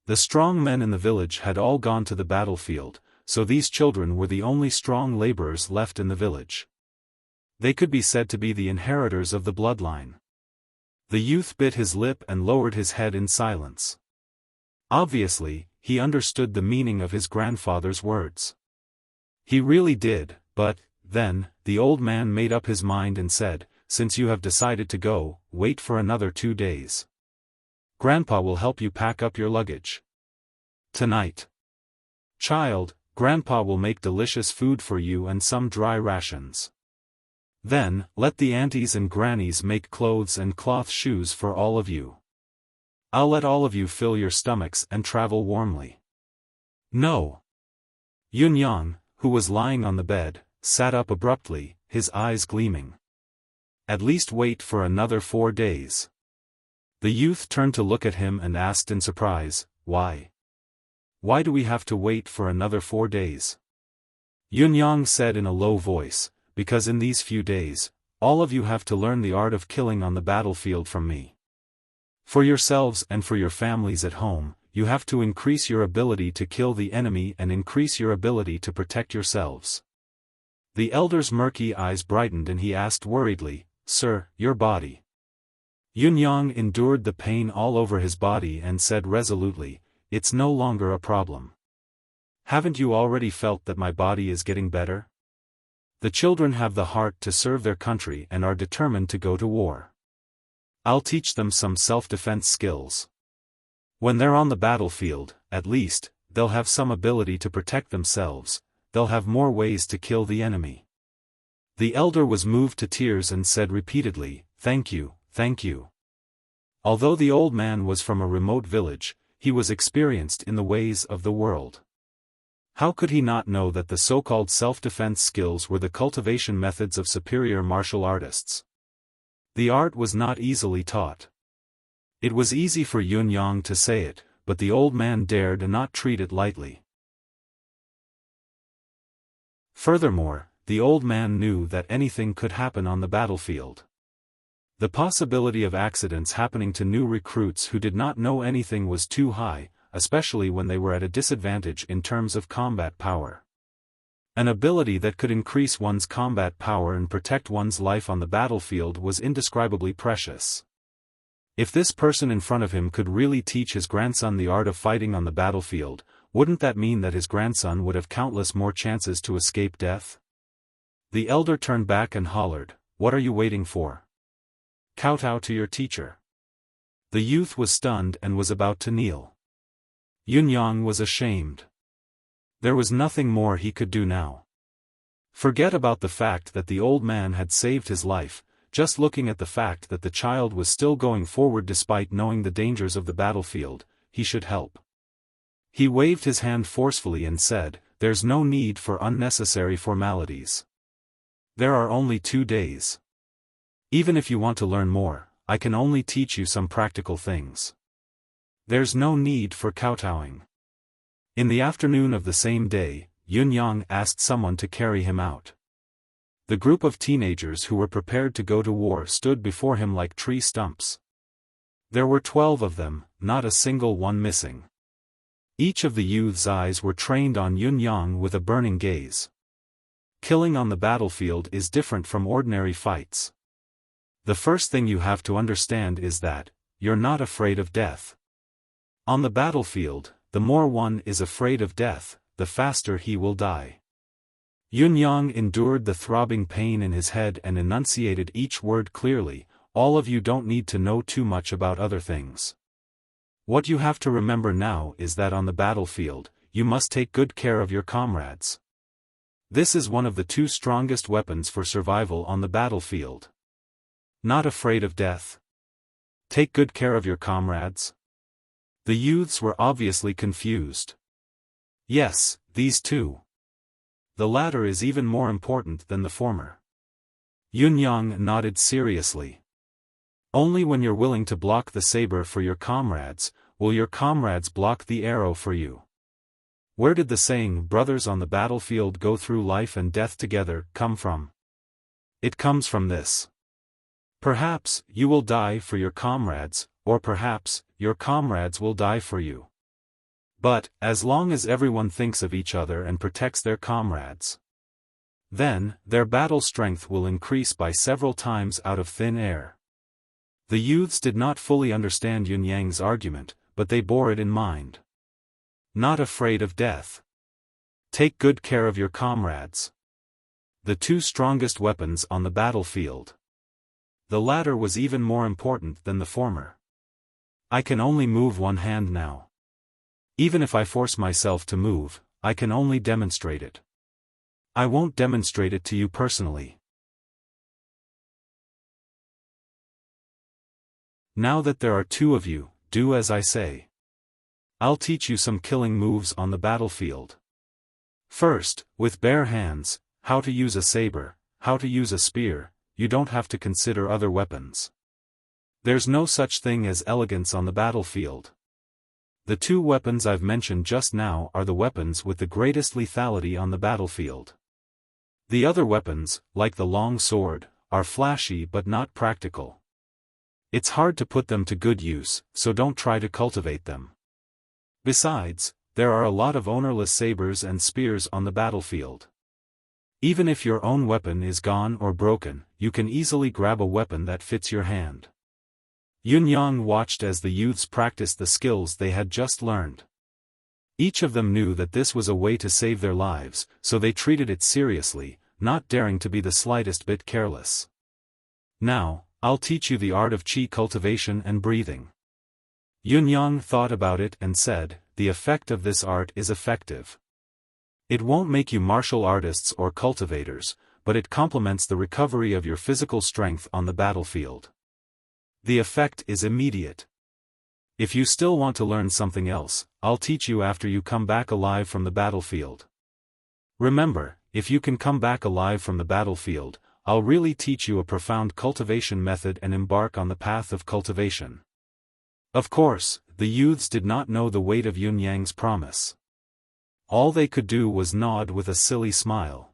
The strong men in the village had all gone to the battlefield, so these children were the only strong laborers left in the village. They could be said to be the inheritors of the bloodline. The youth bit his lip and lowered his head in silence. Obviously, he understood the meaning of his grandfather's words. He really did, but, then, the old man made up his mind and said, Since you have decided to go, wait for another 2 days. Grandpa will help you pack up your luggage. Tonight. Child, Grandpa will make delicious food for you and some dry rations. Then, let the aunties and grannies make clothes and cloth shoes for all of you. I'll let all of you fill your stomachs and travel warmly. No. Yunyang, who was lying on the bed, sat up abruptly, his eyes gleaming. At least wait for another 4 days. The youth turned to look at him and asked in surprise, Why? Why do we have to wait for another 4 days? Yunyang said in a low voice, Because in these few days, all of you have to learn the art of killing on the battlefield from me. For yourselves and for your families at home, you have to increase your ability to kill the enemy and increase your ability to protect yourselves. The elder's murky eyes brightened and he asked worriedly, Sir, your body. Yunyang endured the pain all over his body and said resolutely, It's no longer a problem. Haven't you already felt that my body is getting better? The children have the heart to serve their country and are determined to go to war. I'll teach them some self-defense skills. When they're on the battlefield, at least, they'll have some ability to protect themselves, they'll have more ways to kill the enemy. The elder was moved to tears and said repeatedly, Thank you, thank you. Although the old man was from a remote village, he was experienced in the ways of the world. How could he not know that the so-called self-defense skills were the cultivation methods of superior martial artists? The art was not easily taught. It was easy for Yunyang to say it, but the old man dared not treat it lightly. Furthermore, the old man knew that anything could happen on the battlefield. The possibility of accidents happening to new recruits who did not know anything was too high, especially when they were at a disadvantage in terms of combat power. An ability that could increase one's combat power and protect one's life on the battlefield was indescribably precious. If this person in front of him could really teach his grandson the art of fighting on the battlefield, wouldn't that mean that his grandson would have countless more chances to escape death? The elder turned back and hollered, What are you waiting for? Kowtow to your teacher. The youth was stunned and was about to kneel. Yunyang was ashamed. There was nothing more he could do now. Forget about the fact that the old man had saved his life, just looking at the fact that the child was still going forward despite knowing the dangers of the battlefield, he should help. He waved his hand forcefully and said, There's no need for unnecessary formalities. There are only 2 days. Even if you want to learn more, I can only teach you some practical things. There's no need for kowtowing. In the afternoon of the same day, Yunyang asked someone to carry him out. The group of teenagers who were prepared to go to war stood before him like tree stumps. There were 12 of them, not a single one missing. Each of the youth's eyes were trained on Yun Yang with a burning gaze. Killing on the battlefield is different from ordinary fights. The first thing you have to understand is that, you're not afraid of death. On the battlefield, the more one is afraid of death, the faster he will die. Yun Yang endured the throbbing pain in his head and enunciated each word clearly. All of you don't need to know too much about other things. What you have to remember now is that on the battlefield, you must take good care of your comrades. This is one of the two strongest weapons for survival on the battlefield. Not afraid of death. Take good care of your comrades. The youths were obviously confused. Yes, these two. The latter is even more important than the former. Yun Yang nodded seriously. Only when you're willing to block the saber for your comrades, will your comrades block the arrow for you. Where did the saying, brothers on the battlefield go through life and death together, come from? It comes from this. Perhaps, you will die for your comrades, or perhaps, your comrades will die for you. But, as long as everyone thinks of each other and protects their comrades, then, their battle strength will increase by several times out of thin air. The youths did not fully understand Yun Yang's argument, but they bore it in mind. Not afraid of death. Take good care of your comrades. The two strongest weapons on the battlefield. The latter was even more important than the former. I can only move one hand now. Even if I force myself to move, I can only demonstrate it. I won't demonstrate it to you personally. Now that there are two of you, do as I say. I'll teach you some killing moves on the battlefield. First, with bare hands, how to use a saber, how to use a spear. You don't have to consider other weapons. There's no such thing as elegance on the battlefield. The two weapons I've mentioned just now are the weapons with the greatest lethality on the battlefield. The other weapons, like the long sword, are flashy but not practical. It's hard to put them to good use, so don't try to cultivate them. Besides, there are a lot of ownerless sabers and spears on the battlefield. Even if your own weapon is gone or broken, you can easily grab a weapon that fits your hand. Yun Yang watched as the youths practiced the skills they had just learned. Each of them knew that this was a way to save their lives, so they treated it seriously, not daring to be the slightest bit careless. Now, I'll teach you the art of qi cultivation and breathing. Yun Yang thought about it and said, the effect of this art is effective. It won't make you martial artists or cultivators, but it complements the recovery of your physical strength on the battlefield. The effect is immediate. If you still want to learn something else, I'll teach you after you come back alive from the battlefield. Remember, if you can come back alive from the battlefield, I'll really teach you a profound cultivation method and embark on the path of cultivation. Of course, the youths did not know the weight of Yun Yang's promise. All they could do was nod with a silly smile.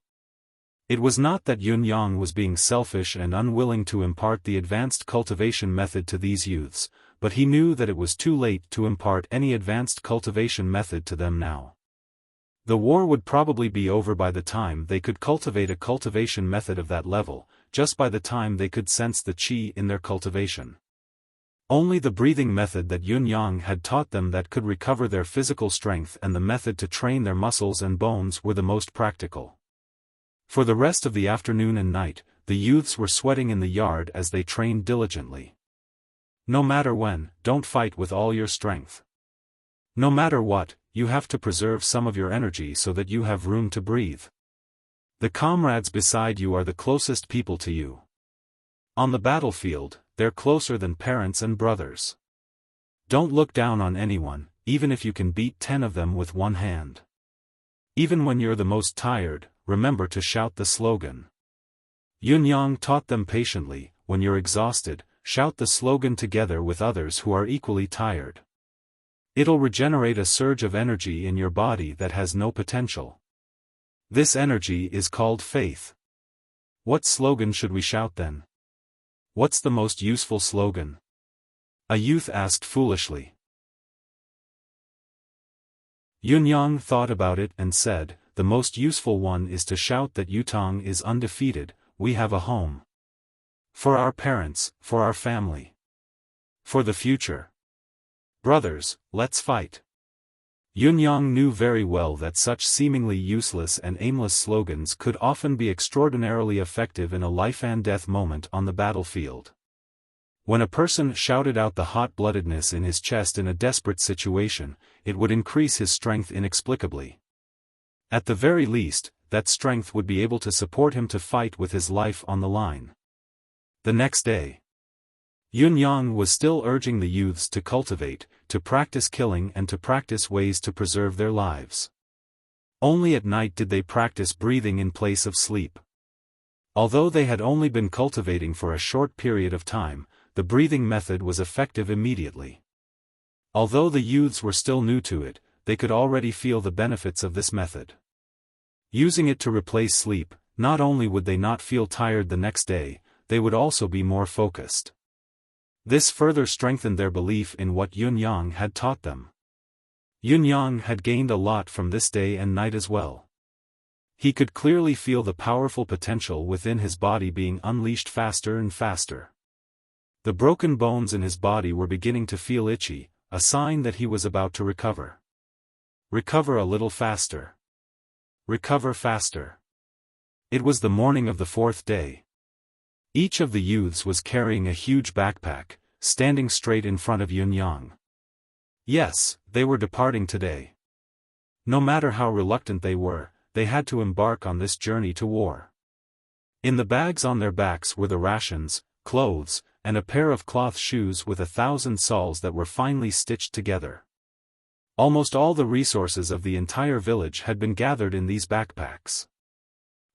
It was not that Yun Yang was being selfish and unwilling to impart the advanced cultivation method to these youths, but he knew that it was too late to impart any advanced cultivation method to them now. The war would probably be over by the time they could cultivate a cultivation method of that level, just by the time they could sense the qi in their cultivation. Only the breathing method that Yun Yang had taught them that could recover their physical strength and the method to train their muscles and bones were the most practical. For the rest of the afternoon and night, the youths were sweating in the yard as they trained diligently. No matter when, don't fight with all your strength. No matter what, you have to preserve some of your energy so that you have room to breathe. The comrades beside you are the closest people to you. On the battlefield, they're closer than parents and brothers. Don't look down on anyone, even if you can beat 10 of them with one hand. Even when you're the most tired, remember to shout the slogan. Yun Yang taught them patiently, when you're exhausted, shout the slogan together with others who are equally tired. It'll regenerate a surge of energy in your body that has no potential. This energy is called faith. What slogan should we shout then? What's the most useful slogan? A youth asked foolishly. Yunyang thought about it and said, the most useful one is to shout that Yutong is undefeated, we have a home. For our parents, for our family. For the future. Brothers, let's fight. Yunyang knew very well that such seemingly useless and aimless slogans could often be extraordinarily effective in a life-and-death moment on the battlefield. When a person shouted out the hot-bloodedness in his chest in a desperate situation, it would increase his strength inexplicably. At the very least, that strength would be able to support him to fight with his life on the line. The next day, Yunyang was still urging the youths to cultivate, to practice killing and to practice ways to preserve their lives. Only at night did they practice breathing in place of sleep. Although they had only been cultivating for a short period of time, the breathing method was effective immediately. Although the youths were still new to it, they could already feel the benefits of this method. Using it to replace sleep, not only would they not feel tired the next day, they would also be more focused. This further strengthened their belief in what Yunyang had taught them. Yunyang had gained a lot from this day and night as well. He could clearly feel the powerful potential within his body being unleashed faster and faster. The broken bones in his body were beginning to feel itchy, a sign that he was about to recover. Recover a little faster. Recover faster. It was the morning of the fourth day. Each of the youths was carrying a huge backpack, standing straight in front of Yunyang. Yes, they were departing today. No matter how reluctant they were, they had to embark on this journey to war. In the bags on their backs were the rations, clothes, and a pair of cloth shoes with 1,000 soles that were finely stitched together. Almost all the resources of the entire village had been gathered in these backpacks.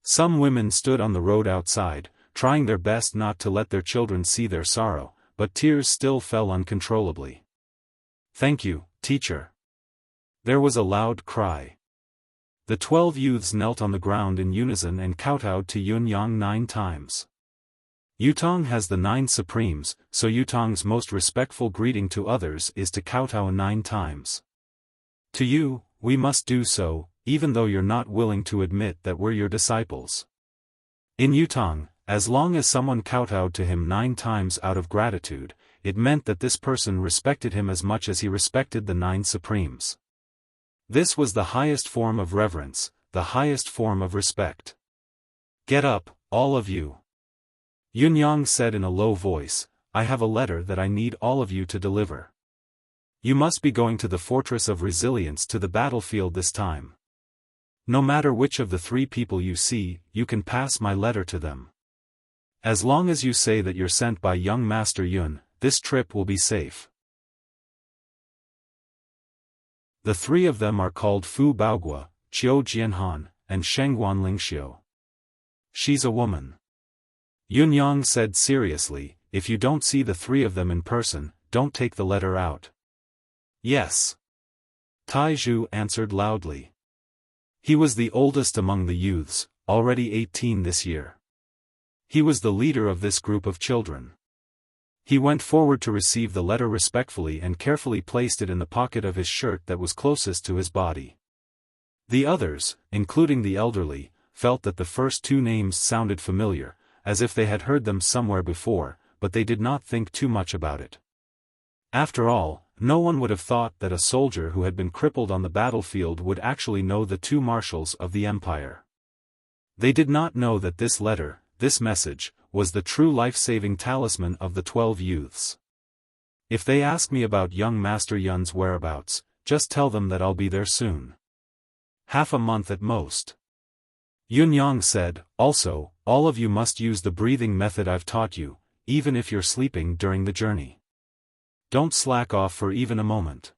Some women stood on the road outside, trying their best not to let their children see their sorrow, but tears still fell uncontrollably. Thank you, teacher. There was a loud cry. The 12 youths knelt on the ground in unison and kowtowed to Yunyang 9 times. Yutong has the 9 supremes, so Yutong's most respectful greeting to others is to kowtow 9 times. To you, we must do so, even though you're not willing to admit that we're your disciples. In Yutong, as long as someone kowtowed to him 9 times out of gratitude, it meant that this person respected him as much as he respected the 9 supremes. This was the highest form of reverence, the highest form of respect. Get up, all of you. Yunyang said in a low voice, I have a letter that I need all of you to deliver. You must be going to the Fortress of Resilience to the battlefield this time. No matter which of the 3 people you see, you can pass my letter to them. As long as you say that you're sent by young Master Yun, this trip will be safe. The 3 of them are called Fu Baogua, Qiu Jianhan, and Shengguan Lingxiu. She's a woman. Yunyang said seriously, if you don't see the 3 of them in person, don't take the letter out. Yes. Taizhu answered loudly. He was the oldest among the youths, already 18 this year. He was the leader of this group of children. He went forward to receive the letter respectfully and carefully placed it in the pocket of his shirt that was closest to his body. The others, including the elderly, felt that the first 2 names sounded familiar, as if they had heard them somewhere before, but they did not think too much about it. After all, no one would have thought that a soldier who had been crippled on the battlefield would actually know the 2 marshals of the empire. They did not know that this letter, this message, was the true life-saving talisman of the 12 youths. If they ask me about young Master Yun's whereabouts, just tell them that I'll be there soon. Half a month at most. Yunyang said, also, all of you must use the breathing method I've taught you, even if you're sleeping during the journey. Don't slack off for even a moment.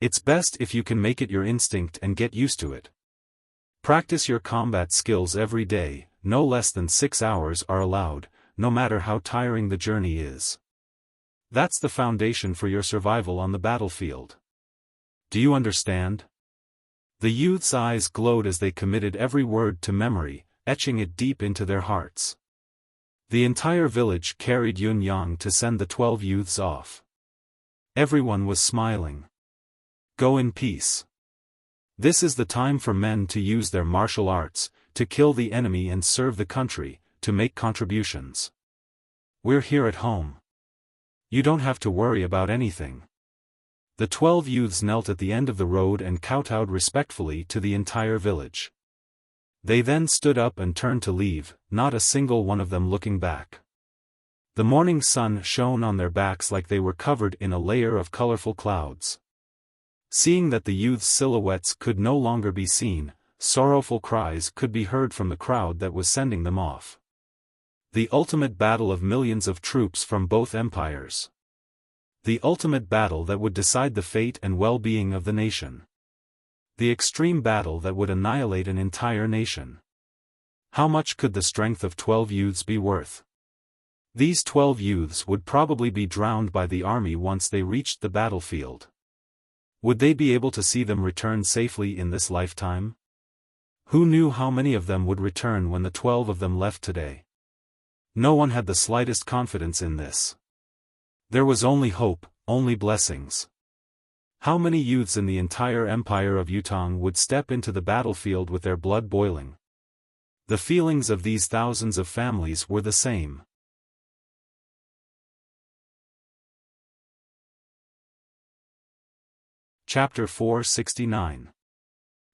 It's best if you can make it your instinct and get used to it. Practice your combat skills every day, no less than 6 hours are allowed, no matter how tiring the journey is. That's the foundation for your survival on the battlefield. Do you understand? The youth's eyes glowed as they committed every word to memory, etching it deep into their hearts. The entire village carried Yunyang to send the 12 youths off. Everyone was smiling. Go in peace. This is the time for men to use their martial arts, to kill the enemy and serve the country, to make contributions. We're here at home. You don't have to worry about anything. The 12 youths knelt at the end of the road and kowtowed respectfully to the entire village. They then stood up and turned to leave, not a single one of them looking back. The morning sun shone on their backs like they were covered in a layer of colorful clouds. Seeing that the youths' silhouettes could no longer be seen, sorrowful cries could be heard from the crowd that was sending them off. The ultimate battle of millions of troops from both empires. The ultimate battle that would decide the fate and well-being of the nation. The extreme battle that would annihilate an entire nation. How much could the strength of 12 youths be worth? These 12 youths would probably be drowned by the army once they reached the battlefield. Would they be able to see them return safely in this lifetime? Who knew how many of them would return when the 12 of them left today? No one had the slightest confidence in this. There was only hope, only blessings. How many youths in the entire empire of Yutong would step into the battlefield with their blood boiling? The feelings of these thousands of families were the same. Chapter 469.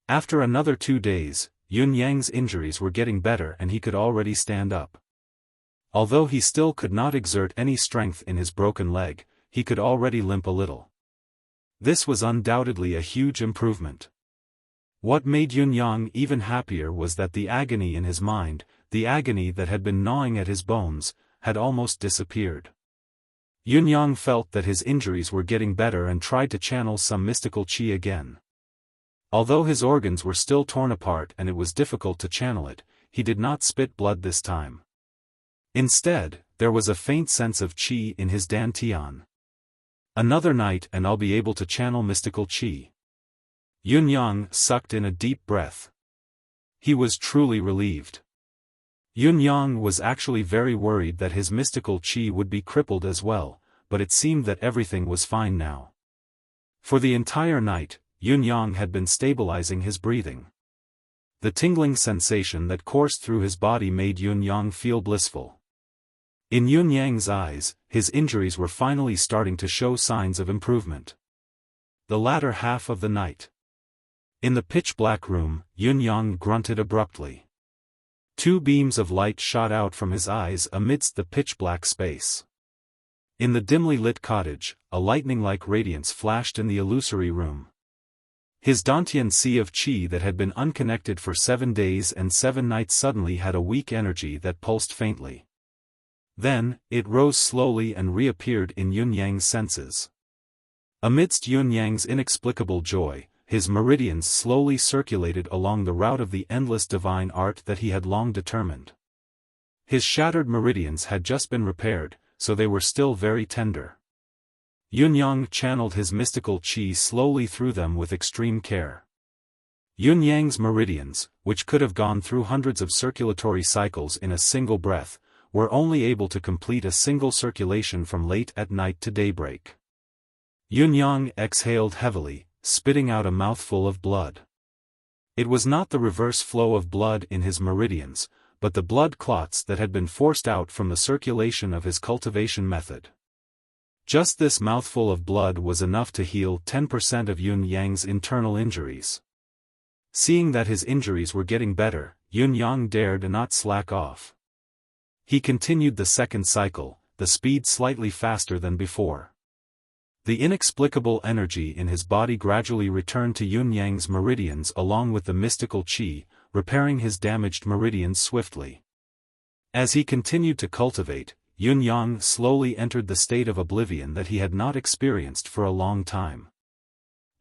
After another 2 days, Yun Yang's injuries were getting better and he could already stand up. Although he still could not exert any strength in his broken leg, he could already limp a little. This was undoubtedly a huge improvement. What made Yun Yang even happier was that the agony in his mind, the agony that had been gnawing at his bones, had almost disappeared. Yun Yang felt that his injuries were getting better and tried to channel some mystical qi again. Although his organs were still torn apart and it was difficult to channel it, he did not spit blood this time. Instead, there was a faint sense of qi in his dantian. Another night and I'll be able to channel mystical qi. Yun Yang sucked in a deep breath. He was truly relieved. Yun Yang was actually very worried that his mystical qi would be crippled as well, but it seemed that everything was fine now. For the entire night, Yun Yang had been stabilizing his breathing. The tingling sensation that coursed through his body made Yun Yang feel blissful. In Yun Yang's eyes, his injuries were finally starting to show signs of improvement. The latter half of the night. In the pitch-black room, Yun Yang grunted abruptly. 2 beams of light shot out from his eyes amidst the pitch-black space. In the dimly lit cottage, a lightning-like radiance flashed in the illusory room. His Dantian sea of qi that had been unconnected for 7 days and 7 nights suddenly had a weak energy that pulsed faintly. Then, it rose slowly and reappeared in Yun Yang's senses. Amidst Yun Yang's inexplicable joy, his meridians slowly circulated along the route of the endless divine art that he had long determined. His shattered meridians had just been repaired, so they were still very tender. Yun Yang channeled his mystical qi slowly through them with extreme care. Yun Yang's meridians, which could have gone through hundreds of circulatory cycles in a single breath, were only able to complete a single circulation from late at night to daybreak. Yun Yang exhaled heavily, spitting out a mouthful of blood. It was not the reverse flow of blood in his meridians, but the blood clots that had been forced out from the circulation of his cultivation method. Just this mouthful of blood was enough to heal 10% of Yun Yang's internal injuries. Seeing that his injuries were getting better, Yun Yang dared not slack off. He continued the second cycle, the speed slightly faster than before. The inexplicable energy in his body gradually returned to Yun Yang's meridians along with the mystical qi, repairing his damaged meridians swiftly. As he continued to cultivate, Yun Yang slowly entered the state of oblivion that he had not experienced for a long time.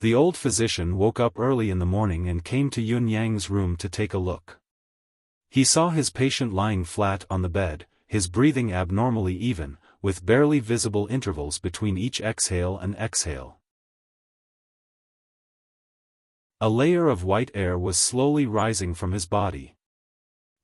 The old physician woke up early in the morning and came to Yun Yang's room to take a look. He saw his patient lying flat on the bed, his breathing abnormally even, with barely visible intervals between each exhale and exhale. A layer of white air was slowly rising from his body.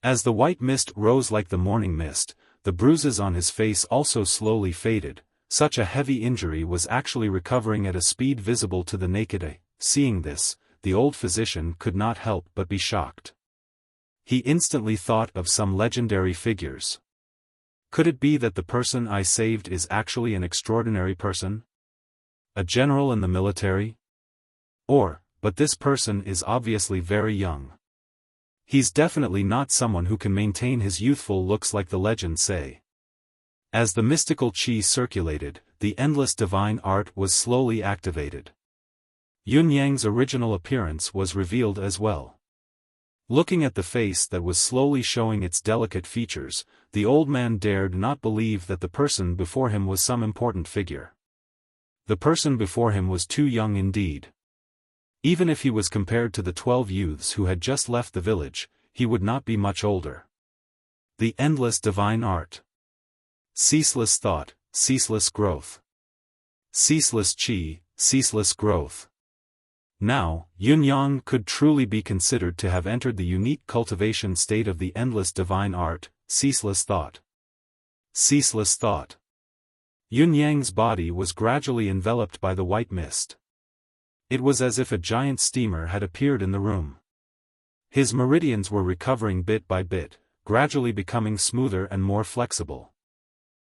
As the white mist rose like the morning mist, the bruises on his face also slowly faded. Such a heavy injury was actually recovering at a speed visible to the naked eye. Seeing this, the old physician could not help but be shocked. He instantly thought of some legendary figures. Could it be that the person I saved is actually an extraordinary person? A general in the military? But this person is obviously very young. He's definitely not someone who can maintain his youthful looks like the legends say. As the mystical qi circulated, the endless divine art was slowly activated. Yun Yang's original appearance was revealed as well. Looking at the face that was slowly showing its delicate features, the old man dared not believe that the person before him was some important figure. The person before him was too young indeed. Even if he was compared to the 12 youths who had just left the village, he would not be much older. The endless divine art. Ceaseless thought, ceaseless growth. Ceaseless qi, ceaseless growth. Now, Yun Yang could truly be considered to have entered the unique cultivation state of the endless divine art, ceaseless thought. Ceaseless thought. Yun Yang's body was gradually enveloped by the white mist. It was as if a giant steamer had appeared in the room. His meridians were recovering bit by bit, gradually becoming smoother and more flexible.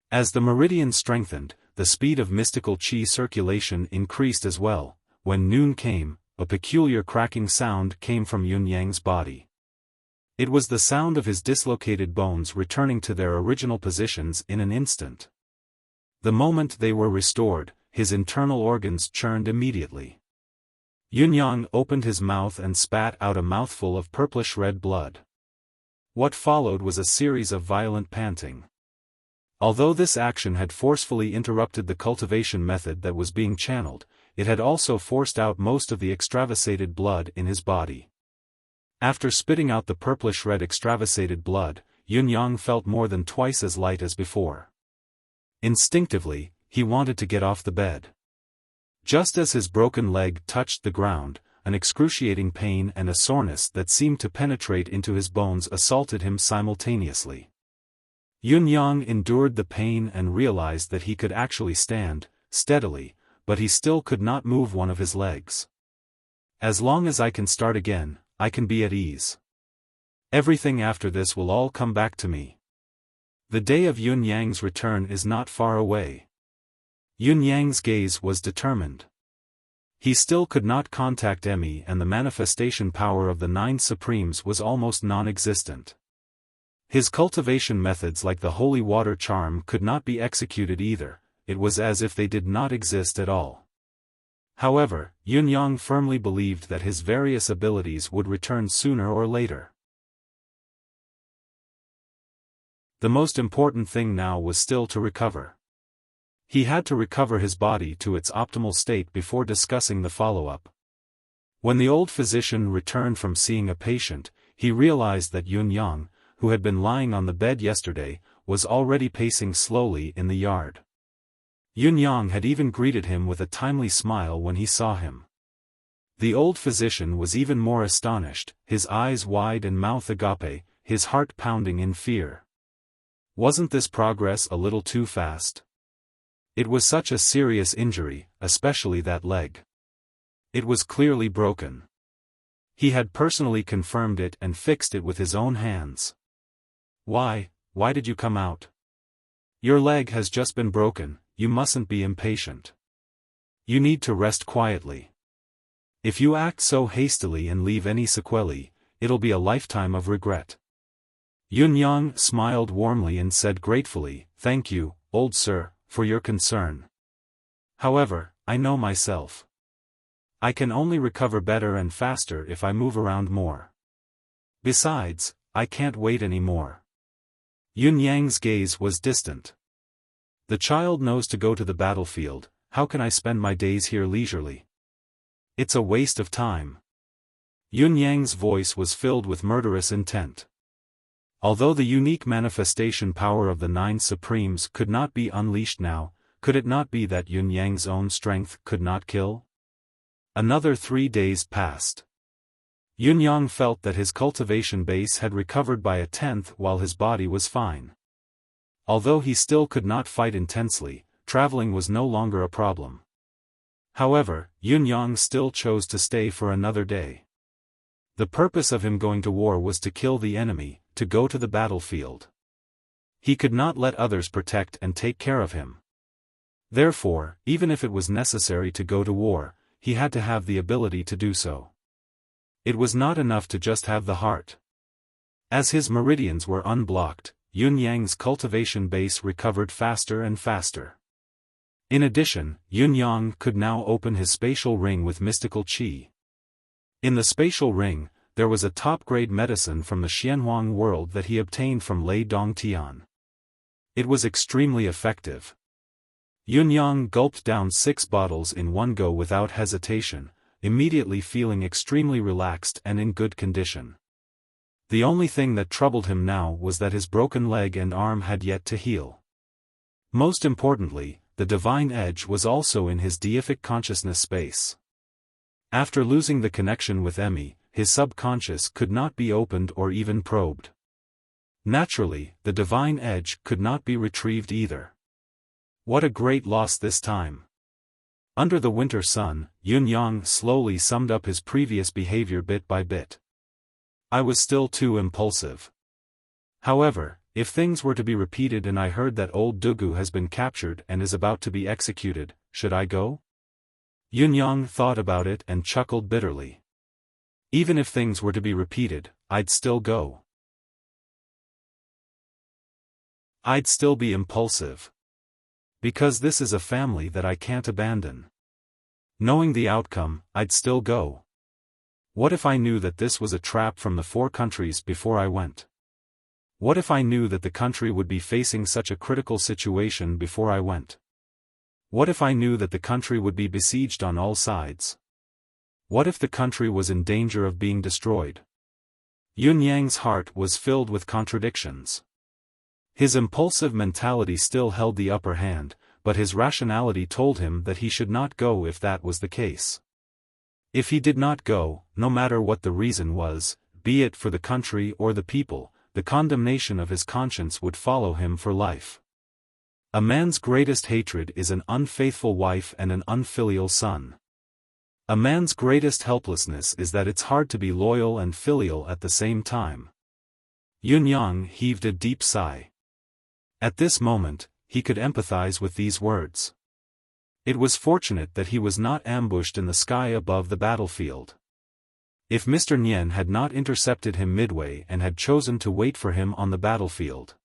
As the meridians strengthened, the speed of mystical qi circulation increased as well. When noon came, a peculiar cracking sound came from Yun Yang's body. It was the sound of his dislocated bones returning to their original positions in an instant. The moment they were restored, his internal organs churned immediately. Yun Yang opened his mouth and spat out a mouthful of purplish-red blood. What followed was a series of violent panting. Although this action had forcefully interrupted the cultivation method that was being channeled, it had also forced out most of the extravasated blood in his body. After spitting out the purplish-red extravasated blood, Yun Yang felt more than twice as light as before. Instinctively, he wanted to get off the bed. Just as his broken leg touched the ground, an excruciating pain and a soreness that seemed to penetrate into his bones assaulted him simultaneously. Yun Yang endured the pain and realized that he could actually stand, steadily, but he still could not move one of his legs. As long as I can start again, I can be at ease. Everything after this will all come back to me. The day of Yun Yang's return is not far away. Yun Yang's gaze was determined. He still could not contact Emmy, and the manifestation power of the 9 Supremes was almost non-existent. His cultivation methods like the holy water charm could not be executed either. It was as if they did not exist at all. However, Yun Yang firmly believed that his various abilities would return sooner or later. The most important thing now was still to recover. He had to recover his body to its optimal state before discussing the follow-up. When the old physician returned from seeing a patient, he realized that Yun Yang, who had been lying on the bed yesterday, was already pacing slowly in the yard. Yun Yang had even greeted him with a timely smile when he saw him. The old physician was even more astonished, his eyes wide and mouth agape, his heart pounding in fear. Wasn't this progress a little too fast? It was such a serious injury, especially that leg. It was clearly broken. He had personally confirmed it and fixed it with his own hands. Why did you come out? Your leg has just been broken, you mustn't be impatient. You need to rest quietly. If you act so hastily and leave any sequelae, it'll be a lifetime of regret. Yun Yang smiled warmly and said gratefully, "Thank you, old sir, for your concern. However, I know myself. I can only recover better and faster if I move around more. Besides, I can't wait any more." Yun Yang's gaze was distant. The child knows to go to the battlefield. How can I spend my days here leisurely? It's a waste of time. Yun Yang's voice was filled with murderous intent. Although the unique manifestation power of the 9 Supremes could not be unleashed now, could it not be that Yun Yang's own strength could not kill? Another 3 days passed. Yun Yang felt that his cultivation base had recovered by 1/10 while his body was fine. Although he still could not fight intensely, traveling was no longer a problem. However, Yun Yang still chose to stay for another day. The purpose of him going to war was to kill the enemy, to go to the battlefield. He could not let others protect and take care of him. Therefore, even if it was necessary to go to war, he had to have the ability to do so. It was not enough to just have the heart. As his meridians were unblocked, Yun Yang's cultivation base recovered faster and faster. In addition, Yun Yang could now open his spatial ring with mystical qi. In the spatial ring, there was a top-grade medicine from the Xianhuang world that he obtained from Lei Dongtian. It was extremely effective. Yun Yang gulped down 6 bottles in one go without hesitation, immediately feeling extremely relaxed and in good condition. The only thing that troubled him now was that his broken leg and arm had yet to heal. Most importantly, the divine edge was also in his deific consciousness space. After losing the connection with Emmy, his subconscious could not be opened or even probed. Naturally, the divine edge could not be retrieved either. What a great loss this time. Under the winter sun, Yun Yang slowly summed up his previous behavior bit by bit. I was still too impulsive. However, if things were to be repeated and I heard that old Dugu has been captured and is about to be executed, should I go? Yun Yang thought about it and chuckled bitterly. Even if things were to be repeated, I'd still go. I'd still be impulsive. Because this is a family that I can't abandon. Knowing the outcome, I'd still go. What if I knew that this was a trap from the 4 countries before I went? What if I knew that the country would be facing such a critical situation before I went? What if I knew that the country would be besieged on all sides? What if the country was in danger of being destroyed? Yun Yang's heart was filled with contradictions. His impulsive mentality still held the upper hand, but his rationality told him that he should not go if that was the case. If he did not go, no matter what the reason was, be it for the country or the people, the condemnation of his conscience would follow him for life. A man's greatest hatred is an unfaithful wife and an unfilial son. A man's greatest helplessness is that it's hard to be loyal and filial at the same time. Yun Yang heaved a deep sigh. At this moment, he could empathize with these words. It was fortunate that he was not ambushed in the sky above the battlefield. If Mr. Nian had not intercepted him midway and had chosen to wait for him on the battlefield,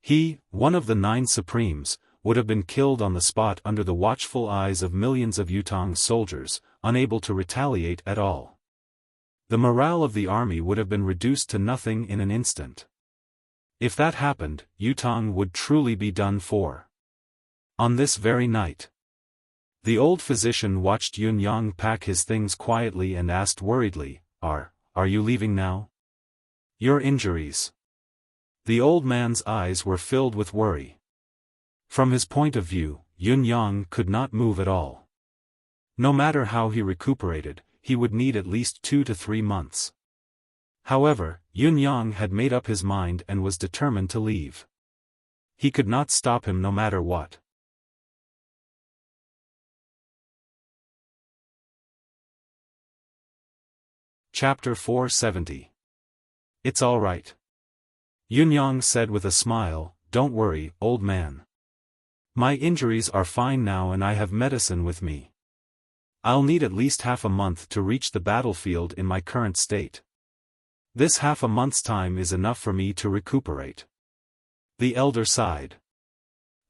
he, one of the 9 Supremes, would have been killed on the spot under the watchful eyes of millions of Yutong's soldiers, unable to retaliate at all. The morale of the army would have been reduced to nothing in an instant. If that happened, Yutong would truly be done for. On this very night, the old physician watched Yun Yang pack his things quietly and asked worriedly, Are you leaving now? Your injuries. The old man's eyes were filled with worry. From his point of view, Yun Yang could not move at all. No matter how he recuperated, he would need at least 2 to 3 months. However, Yun Yang had made up his mind and was determined to leave. He could not stop him no matter what. Chapter 470. It's all right. Yun Yang said with a smile, Don't worry, old man. My injuries are fine now and I have medicine with me. I'll need at least half a month to reach the battlefield in my current state. This half a month's time is enough for me to recuperate. The elder sighed.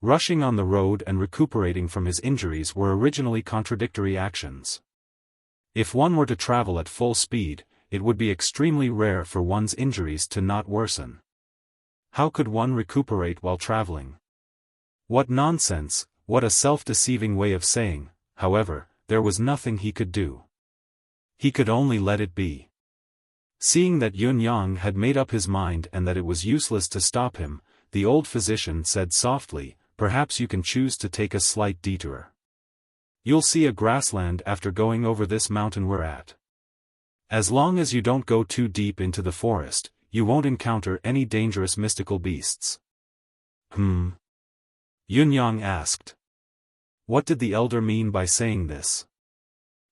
Rushing on the road and recuperating from his injuries were originally contradictory actions. If one were to travel at full speed, it would be extremely rare for one's injuries to not worsen. How could one recuperate while traveling? What nonsense, what a self-deceiving way of saying. However, there was nothing he could do. He could only let it be. Seeing that Yun Yang had made up his mind and that it was useless to stop him, the old physician said softly, Perhaps you can choose to take a slight detour. You'll see a grassland after going over this mountain we're at. As long as you don't go too deep into the forest, you won't encounter any dangerous mystical beasts. Yun Yang asked. What did the elder mean by saying this?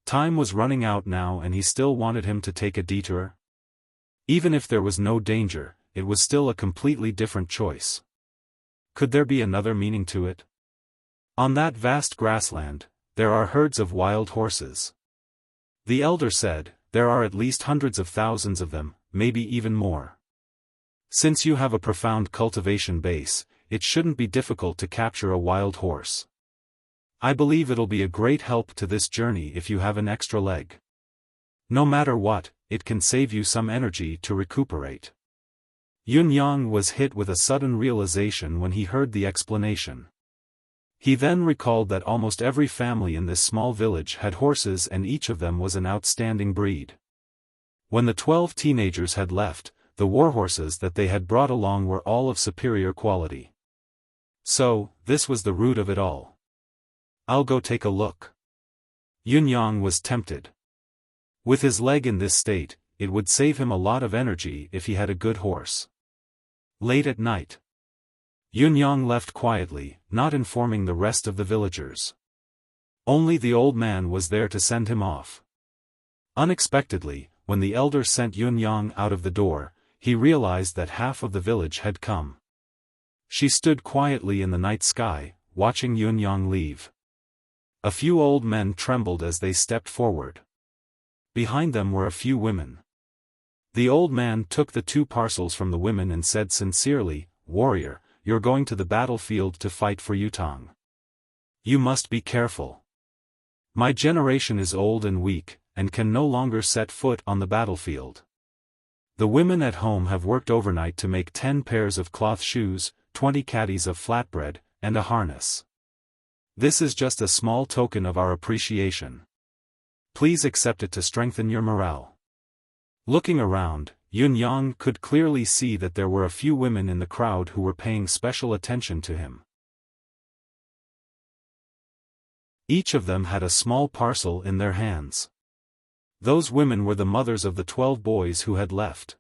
Time was running out now and he still wanted him to take a detour? Even if there was no danger, it was still a completely different choice. Could there be another meaning to it? On that vast grassland, there are herds of wild horses. The elder said, there are at least hundreds of thousands of them, maybe even more. Since you have a profound cultivation base, it shouldn't be difficult to capture a wild horse. I believe it'll be a great help to this journey if you have an extra leg. No matter what, it can save you some energy to recuperate. Yun Yang was hit with a sudden realization when he heard the explanation. He then recalled that almost every family in this small village had horses and each of them was an outstanding breed. When the 12 teenagers had left, the warhorses that they had brought along were all of superior quality. So, this was the root of it all. I'll go take a look. Yun Yang was tempted. With his leg in this state, it would save him a lot of energy if he had a good horse. Late at night, Yun Yang left quietly, not informing the rest of the villagers. Only the old man was there to send him off. Unexpectedly, when the elder sent Yun Yang out of the door, he realized that half of the village had come. She stood quietly in the night sky, watching Yun Yang leave. A few old men trembled as they stepped forward. Behind them were a few women. The old man took the 2 parcels from the women and said sincerely, "Warrior, you're going to the battlefield to fight for Yutong. You must be careful. My generation is old and weak, and can no longer set foot on the battlefield. The women at home have worked overnight to make 10 pairs of cloth shoes, 20 caddies of flatbread, and a harness. This is just a small token of our appreciation. Please accept it to strengthen your morale." Looking around, Yun Yang could clearly see that there were a few women in the crowd who were paying special attention to him. Each of them had a small parcel in their hands. Those women were the mothers of the 12 boys who had left.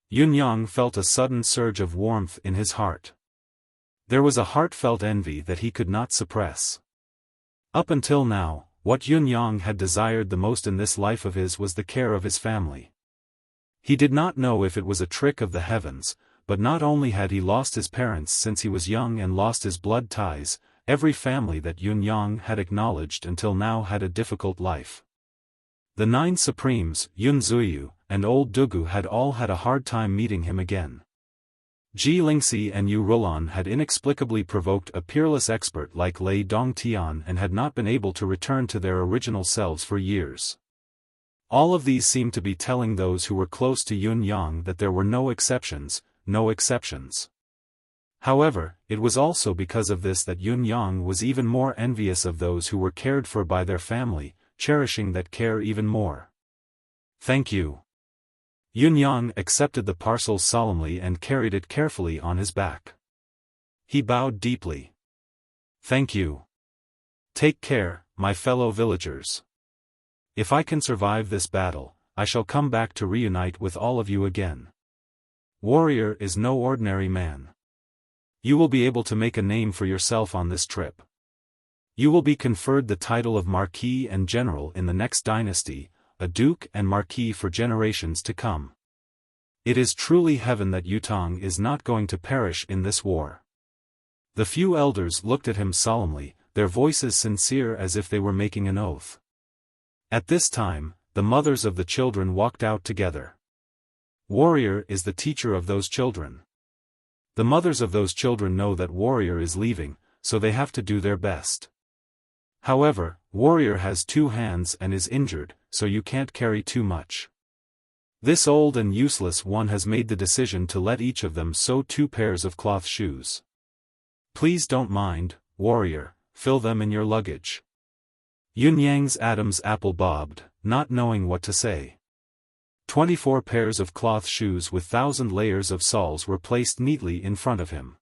Yun Yang felt a sudden surge of warmth in his heart. There was a heartfelt envy that he could not suppress. Up until now, what Yun Yang had desired the most in this life of his was the care of his family. He did not know if it was a trick of the heavens, but not only had he lost his parents since he was young and lost his blood ties, every family that Yun Yang had acknowledged until now had a difficult life. The 9 Supremes, Yun Zuyu, and Old Dugu had all had a hard time meeting him again. Ji Lingxi and Yu Rulan had inexplicably provoked a peerless expert like Lei Dongtian and had not been able to return to their original selves for years. All of these seemed to be telling those who were close to Yun Yang that there were no exceptions, no exceptions. However, it was also because of this that Yun Yang was even more envious of those who were cared for by their family, cherishing that care even more. "Thank you." Yun Yang accepted the parcel solemnly and carried it carefully on his back. He bowed deeply. "Thank you. Take care, my fellow villagers. If I can survive this battle, I shall come back to reunite with all of you again. Warrior is no ordinary man. You will be able to make a name for yourself on this trip. You will be conferred the title of Marquis and General in the next dynasty, a Duke and Marquis for generations to come. It is truly heaven that Yutong is not going to perish in this war." The few elders looked at him solemnly, their voices sincere as if they were making an oath. At this time, the mothers of the children walked out together. Warrior is the teacher of those children. The mothers of those children know that Warrior is leaving, so they have to do their best. However, Warrior has 2 hands and is injured, so you can't carry too much. This old and useless one has made the decision to let each of them sew 2 pairs of cloth shoes. Please don't mind, Warrior, fill them in your luggage. Yun Yang's Adam's apple bobbed, not knowing what to say. 24 pairs of cloth shoes with 1,000 layers of soles were placed neatly in front of him.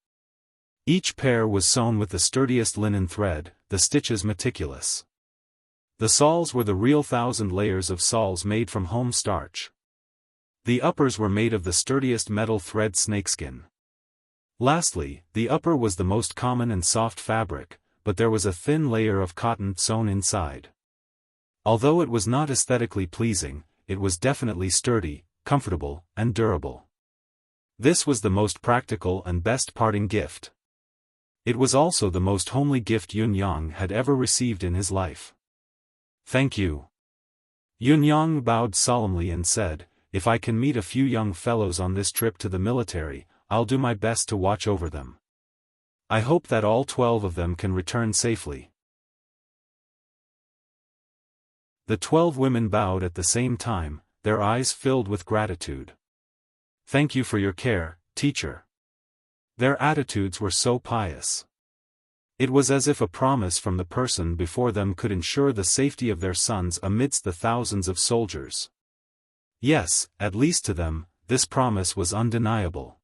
Each pair was sewn with the sturdiest linen thread, the stitches meticulous. The soles were the real 1,000 layers of soles made from home starch. The uppers were made of the sturdiest metal thread snakeskin. Lastly, the upper was the most common and soft fabric, but there was a thin layer of cotton sewn inside. Although it was not aesthetically pleasing, it was definitely sturdy, comfortable, and durable. This was the most practical and best parting gift. It was also the most homely gift Yun Yang had ever received in his life. "Thank you." Yun Yang bowed solemnly and said, "If I can meet a few young fellows on this trip to the military, I'll do my best to watch over them. I hope that all 12 of them can return safely." The 12 women bowed at the same time, their eyes filled with gratitude. "Thank you for your care, teacher." Their attitudes were so pious. It was as if a promise from the person before them could ensure the safety of their sons amidst the thousands of soldiers. Yes, at least to them, this promise was undeniable.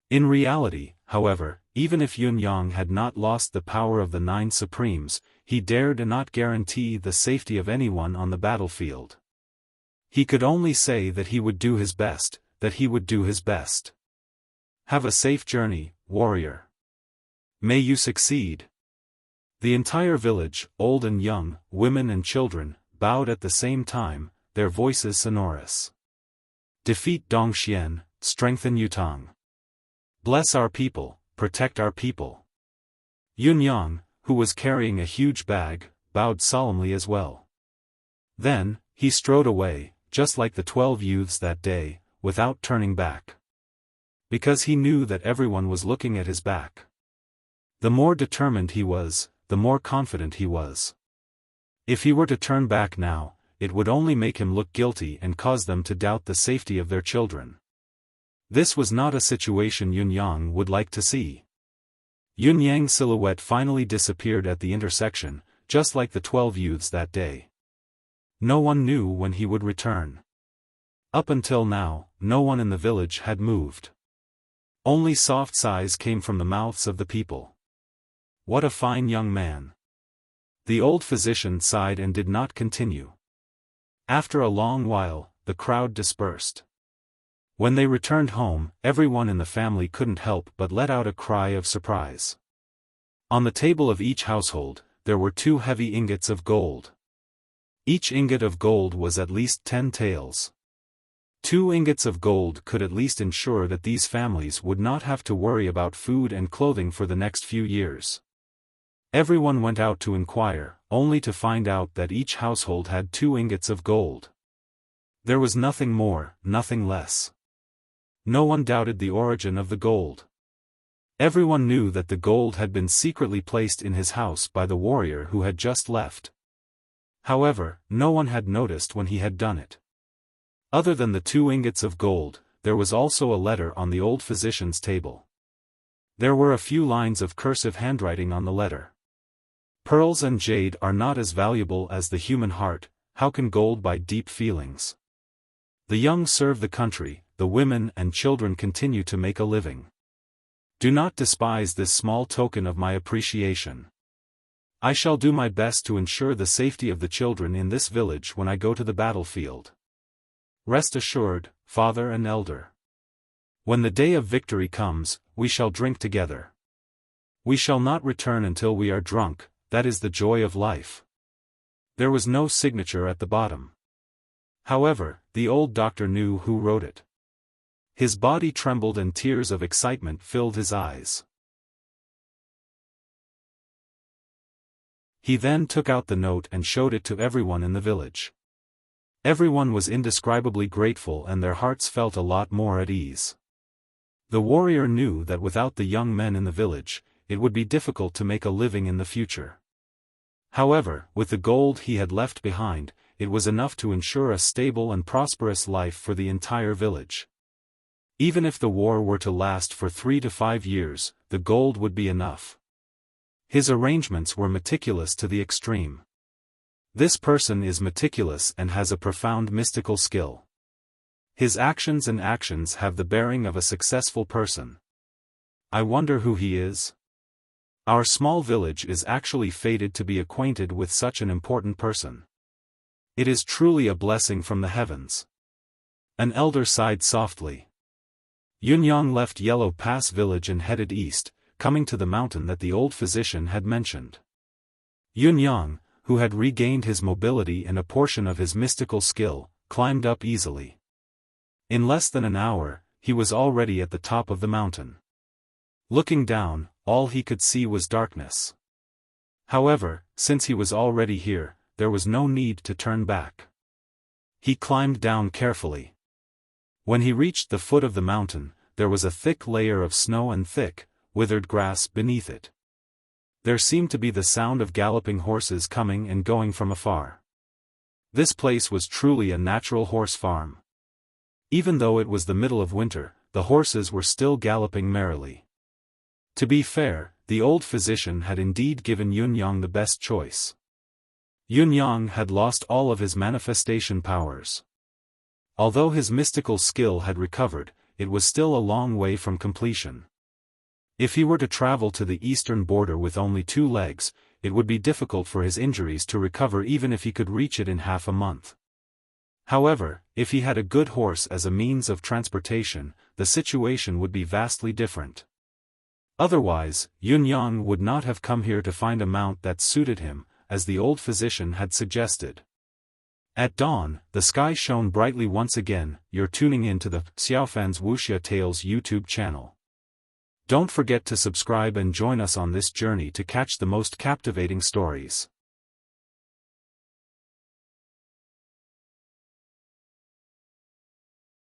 In reality, however, even if Yun Yang had not lost the power of the 9 Supremes, he dared not guarantee the safety of anyone on the battlefield. He could only say that he would do his best, that he would do his best. "Have a safe journey, warrior. May you succeed." The entire village, old and young, women and children, bowed at the same time, their voices sonorous. "Defeat Dongxian, strengthen Yutang. Bless our people, protect our people." Yun Yang, who was carrying a huge bag, bowed solemnly as well. Then, he strode away, just like the 12 youths that day, without turning back. Because he knew that everyone was looking at his back. The more determined he was, the more confident he was. If he were to turn back now, it would only make him look guilty and cause them to doubt the safety of their children. This was not a situation Yun Yang would like to see. Yun Yang's silhouette finally disappeared at the intersection, just like the 12 youths that day. No one knew when he would return. Up until now, no one in the village had moved. Only soft sighs came from the mouths of the people. "What a fine young man." The old physician sighed and did not continue. After a long while, the crowd dispersed. When they returned home, everyone in the family couldn't help but let out a cry of surprise. On the table of each household, there were 2 heavy ingots of gold. Each ingot of gold was at least 10 taels. 2 ingots of gold could at least ensure that these families would not have to worry about food and clothing for the next few years. Everyone went out to inquire, only to find out that each household had 2 ingots of gold. There was nothing more, nothing less. No one doubted the origin of the gold. Everyone knew that the gold had been secretly placed in his house by the warrior who had just left. However, no one had noticed when he had done it. Other than the 2 ingots of gold, there was also a letter on the old physician's table. There were a few lines of cursive handwriting on the letter. "Pearls and jade are not as valuable as the human heart, how can gold buy deep feelings? The young serve the country, the women and children continue to make a living. Do not despise this small token of my appreciation. I shall do my best to ensure the safety of the children in this village when I go to the battlefield. Rest assured, father and elder. When the day of victory comes, we shall drink together. We shall not return until we are drunk, that is the joy of life." There was no signature at the bottom. However, the old doctor knew who wrote it. His body trembled and tears of excitement filled his eyes. He then took out the note and showed it to everyone in the village. Everyone was indescribably grateful and their hearts felt a lot more at ease. The warrior knew that without the young men in the village, it would be difficult to make a living in the future. However, with the gold he had left behind, it was enough to ensure a stable and prosperous life for the entire village. Even if the war were to last for 3 to 5 years, the gold would be enough. His arrangements were meticulous to the extreme. This person is meticulous and has a profound mystical skill. His actions and actions have the bearing of a successful person. I wonder who he is? Our small village is actually fated to be acquainted with such an important person. It is truly a blessing from the heavens. An elder sighed softly. Yun Yang left Yellow Pass village and headed east, coming to the mountain that the old physician had mentioned. Yun Yang, who had regained his mobility and a portion of his mystical skill, climbed up easily. In less than an hour, he was already at the top of the mountain. Looking down, all he could see was darkness. However, since he was already here, there was no need to turn back. He climbed down carefully. When he reached the foot of the mountain, there was a thick layer of snow and thick, withered grass beneath it. There seemed to be the sound of galloping horses coming and going from afar. This place was truly a natural horse farm. Even though it was the middle of winter, the horses were still galloping merrily. To be fair, the old physician had indeed given Yun Yang the best choice. Yun Yang had lost all of his manifestation powers. Although his mystical skill had recovered, it was still a long way from completion. If he were to travel to the eastern border with only 2 legs, it would be difficult for his injuries to recover even if he could reach it in half a month. However, if he had a good horse as a means of transportation, the situation would be vastly different. Otherwise, Yun Yang would not have come here to find a mount that suited him, as the old physician had suggested. At dawn, the sky shone brightly once again. You're tuning in to the Xiaofan's Wuxia Tales YouTube channel. Don't forget to subscribe and join us on this journey to catch the most captivating stories.